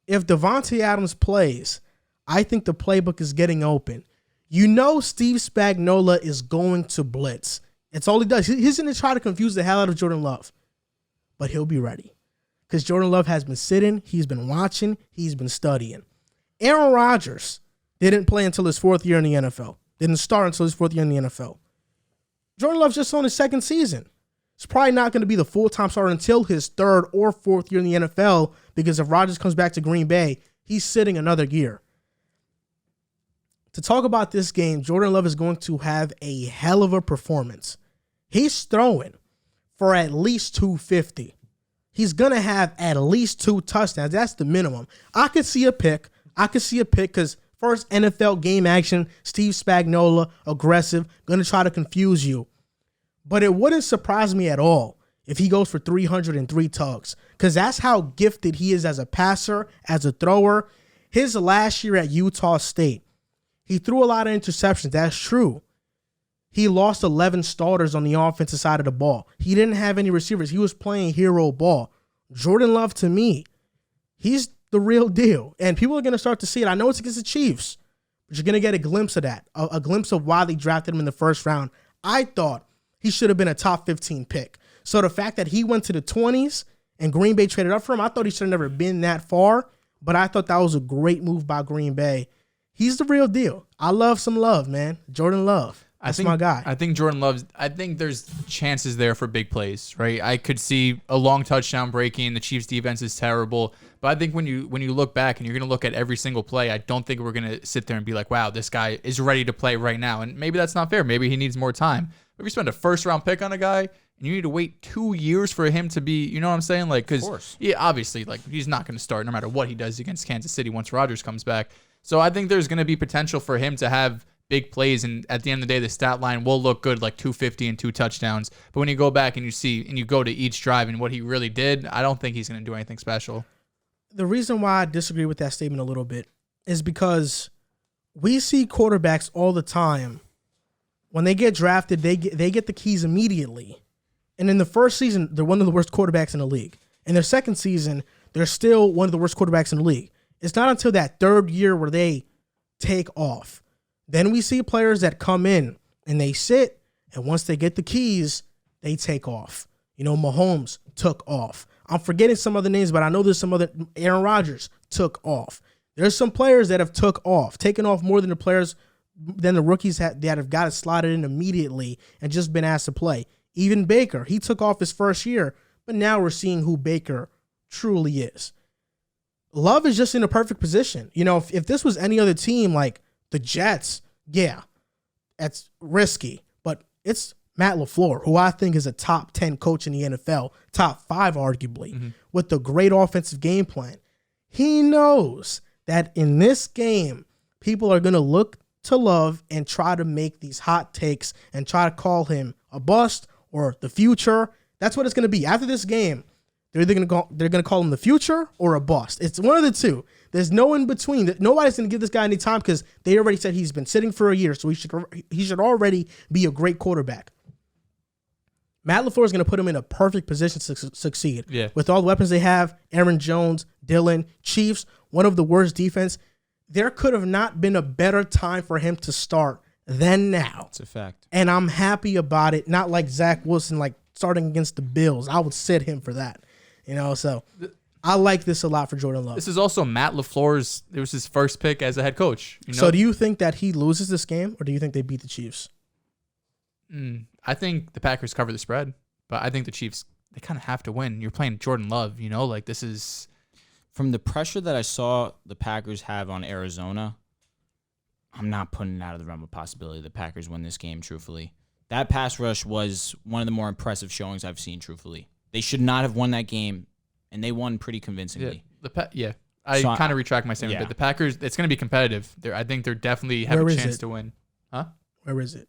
If Devontae Adams plays, I think the playbook is getting open. Steve Spagnuolo is going to blitz. It's all he does. He's going to try to confuse the hell out of Jordan Love. But he'll be ready. Because Jordan Love has been sitting, he's been watching, he's been studying. Aaron Rodgers didn't play until his 4th year in the NFL. Didn't start until his 4th year in the NFL. Jordan Love's just on his 2nd season. It's probably not going to be the full-time starter until his 3rd or 4th year in the NFL, because if Rodgers comes back to Green Bay, he's sitting another year. To talk about this game, Jordan Love is going to have a hell of a performance. He's throwing for at least 250. He's going to have at least 2 touchdowns. That's the minimum. I could see a pick because first NFL game action, Steve Spagnuolo, aggressive, going to try to confuse you. But it wouldn't surprise me at all if he goes for 303 tugs, because that's how gifted he is as a passer, as a thrower. His last year at Utah State, he threw a lot of interceptions. That's true. He lost 11 starters on the offensive side of the ball. He didn't have any receivers. He was playing hero ball. Jordan Love, to me, he's the real deal. And people are going to start to see it. I know it's against the Chiefs, but you're going to get a glimpse of that, a glimpse of why they drafted him in the first round. I thought he should have been a top 15 pick. So the fact that he went to the 20s and Green Bay traded up for him, I thought he should have never been that far, but I thought that was a great move by Green Bay. He's the real deal. I love some Love, man. Jordan Love. That's my guy. I think Jordan Love's. I think there's chances there for big plays, right? I could see a long touchdown breaking. The Chiefs' defense is terrible, but I think when you look back and you're going to look at every single play, I don't think we're going to sit there and be like, wow, this guy is ready to play right now. And maybe that's not fair. Maybe he needs more time. But if you spend a first-round pick on a guy and you need to wait 2 years for him to be, you know what I'm saying? Like, because obviously, like, he's not going to start no matter what he does against Kansas City once Rodgers comes back. So I think there's going to be potential for him to have big plays, and at the end of the day, the stat line will look good, like 250 and 2 touchdowns. But when you go back and you see and you go to each drive and what he really did, I don't think he's going to do anything special. The reason why I disagree with that statement a little bit is because we see quarterbacks all the time. When they get drafted, they get the keys immediately. And in the first season, they're one of the worst quarterbacks in the league. In their second season, they're still one of the worst quarterbacks in the league. It's not until that 3rd year where they take off. Then we see players that come in and they sit, and once they get the keys, they take off. Mahomes took off. I'm forgetting some other names, but I know there's some other. Aaron Rodgers took off. There's some players that have taken off more than the rookies that have got it slotted in immediately and just been asked to play. Even Baker, he took off his first year, but now we're seeing who Baker truly is. Love is just in a perfect position. If this was any other team, like the Jets, yeah, that's risky. But it's Matt LaFleur, who I think is a top 10 coach in the NFL, top 5 arguably, with a great offensive game plan. He knows that in this game, people are going to look to Love and try to make these hot takes and try to call him a bust or the future. That's what it's going to be. After this game, they're either going to call him the future or a bust. It's one of the two. There's no in between. Nobody's going to give this guy any time because they already said he's been sitting for a year, so he should already be a great quarterback. Matt LaFleur is going to put him in a perfect position to succeed. Yeah. With all the weapons they have, Aaron Jones, Dillon, Chiefs, one of the worst defense. There could have not been a better time for him to start than now. It's a fact. And I'm happy about it. Not like Zach Wilson, like starting against the Bills. I would sit him for that. So I like this a lot for Jordan Love. This is also Matt LaFleur's. It was his first pick as a head coach. So do you think that he loses this game, or do you think they beat the Chiefs? I think the Packers cover the spread, but I think the Chiefs, they kind of have to win. You're playing Jordan Love, like this is... From the pressure that I saw the Packers have on Arizona, I'm not putting it out of the realm of possibility the Packers win this game, truthfully. That pass rush was one of the more impressive showings I've seen, truthfully. They should not have won that game, and they won pretty convincingly. I kind of retract my statement, but the Packers, it's going to be competitive. I think they're definitely have a chance to win. Huh? Where is it?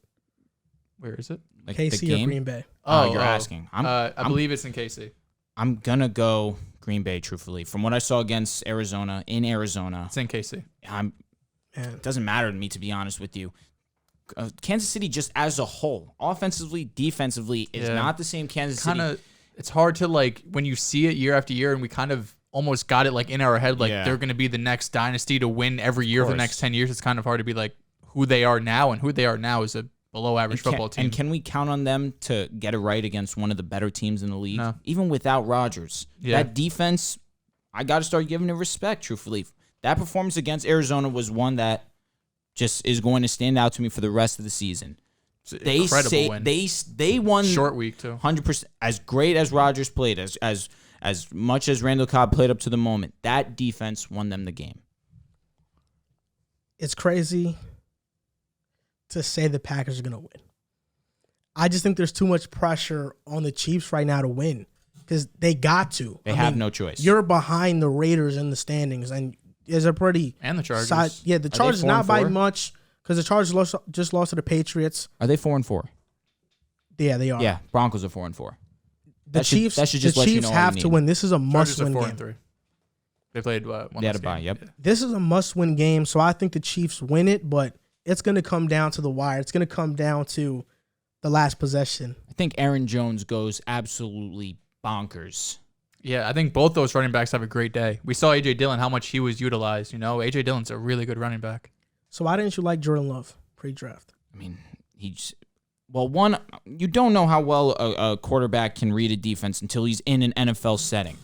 Where is it? Like KC or Green Bay? You're asking. I believe it's in KC. I'm going to go Green Bay, truthfully. From what I saw against Arizona, It's in KC. It doesn't matter to me, to be honest with you. Kansas City, just as a whole, offensively, defensively, is not the same Kansas City. It's hard to, when you see it year after year, and we kind of almost got it, in our head, they're going to be the next dynasty to win every year for the next 10 years. It's kind of hard to be who they are now, and who they are now is a below-average football team. And can we count on them to get it right against one of the better teams in the league? No. Even without Rodgers. Yeah. That defense, I got to start giving it respect, truthfully. That performance against Arizona was one that just is going to stand out to me for the rest of the season. Incredible win. They won short week too. 100%. As great as Rodgers played, as much as Randall Cobb played up to the moment, that defense won them the game. It's crazy to say the Packers are going to win. I just think there's too much pressure on the Chiefs right now to win because they got to. They have no choice. You're behind the Raiders in the standings, and there's a pretty... And the Chargers. The Chargers not by much because the Chargers just lost to the Patriots. Are they 4-4? Yeah, they are. Yeah, Broncos are 4-4. The Chiefs have to win. This is a must-win game. 4-3. They played one They had a bye, game. yep. This is a must-win game, so I think the Chiefs win it, but it's going to come down to the wire. It's going to come down to the last possession. I think Aaron Jones goes absolutely bonkers. Yeah, I think both those running backs have a great day. We saw A.J. Dillon, how much he was utilized. A.J. Dillon's a really good running back. So why didn't you like Jordan Love pre-draft? I mean, you don't know how well a quarterback can read a defense until he's in an NFL setting.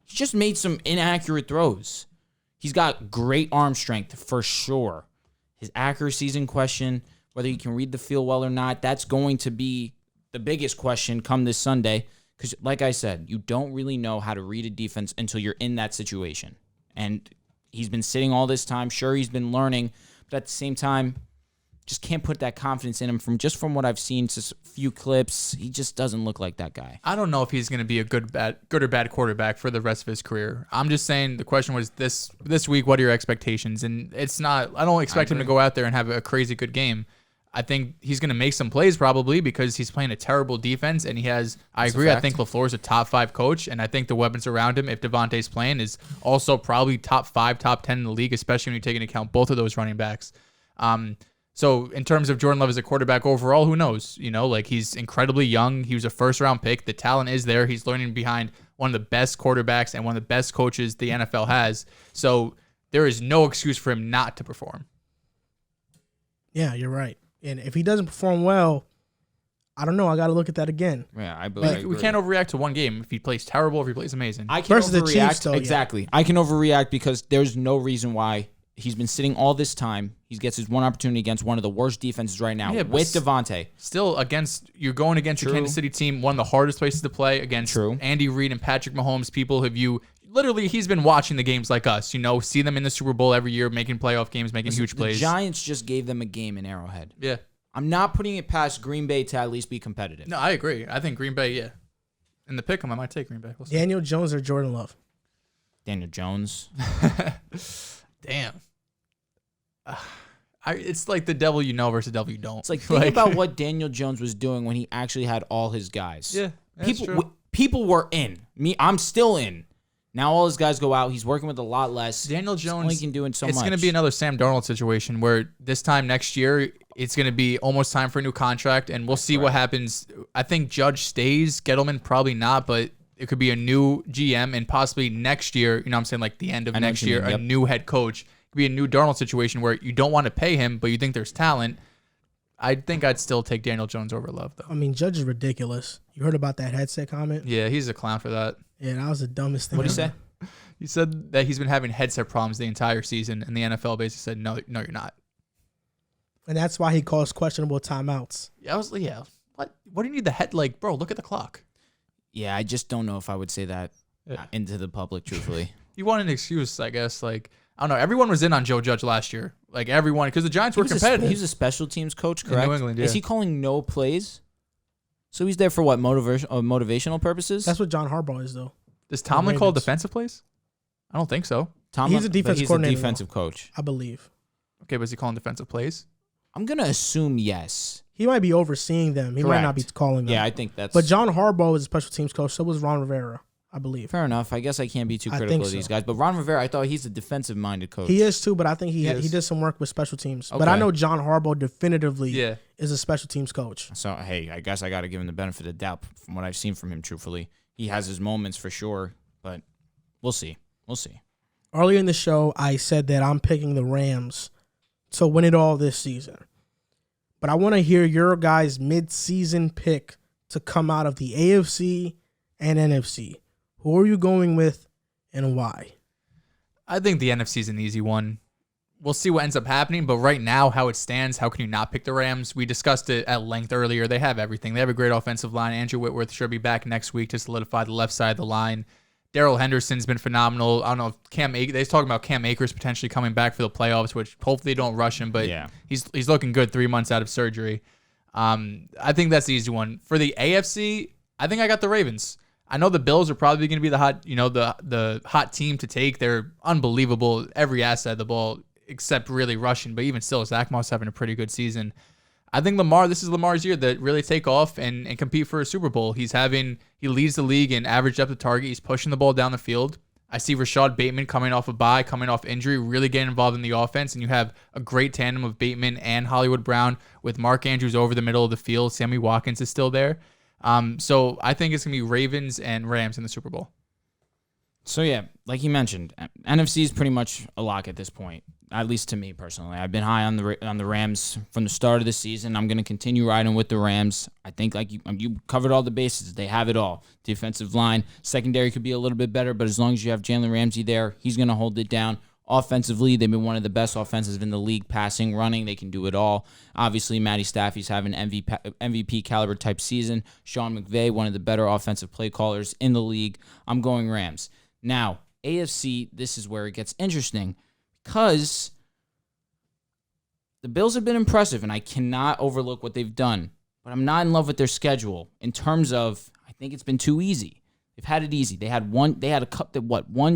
He just made some inaccurate throws. He's got great arm strength for sure. His accuracy's in question. Whether he can read the field well or not, that's going to be the biggest question come this Sunday. Because, like I said, you don't really know how to read a defense until you're in that situation. And he's been sitting all this time. Sure, he's been learning. But at the same time, just can't put that confidence in him. From what I've seen, just a few clips, he just doesn't look like that guy. I don't know if he's going to be a good or bad quarterback for the rest of his career. I'm just saying the question was this week, what are your expectations? And it's not, I don't expect him to go out there and have a crazy good game. I think he's going to make some plays probably because he's playing a terrible defense and he has, I agree, I think LaFleur's a top 5 coach and I think the weapons around him, if Devontae's playing, is also probably top 5, top 10 in the league, especially when you take into account both of those running backs. So in terms of Jordan Love as a quarterback overall, who knows? He's incredibly young. He was a first-round pick. The talent is there. He's learning behind one of the best quarterbacks and one of the best coaches the NFL has. So there is no excuse for him not to perform. Yeah, you're right. And if he doesn't perform well, I don't know. I got to look at that again. Yeah, I believe we can't overreact to one game. If he plays terrible, if he plays amazing. I can versus overreact. The Chiefs, though, exactly. I can overreact because there's no reason why he's been sitting all this time. He gets his one opportunity against one of the worst defenses right now with Devontae. Still, you're going against your Kansas City team, one of the hardest places to play against Andy Reid and Patrick Mahomes, people literally, he's been watching the games like us, see them in the Super Bowl every year, making playoff games, making huge plays. The Giants just gave them a game in Arrowhead. Yeah. I'm not putting it past Green Bay to at least be competitive. No, I agree. I think Green Bay, yeah. In the pick 'em, I might take Green Bay. We'll see. Daniel Jones or Jordan Love? Daniel Jones. Damn. It's like the devil you know versus the devil you don't. It's think about what Daniel Jones was doing when he actually had all his guys. Yeah, that's true. People were in. I'm still in. Now all his guys go out. He's working with a lot less. Daniel Jones can do so much. It's going to be another Sam Darnold situation where this time next year, it's going to be almost time for a new contract, and we'll see what happens. I think Judge stays. Gettleman probably not, but it could be a new GM and possibly next year, I'm saying the end of next year, a new head coach. It could be a new Darnold situation where you don't want to pay him, but you think there's talent. I think I'd still take Daniel Jones over Love, though. I mean, Judge is ridiculous. You heard about that headset comment? Yeah, he's a clown for that. Yeah, that was the dumbest thing. What did he say? He said that he's been having headset problems the entire season, and the NFL basically said, no, you're not. And that's why he calls questionable timeouts. Yeah. What do you need the head? Like, bro, look at the clock. Yeah, I just don't know if I would say that into the public, truthfully. You want an excuse, I guess. Like, I don't know. Everyone was in on Joe Judge last year. Like, everyone, because the Giants were competitive. He's a special teams coach, correct? In New England, yeah. Is he calling no plays? So he's there for what, motivational purposes? That's what John Harbaugh is, though. Does Tomlin call defensive plays? I don't think so. He's a defensive coordinator. He's a defensive coach. I believe. Okay, but is he calling defensive plays? I'm going to assume yes. He might be overseeing them. He might not be calling them. Yeah, I think that's... But John Harbaugh is a special teams coach. So was Ron Rivera, I believe. Fair enough. I guess I can't be too critical of these guys. But Ron Rivera, I thought he's a defensive-minded coach. He is too, but I think he did some work with special teams. Okay. But I know John Harbaugh definitively is a special teams coach. So, hey, I guess I got to give him the benefit of the doubt from what I've seen from him, truthfully. He has his moments for sure, but we'll see. We'll see. Earlier in the show, I said that I'm picking the Rams to win it all this season. But I want to hear your guys' mid-season pick to come out of the AFC and NFC. Who are you going with and why? I think the NFC is an easy one. We'll see what ends up happening, but right now, how it stands, how can you not pick the Rams? We discussed it at length earlier. They have everything. They have a great offensive line. Andrew Whitworth should be back next week to solidify the left side of the line. Darrell Henderson's been phenomenal. I don't know if they're talking about Cam Akers potentially coming back for the playoffs, which hopefully they don't rush him, but he's looking good 3 months out of surgery. I think that's the easy one. For the AFC, I think I got the Ravens. I know the Bills are probably going to be the hot team to take. They're unbelievable, every asset of the ball, except really rushing, but even still, Zach Moss having a pretty good season. I think this is Lamar's year to really take off and compete for a Super Bowl. He leads the league in average depth of target. He's pushing the ball down the field. I see Rashad Bateman coming off a bye, coming off injury, really getting involved in the offense, and you have a great tandem of Bateman and Hollywood Brown with Mark Andrews over the middle of the field. Sammy Watkins is still there. So I think it's going to be Ravens and Rams in the Super Bowl. So, yeah, like you mentioned, NFC is pretty much a lock at this point, at least to me personally. I've been high on the Rams from the start of the season. I'm going to continue riding with the Rams. I think like you covered all the bases. They have it all. Defensive line, secondary could be a little bit better, but as long as you have Jalen Ramsey there, he's going to hold it down. Offensively, they've been one of the best offenses in the league, passing, running. They can do it all. Obviously, Matty Staffy's having an MVP caliber type season. Sean McVay, one of the better offensive play callers in the league. I'm going Rams. Now, AFC, this is where it gets interesting because the Bills have been impressive, and I cannot overlook what they've done. But I'm not in love with their schedule in terms of I think it's been too easy. They've had it easy. They had one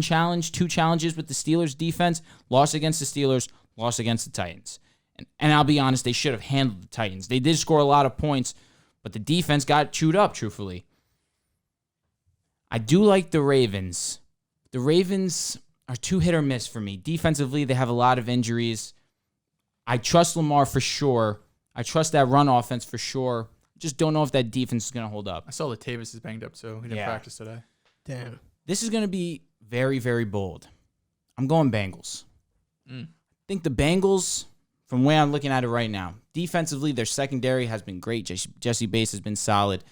challenge, 2 challenges with the Steelers defense, lost against the Steelers, lost against the Titans. And I'll be honest, they should have handled the Titans. They did score a lot of points, but the defense got chewed up, truthfully. I do like the Ravens. The Ravens are too hit or miss for me. Defensively, they have a lot of injuries. I trust Lamar for sure. I trust that run offense for sure. Just don't know if that defense is going to hold up. I saw that Tavis is banged up, so he didn't practice today. Damn. This is going to be very, very bold. I'm going Bengals. I think the Bengals, from where I'm looking at it right now, defensively, their secondary has been great. Jesse Bates has been solid.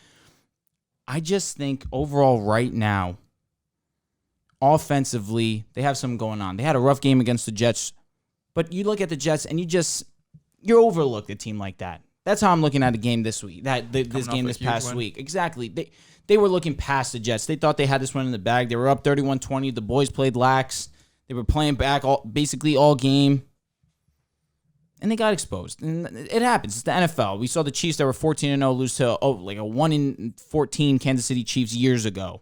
I just think overall right now, offensively, they have something going on. They had a rough game against the Jets, but you look at the Jets and you overlook a team like that. That's how I'm looking at the game this week. This past week. Exactly. They were looking past the Jets. They thought they had this one in the bag. They were up 31-20. The boys played lax. They were playing back basically all game. And they got exposed. And it happens. It's the NFL. We saw the Chiefs that were 14-0 lose to like a 1-14 Kansas City Chiefs years ago.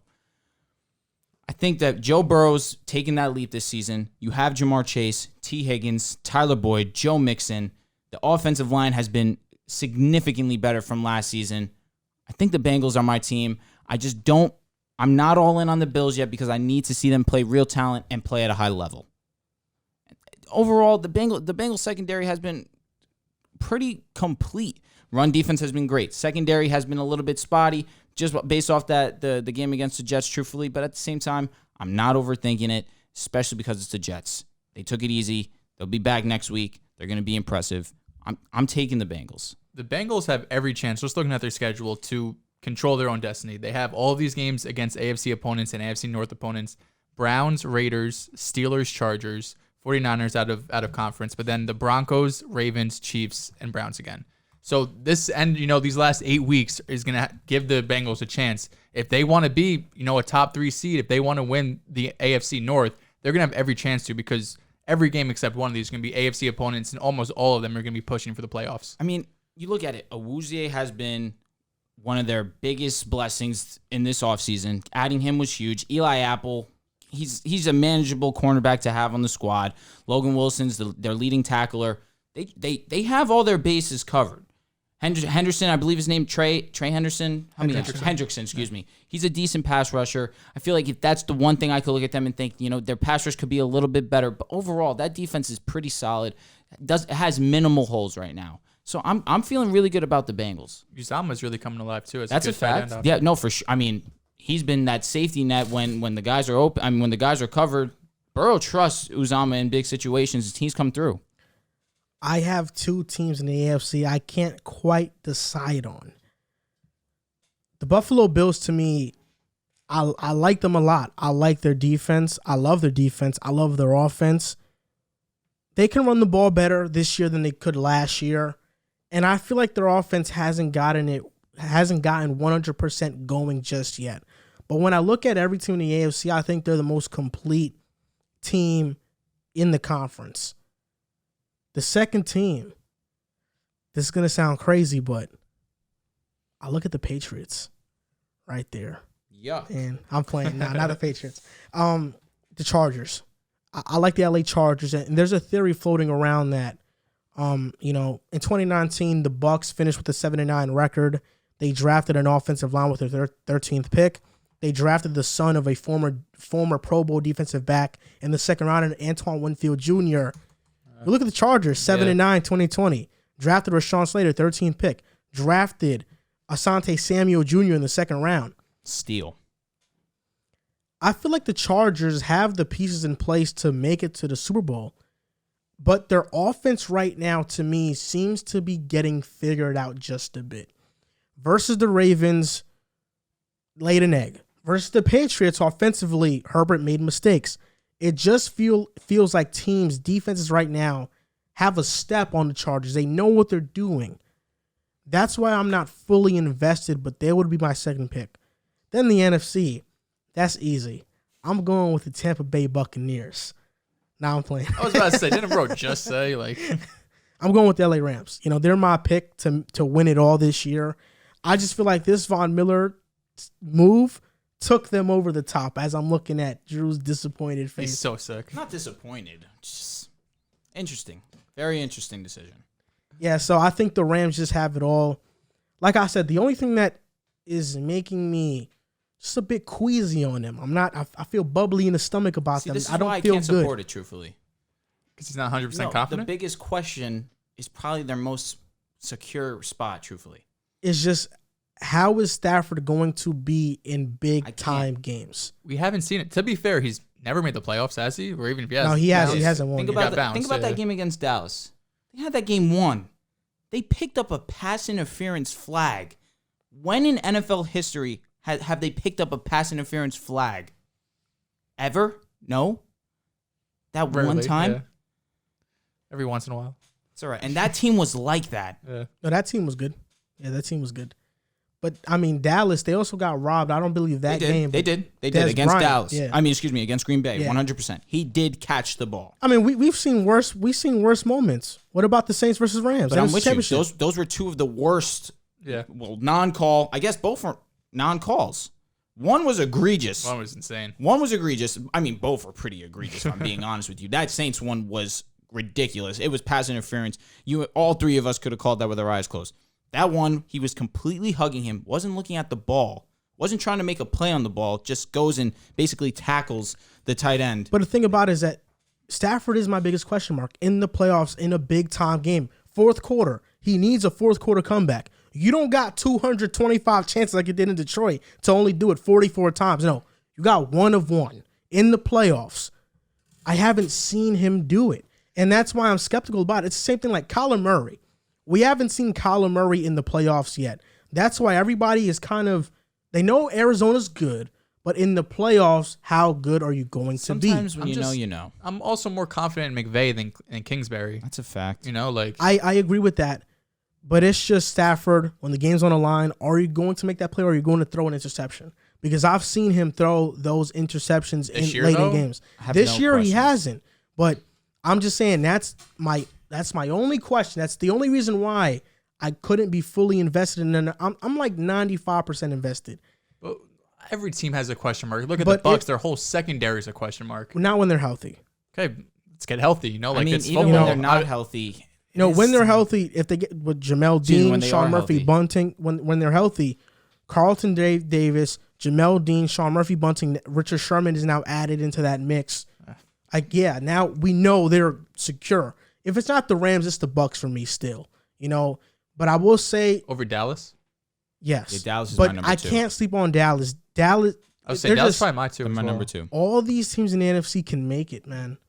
I think that Joe Burrow's taking that leap this season. You have Jamar Chase, T. Higgins, Tyler Boyd, Joe Mixon. The offensive line has been significantly better from last season. I think the Bengals are my team. I'm not all in on the Bills yet because I need to see them play real talent and play at a high level. Overall, the Bengals secondary has been pretty complete. Run defense has been great. Secondary has been a little bit spotty, just based off the game against the Jets, truthfully. But at the same time, I'm not overthinking it, especially because it's the Jets. They took it easy. They'll be back next week. They're going to be impressive. I'm taking the Bengals. The Bengals have every chance, just looking at their schedule, to control their own destiny. They have all of these games against AFC opponents and AFC North opponents. Browns, Raiders, Steelers, Chargers, 49ers out of conference, but then the Broncos, Ravens, Chiefs, and Browns again. So these last 8 weeks is going to give the Bengals a chance. If they want to be, a top 3 seed, if they want to win the AFC North, they're going to have every chance to, because every game except one of these is going to be AFC opponents, and almost all of them are going to be pushing for the playoffs. I mean, you look at it, Awuzie has been one of their biggest blessings in this offseason. Adding him was huge. Eli Apple, he's a manageable cornerback to have on the squad. Logan Wilson's their leading tackler. They have all their bases covered. Henderson, I believe his name, Trey Henderson. Hendrickson, excuse me. He's a decent pass rusher. I feel like if that's the one thing I could look at them and think, their pass rush could be a little bit better. But overall, that defense is pretty solid. It has minimal holes right now. So I'm feeling really good about the Bengals. Uzama's really coming alive too. That's a fact. Yeah, no, for sure. I mean, he's been that safety net when the guys are open. I mean, when the guys are covered. Burrow trusts Uzama in big situations. His teams come through. I have 2 teams in the AFC I can't quite decide on. The Buffalo Bills, to me, I like them a lot. I like their defense. I love their defense. I love their offense. They can run the ball better this year than they could last year. And I feel like their offense hasn't gotten 100% going just yet. But when I look at every team in the AFC, I think they're the most complete team in the conference. The second team, this is going to sound crazy, but I look at the Patriots right there. Yeah. And I'm playing now, not the Patriots. The Chargers. I like the LA Chargers, and there's a theory floating around that, in 2019, the Bucs finished with a 7-9 record. They drafted an offensive line with their 13th pick. They drafted the son of a former Pro Bowl defensive back in the second round, and Antoine Winfield Jr. You look at the Chargers, 7-9, 2020. Drafted Rashawn Slater, 13th pick. Drafted Asante Samuel Jr. in the second round. Steal. I feel like the Chargers have the pieces in place to make it to the Super Bowl, but their offense right now, to me, seems to be getting figured out just a bit. Versus the Ravens, laid an egg. Versus the Patriots, offensively, Herbert made mistakes. It just feels like teams' defenses right now have a step on the Chargers. They know what they're doing. That's why I'm not fully invested, but they would be my second pick. Then the NFC, that's easy. I'm going with the Tampa Bay Buccaneers. Now I'm playing. I was about to say, didn't bro just say, I'm going with the LA Rams. They're my pick to win it all this year. I just feel like this Von Miller move took them over the top as I'm looking at Drew's disappointed face. He's so sick. Not disappointed. Just interesting. Very interesting decision. Yeah, so I think the Rams just have it all. Like I said, the only thing that is making me just a bit queasy on them. I feel bubbly in the stomach about them. This is I don't why feel I can't good. support it, truthfully. Because he's not 100% confident? The biggest question is probably their most secure spot, truthfully. It's just, how is Stafford going to be in big-time games? We haven't seen it. To be fair, he's never made the playoffs, has he? Or even if he has. No, he has. He hasn't won. Think yet. about that game against Dallas. They had that game won. They picked up a pass interference flag. When in NFL history have they picked up a pass interference flag? Ever? No? That Rarely, one time? Yeah. Every once in a while. It's all right. And that team was like that. Yeah. No, that team was good. Yeah, that team was good. But, Dallas, they also got robbed. I don't believe that game. They did Dez against Bryant, Dallas. yeah. Against Green Bay, Yeah. 100%. He did catch the ball. We've seen worse moments. What about the Saints versus Rams? But I'm with you. Those were two of the worst, non-call. I guess both were non-calls. One was egregious. One was insane. Both were pretty egregious, if I'm being honest with you. That Saints one was ridiculous. It was pass interference. All three of us could have called that with our eyes closed. That one, he was completely hugging him, wasn't looking at the ball, wasn't trying to make a play on the ball, just goes and basically tackles the tight end. But the thing about it is that Stafford is my biggest question mark in the playoffs in a big-time game. Fourth quarter, he needs a fourth-quarter comeback. You don't got 225 chances like you did in Detroit to only do it 44 times. No, you got 1 of 1 in the playoffs. I haven't seen him do it, and that's why I'm skeptical about it. It's the same thing like Kyler Murray. We haven't seen Kyler Murray in the playoffs yet. That's why everybody is they know Arizona's good, But in the playoffs, how good are you going to be? Sometimes when you know. I'm also more confident in McVay than Kingsbury. That's a fact. I agree with that. But it's just Stafford, when the game's on the line, are you going to make that play or are you going to throw an interception? Because I've seen him throw those interceptions late in games. This year he hasn't. But I'm just saying that's my only question. That's the only reason why I couldn't be fully invested in it. I'm like 95% invested. But every team has a question mark. Look at the Bucs; their whole secondary is a question mark. Not when they're healthy. Okay, let's get healthy. Even when they're not healthy. When they're healthy, if they get with Jamel Dean, Sean Murphy, Bunting, when they're healthy, Carlton Davis, Jamel Dean, Sean Murphy, Bunting, Richard Sherman is now added into that mix. Now we know they're secure. If it's not the Rams, it's the Bucs for me still. But I will say over Dallas. Yes, yeah, Dallas is my number 2. I can't sleep on Dallas. I would say Dallas is probably my 2. My number 2. All these teams in the NFC can make it, man.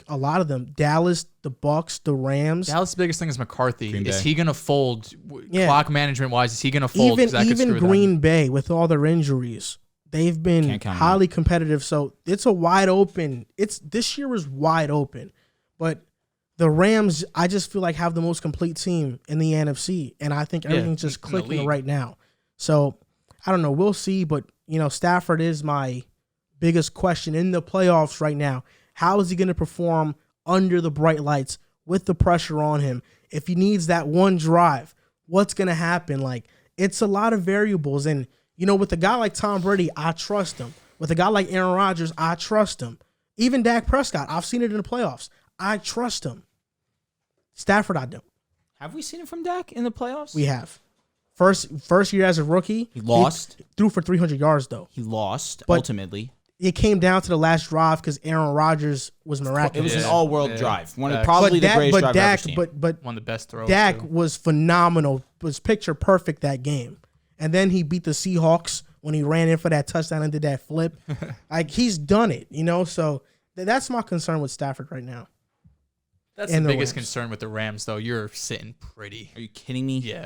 A lot of them. Dallas, the Bucs, the Rams. Dallas' biggest thing is McCarthy. Is he going to fold? Clock management wise, is he going to fold? Even Green Bay with all their injuries, they've been highly competitive. So it's a wide open. This year is wide open, but the Rams, I just feel like have the most complete team in the NFC, and I think everything's just clicking right now. So I don't know. We'll see, but Stafford is my biggest question in the playoffs right now. How is he going to perform under the bright lights with the pressure on him? If he needs that one drive, what's going to happen? It's a lot of variables. And, with a guy like Tom Brady, I trust him. With a guy like Aaron Rodgers, I trust him. Even Dak Prescott, I've seen it in the playoffs. I trust him. Stafford, I don't. Have we seen it from Dak in the playoffs? We have. First year as a rookie. He lost. He threw for 300 yards, though. He lost, ultimately. It came down to the last drive because Aaron Rodgers was miraculous. It was an all-world drive. Probably the greatest drive I've ever seen. But one of the best throws. Dak was phenomenal. Was picture perfect that game. And then he beat the Seahawks when he ran in for that touchdown and did that flip. He's done it, So that's my concern with Stafford right now. That's the biggest concern with the Rams, though. You're sitting pretty. Are you kidding me? Yeah.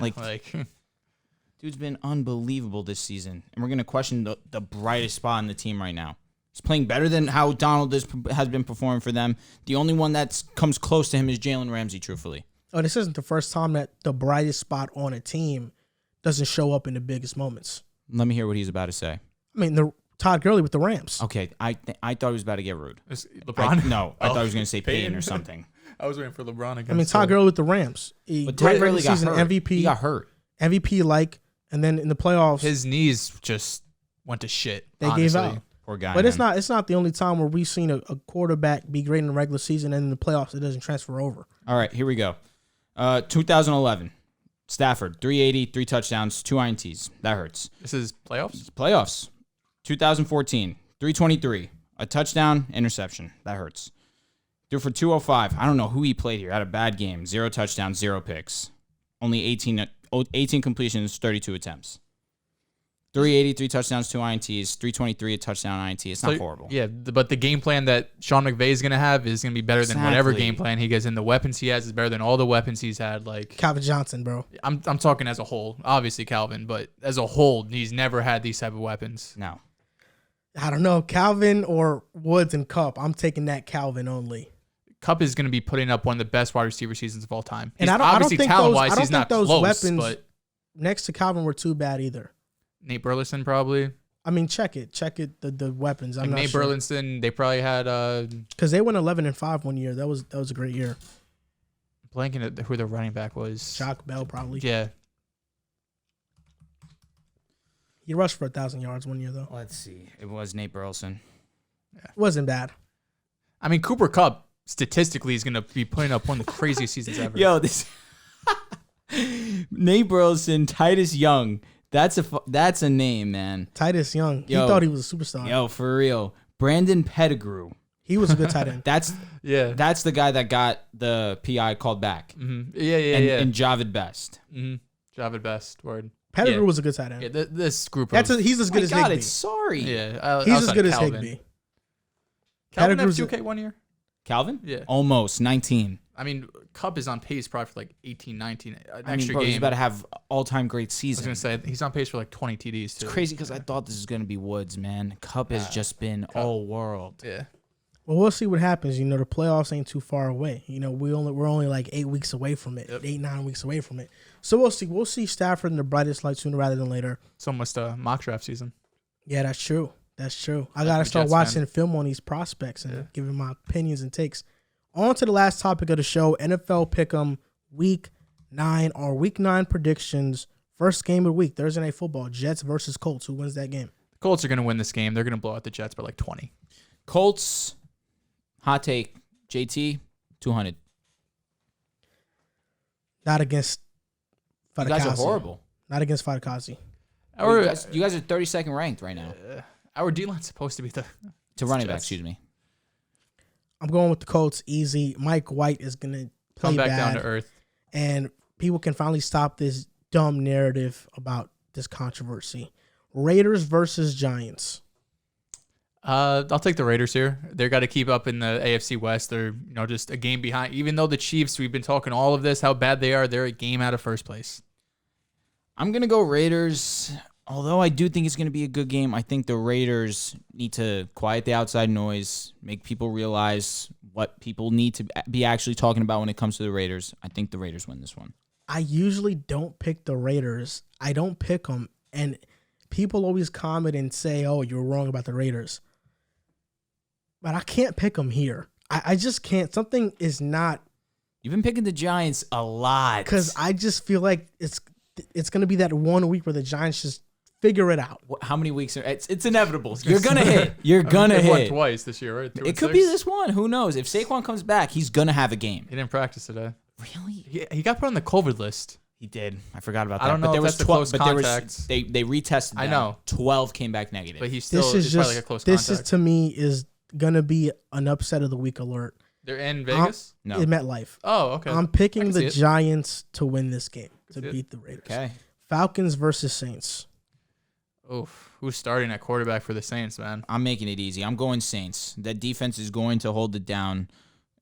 Dude's been unbelievable this season, and we're going to question the brightest spot in the team right now. He's playing better than how Donald has been performing for them. The only one that comes close to him is Jalen Ramsey, truthfully. Oh, this isn't the first time that the brightest spot on a team doesn't show up in the biggest moments. Let me hear what he's about to say. I mean, Todd Gurley with the Rams. Okay, I thought he was about to get rude. LeBron? I thought he was going to say Payton or something. I was waiting for LeBron again. I mean, Todd Gurley with the Rams. But Todd Gurley got hurt. MVP. He got hurt. MVP, and then in the playoffs, his knees just went to shit. They gave out. Poor guy. But it's not the only time where we've seen a quarterback be great in the regular season and in the playoffs it doesn't transfer over. All right, here we go. 2011, Stafford, 380, 3 touchdowns, 2 INTs. That hurts. This is playoffs? Playoffs. 2014, 323, a touchdown, interception. That hurts. Threw for 205. I don't know who he played here. Had a bad game. 0 touchdowns, 0 picks. Only 18 completions, 32 attempts. 380, 3 touchdowns, 2 INTs, 323, a touchdown INT. It's not horrible. Yeah, but the game plan that Sean McVay is going to have is going to be better than whatever game plan he gets in. The weapons he has is better than all the weapons he's had. Calvin Johnson, bro. I'm talking as a whole. Obviously Calvin, but as a whole, he's never had these type of weapons. No. I don't know. Calvin or Woods and Kupp. I'm taking that Calvin only. Kupp is going to be putting up one of the best wide receiver seasons of all time. And I don't think talent-wise, those he's not those close, weapons but next to Calvin were too bad either. Nate Burleson probably. I mean, check it. The weapons. I'm not Nate sure. Burleson, they probably had because they went 11-5 one year. That was a great year. Blanking at who their running back was. Jock Bell probably. Yeah. He rushed for 1,000 yards one year though. Let's see. It was Nate Burleson. Yeah. It wasn't bad. I mean, Cooper Kupp statistically is going to be putting up one of the craziest seasons ever. Yo, this Nate Burleson, Titus Young. That's a name, man. Titus Young. He thought he was a superstar. Yo, for real. Brandon Pettigrew. He was a good tight end. That's the guy that got the PI called back. Mm-hmm. Yeah. And Javid Best. Mm-hmm. Javid Best. Word. Pettigrew was a good tight end. Yeah, this group. He's as good as Higbee. Sorry. Yeah, he's as good as Higbee. Calvin had 2K one year. Calvin? Yeah. Almost 19. I mean, Cup is on pace probably for like 18, 19 I extra mean, bro, game. he's about to have all-time great I was season. gonna say he's on pace for like 20 TDs too. It's crazy because I thought this was gonna be Woods, man. Cup has just been all world. Yeah. Well, we'll see what happens. The playoffs ain't too far away. We're only like 8 weeks away from it. Yep. 8-9 weeks away from it. So we'll see. We'll see Stafford in the brightest light sooner rather than later. It's almost a mock draft season. Yeah, that's true. I gotta start watching film on these prospects and giving my opinions and takes. On to the last topic of the show: NFL Pick'em Week 9. Our Week 9 predictions. First game of the week: Thursday Night Football. Jets versus Colts. Who wins that game? The Colts are gonna win this game. They're gonna blow out the Jets by like 20. Colts. Hot take, JT, 200. Not against Fadakazi. You guys are horrible. Not against Fadakazi. You guys are 32nd ranked right now. Our D-line's supposed to be to running back, excuse me. I'm going with the Colts easy. Mike White is going to play come back bad, down to earth. And people can finally stop this dumb narrative about this controversy. Raiders versus Giants. I'll take the Raiders here. They've got to keep up in the AFC West. They're just a game behind. Even though the Chiefs, we've been talking all of this, how bad they are, they're a game out of first place. I'm going to go Raiders. Although I do think it's going to be a good game, I think the Raiders need to quiet the outside noise, make people realize what people need to be actually talking about when it comes to the Raiders. I think the Raiders win this one. I usually don't pick the Raiders. I don't pick them. And people always comment and say, oh, you're wrong about the Raiders. But I can't pick them here. I just can't. Something is not. You've been picking the Giants a lot. Because I just feel like it's going to be that 1 week where the Giants just figure it out. How many weeks? It's inevitable. You're going to hit. You're going to hit. Won twice this year, right? It could be this one. Who knows? If Saquon comes back, he's going to have a game. He didn't practice today. Really? He got put on the COVID list. He did. I forgot about that. I don't know but there if was that's 12, the close contacts. They retested them. I know. 12 came back negative. But he's still is probably like a close this contact. is to me is going to be an upset of the week alert. They're in Vegas? No. In MetLife. Oh, okay. I'm picking the Giants to win this game, to beat the Raiders. Okay. Falcons versus Saints. Oof. Who's starting at quarterback for the Saints, man? I'm making it easy. I'm going Saints. That defense is going to hold it down.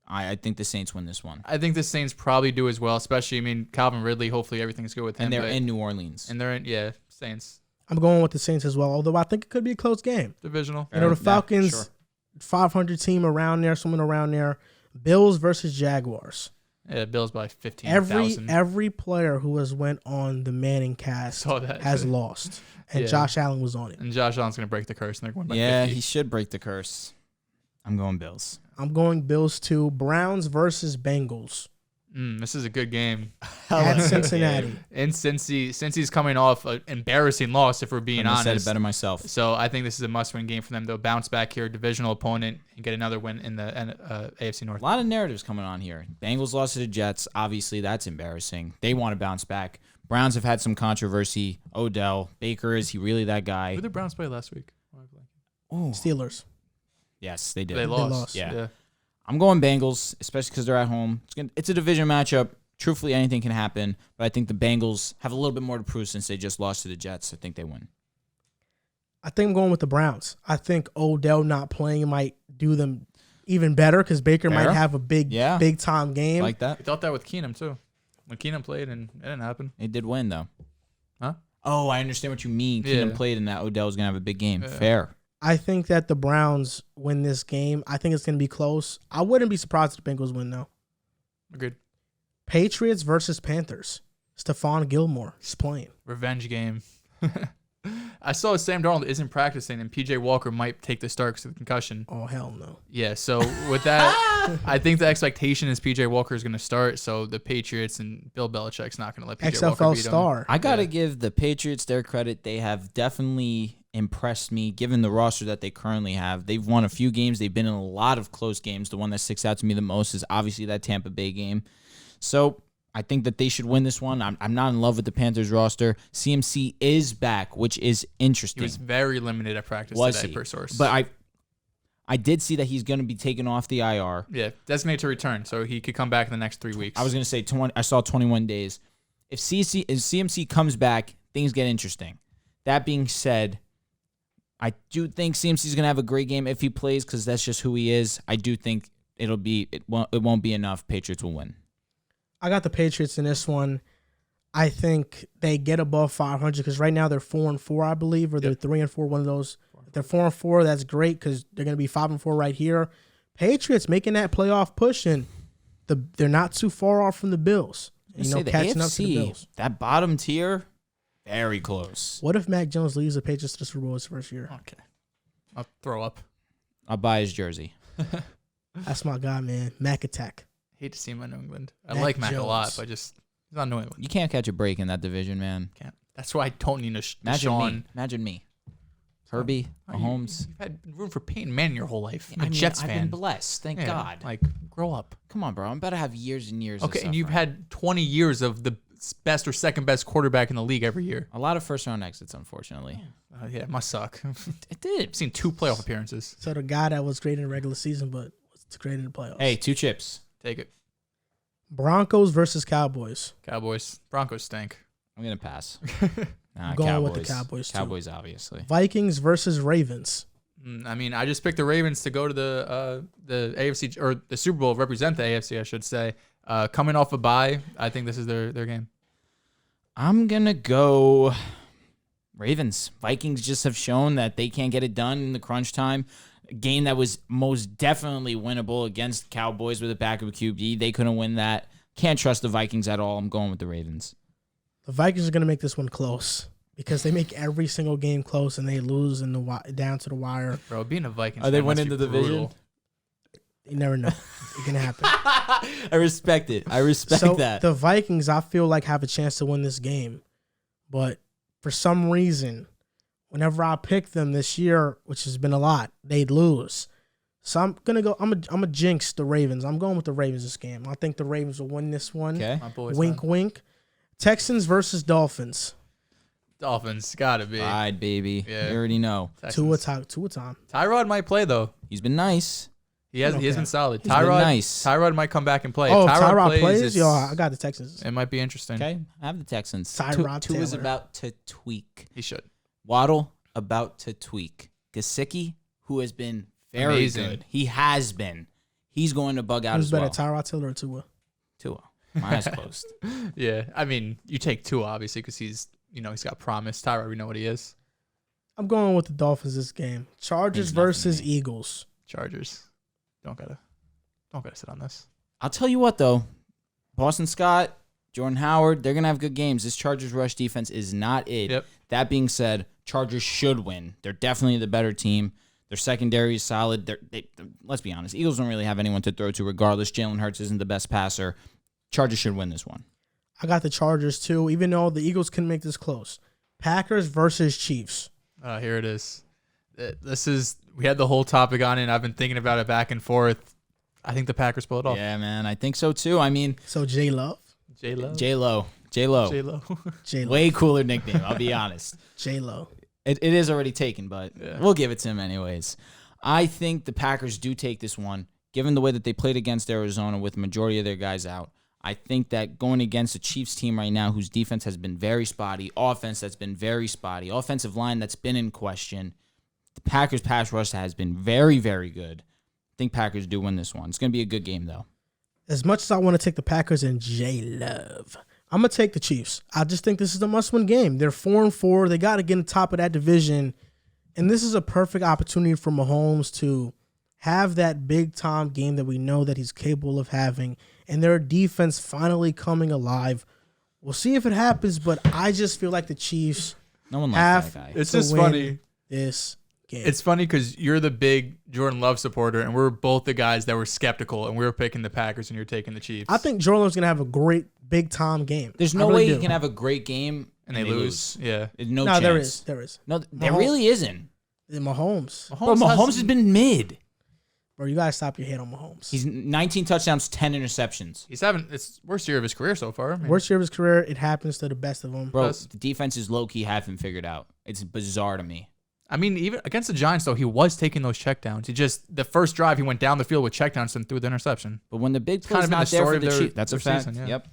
I think the Saints win this one. I think the Saints probably do as well, especially, Calvin Ridley, hopefully everything's good with him. And they're in New Orleans. And they're in, Saints. I'm going with the Saints as well, although I think it could be a close game. Divisional. The Falcons, 500 team around there, someone around there. Bills versus Jaguars. Yeah, Bills by 15,000. Every player who has went on the Manning cast has lost. And Josh Allen was on it. And Josh Allen's going to break the curse, and they're going by 50. He should break the curse. I'm going Bills. I'm going Bills too. Browns versus Bengals. This is a good game. At Cincinnati. And Cincy's coming off an embarrassing loss, if we're being honest. I said it better myself. So I think this is a must-win game for them. They'll bounce back here, divisional opponent, and get another win in the AFC North. A lot of narratives coming on here. Bengals lost to the Jets. Obviously, that's embarrassing. They want to bounce back. Browns have had some controversy. Odell. Baker, is he really that guy? Who did the Browns play last week? Steelers. Yes, they did. They lost. Yeah. I'm going Bengals, especially because they're at home. It's a division matchup. Truthfully, anything can happen, but I think the Bengals have a little bit more to prove since they just lost to the Jets. I think they win. I think I'm going with the Browns. I think Odell not playing might do them even better because Baker might have a big time game. Like that? We thought that with Keenum, too. When Keenum played, and it didn't happen. It did win, though. Huh? Oh, I understand what you mean. Keenum played and that Odell was going to have a big game. Yeah. Fair. I think that the Browns win this game. I think it's going to be close. I wouldn't be surprised if the Bengals win, though. Agreed. Patriots versus Panthers. Stephon Gilmore is playing. Revenge game. I saw Sam Darnold isn't practicing, and P.J. Walker might take the start because of the concussion. Oh, hell no. Yeah, so with that, I think the expectation is P.J. Walker is going to start, so the Patriots and Bill Belichick's not going to let P.J. Walker beat star. him. I got to give the Patriots their credit. They have definitely impressed me, given the roster that they currently have. They've won a few games. They've been in a lot of close games. The one that sticks out to me the most is obviously that Tampa Bay game. So I think that they should win this one. I'm not in love with the Panthers roster. CMC is back, which is interesting. He was very limited at practice today, per source. But I did see that he's going to be taken off the IR. Yeah, designated to return, so he could come back in the next 3 weeks. I was going to say I saw 21 days. If CMC comes back, things get interesting. That being said, I do think CMC is going to have a great game if he plays because that's just who he is. I do think it won't be enough. Patriots will win. I got the Patriots in this one. I think they get above 500 because right now they're 4-4, I believe, or they're 3-4. One of those. If they're 4-4, that's great because they're going to be 5-4 right here. Patriots making that playoff push, and they're not too far off from the Bills. Catching up to the Bills. That bottom tier, very close. What if Mac Jones leads the Patriots to the Super Bowl his first year? Okay. I'll throw up. I'll buy his jersey. That's my guy, man. Mac Attack. Hate to see him in New England. I like Mac a lot, but just he's not New England. You can't catch a break in that division, man. Can't. That's why I don't need Imagine me. Herbie, Mahomes. You've had room for Peyton Manning your whole life. I'm a I mean, Jets I've fan. been blessed. Thank God. Like, grow up. Come on, bro. I'm about to have years and years. Okay, of and you've suffering. had 20 years of the best or second best quarterback in the league every year. A lot of first round exits, unfortunately. Yeah, it must suck. It did. I've seen 2 playoff appearances. So the guy that was great in the regular season, but was great in the playoffs. Hey, 2 chips. Take it. Broncos versus Cowboys. Cowboys. Broncos stink. I'm gonna pass. I'm going with the Cowboys, too. Cowboys, obviously. Vikings versus Ravens. I mean, I just picked the Ravens to go to the AFC or the Super Bowl, represent the AFC, I should say. Coming off a bye, I think this is their game. I'm gonna go Ravens. Vikings just have shown that they can't get it done in the crunch time. A game that was most definitely winnable against Cowboys with a backup QB. They couldn't win that. Can't trust the Vikings at all. I'm going with the Ravens. The Vikings are going to make this one close because they make every single game close and they lose in down to the wire. Bro, being a Vikings Are they fan must winning be the division? brutal. You never know. It can happen. I respect it. I respect that. The Vikings, I feel like, have a chance to win this game. But for some reason, whenever I pick them this year, which has been a lot, they lose. So I'm going to go, I'm a jinx the Ravens. I'm going with the Ravens this game. I think the Ravens will win this one. Okay. My boys, Wink, man. wink. Texans versus Dolphins. Dolphins, gotta be. Ride, baby. Yeah. You already know. Tua time. Tyrod might play though. He's been nice. He has Okay. been solid. He's been nice. Tyrod might come back and play. Oh, If Tyrod plays? it's- Yo, I got the Texans. It might be interesting. Okay. I have the Texans. Tyrod Tua is Taylor. about to tweak. He should. Waddle about to tweak. Gesicki, who has been very Amazing. good. He has been. He's going to bug out Who's as better, well. Tyrod Taylor or Tua? Tua. My eyes closed. Yeah, I mean, you take Tua obviously because he's got promise. Tyrod, we know what he is. I'm going with the Dolphins this game. Chargers Means nothing versus to me. Eagles. Chargers. Don't gotta sit on this. I'll tell you what, though. Boston Scott, Jordan Howard, they're going to have good games. This Chargers rush defense is not it. Yep. That being said, Chargers should win. They're definitely the better team. Their secondary is solid. Let's be honest. Eagles don't really have anyone to throw to regardless. Jalen Hurts isn't the best passer. Chargers should win this one. I got the Chargers too, even though the Eagles couldn't make this close. Packers versus Chiefs. Here it is. We had the whole topic on it, and I've been thinking about it back and forth. I think the Packers pull it off. Yeah, man. I think so, too. I mean, So J-Love. J-Lo. J-Lo. J-Lo. J-Lo. Way cooler nickname, I'll be honest. J-Lo. It is already taken, but Yeah. we'll give it to him anyways. I think the Packers do take this one, given the way that they played against Arizona with the majority of their guys out. I think that going against a Chiefs team right now whose defense has been very spotty, offense that's been very spotty, offensive line that's been in question, the Packers pass rush has been very, very good. I think Packers do win this one. It's going to be a good game, though. As much as I want to take the Packers and J-Love, I'm going to take the Chiefs. I just think this is a must-win game. They're 4-4. They got to get on top of that division. And this is a perfect opportunity for Mahomes to have that big-time game that we know that he's capable of having, and their defense finally coming alive. We'll see if it happens, but I just feel like the Chiefs No one have likes that guy. It's to just win funny. this game. It's funny because you're the big Jordan Love supporter, and we're both the guys that were skeptical, and we were picking the Packers, and you're taking the Chiefs. I think Jordan Love's going to have a great big-time game. There's I no really way do. you can have a great game and they lose. Yeah. There's no No, chance. there is. There is. No, there Mahomes- really isn't. Mahomes. Bro, Mahomes has been mid. Bro, you got to stop your head on Mahomes. He's 19 touchdowns, 10 interceptions. He's having it's worst year of his career so far. I mean, Worst year of his career. It happens to the best of them. Bro, Does. the defense is low-key haven't figured out. It's bizarre to me. I mean, even against the Giants, though, he was taking those checkdowns. He just the first drive he went down the field with checkdowns and threw the interception. But when the big kind play's of been not the there story for of the their- Chiefs, that's a their fact. season, yeah. Yep.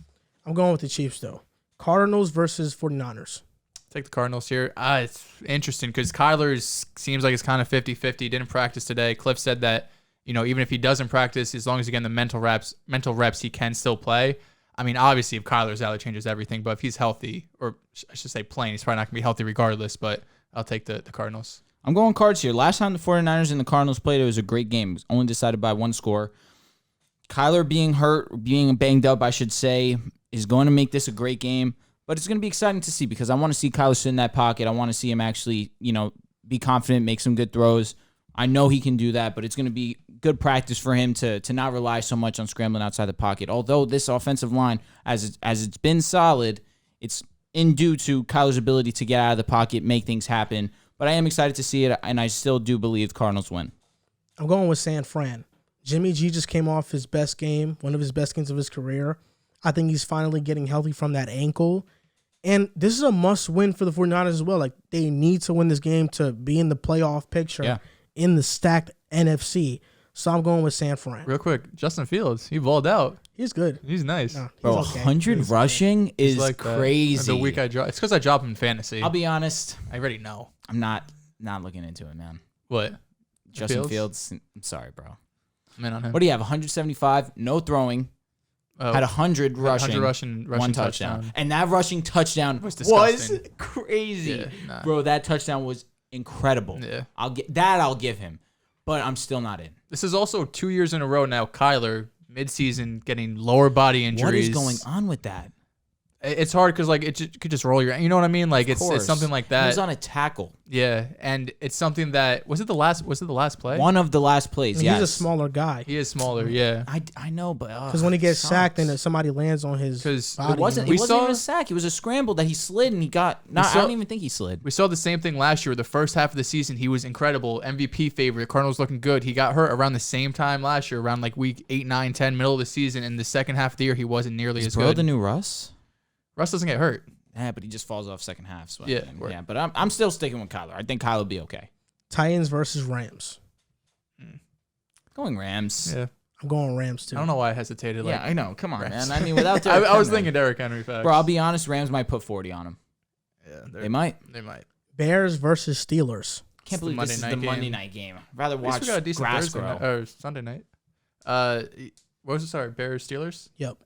I'm going with the Chiefs, though. Cardinals versus 49ers. Take the Cardinals here. It's interesting because Kyler seems like it's kind of 50-50. Didn't practice today. Cliff said that even if he doesn't practice, as long as, again, the mental reps, he can still play. I mean, obviously, if Kyler's out, it changes everything. But if he's healthy, or I should say playing, he's probably not going to be healthy regardless. But I'll take the Cardinals. I'm going Cards here. Last time the 49ers and the Cardinals played, it was a great game. It was only decided by one score. Kyler being hurt, being banged up, I should say, is going to make this a great game. But it's going to be exciting to see because I want to see Kyler sit in that pocket. I want to see him actually, be confident, make some good throws. I know he can do that, but it's going to be good practice for him to not rely so much on scrambling outside the pocket. Although this offensive line, as it's been solid, it's in due to Kyler's ability to get out of the pocket, make things happen. But I am excited to see it, and I still do believe the Cardinals win. I'm going with San Fran. Jimmy G just came off his best game, one of his best games of his career. I think he's finally getting healthy from that ankle. And this is a must-win for the 49ers as well. Like, they need to win this game to be in the playoff picture in the stacked NFC. So I'm going with San Fran. Real quick, Justin Fields, he balled out. He's good. He's nice. No, he's Bro, okay. 100 rushing is like crazy. The week I dropped. It's because I dropped him in fantasy. I'll be honest. I already know. I'm not looking into it, man. What? Justin Fields? I'm sorry, bro. I'm in on him. What do you have? 175, no throwing. Had 100 rushing, 100 rushing one touchdown. And that rushing touchdown was crazy. Yeah, nah. Bro, that touchdown was incredible. Yeah. I'll give him. But I'm still not in. This is also 2 years in a row now, Kyler, midseason, getting lower body injuries. What is going on with that? It's hard because it could just roll your, you know what I mean? Like it's something like that. He was on a tackle. Yeah, and it's something that was it the last play? One of the last plays. He's a smaller guy. He is smaller. Yeah, I know, but because when he gets sacked and somebody lands on his body, it wasn't even a sack. It was a scramble that he slid and he got. I don't even think he slid. We saw the same thing last year. The first half of the season, he was incredible, MVP favorite. Cardinals looking good. He got hurt around the same time last year, around like week 8, 9, 10, middle of the season. And the second half of the year, he wasn't nearly as good. The new Russ? Russ doesn't get hurt. Yeah, but he just falls off second half. So yeah. But I'm still sticking with Kyler. I think Kyler will be okay. Titans versus Rams. Going Rams. Yeah. I'm going Rams too. I don't know why I hesitated. Yeah, I know. Come on, Rams. Man. I mean, without Derrick I was thinking Derrick Henry. Facts. Bro, I'll be honest. Rams might put 40 on him. Yeah, they might. They might. Bears versus Steelers. Can't believe this is the Monday night game. I'd rather watch we got a decent grass Thursday grow. night, or Sunday night. What was it? Sorry, Bears Steelers. Yep.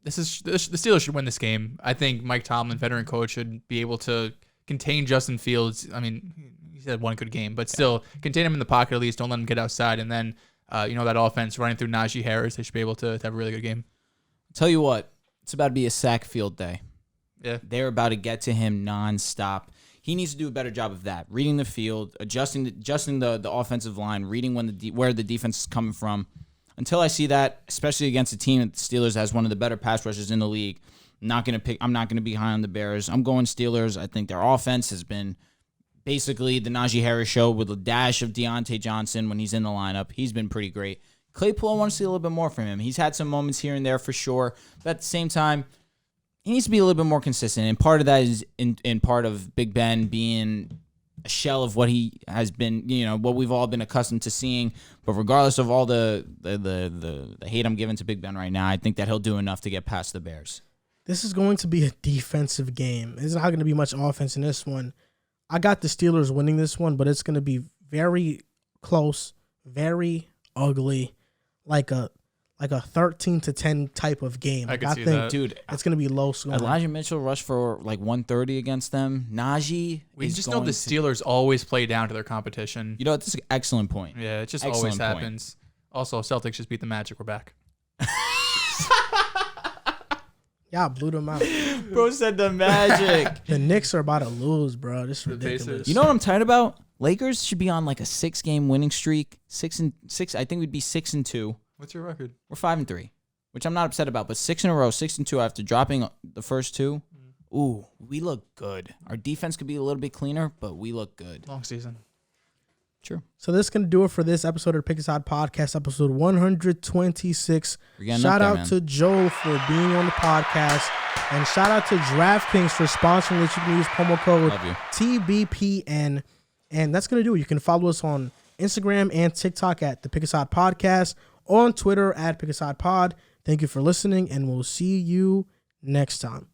The Steelers should win this game. I think Mike Tomlin, veteran coach, should be able to contain Justin Fields. I mean, he's had one good game, but still contain him in the pocket at least. Don't let him get outside. And then, that offense running through Najee Harris, they should be able to have a really good game. Tell you what, it's about to be a sack field day. Yeah. They're about to get to him nonstop. He needs to do a better job of that, reading the field, adjusting the offensive line, reading where the defense is coming from. Until I see that, especially against a team that the Steelers has one of the better pass rushers in the league, I'm not going to be high on the Bears. I'm going Steelers. I think their offense has been basically the Najee Harris show with a dash of Deontay Johnson when he's in the lineup. He's been pretty great. Claypool, I want to see a little bit more from him. He's had some moments here and there for sure, but at the same time, he needs to be a little bit more consistent. And part of that is in part of Big Ben being a shell of what he has been, what we've all been accustomed to seeing. But regardless of all the hate I'm giving to Big Ben right now, I think that he'll do enough to get past the Bears. This is going to be a defensive game. There's not going to be much offense in this one. I got the Steelers winning this one, but it's going to be very close, very ugly, like a 13-10 type of game. I think that. Dude, it's going to be low scoring. Elijah Mitchell rushed for like 130 against them. Najee. We just know the Steelers always play down to their competition. That's an excellent point. Yeah, it just Excellent always happens. Also, Celtics just beat the Magic. We're back. Y'all blew them out. Bro said the Magic. The Knicks are about to lose, bro. This is ridiculous. Pacers. You know what I'm tired about? Lakers should be on like a 6-game winning streak. 6-6. I think we'd be 6-2. What's your record? We're 5-3, which I'm not upset about. But 6 in a row, 6-2 after dropping the first 2. Ooh, we look good. Our defense could be a little bit cleaner, but we look good. Long season. True. So this is going to do it for this episode of the Pick Aside Podcast, episode 126. Shout out to Joel for being on the podcast. And shout out to DraftKings for sponsoring this. You can use promo code TBPN. And that's going to do it. You can follow us on Instagram and TikTok at the Pick Aside Podcast, on Twitter at Pick Aside Pod. Thank you for listening, and we'll see you next time.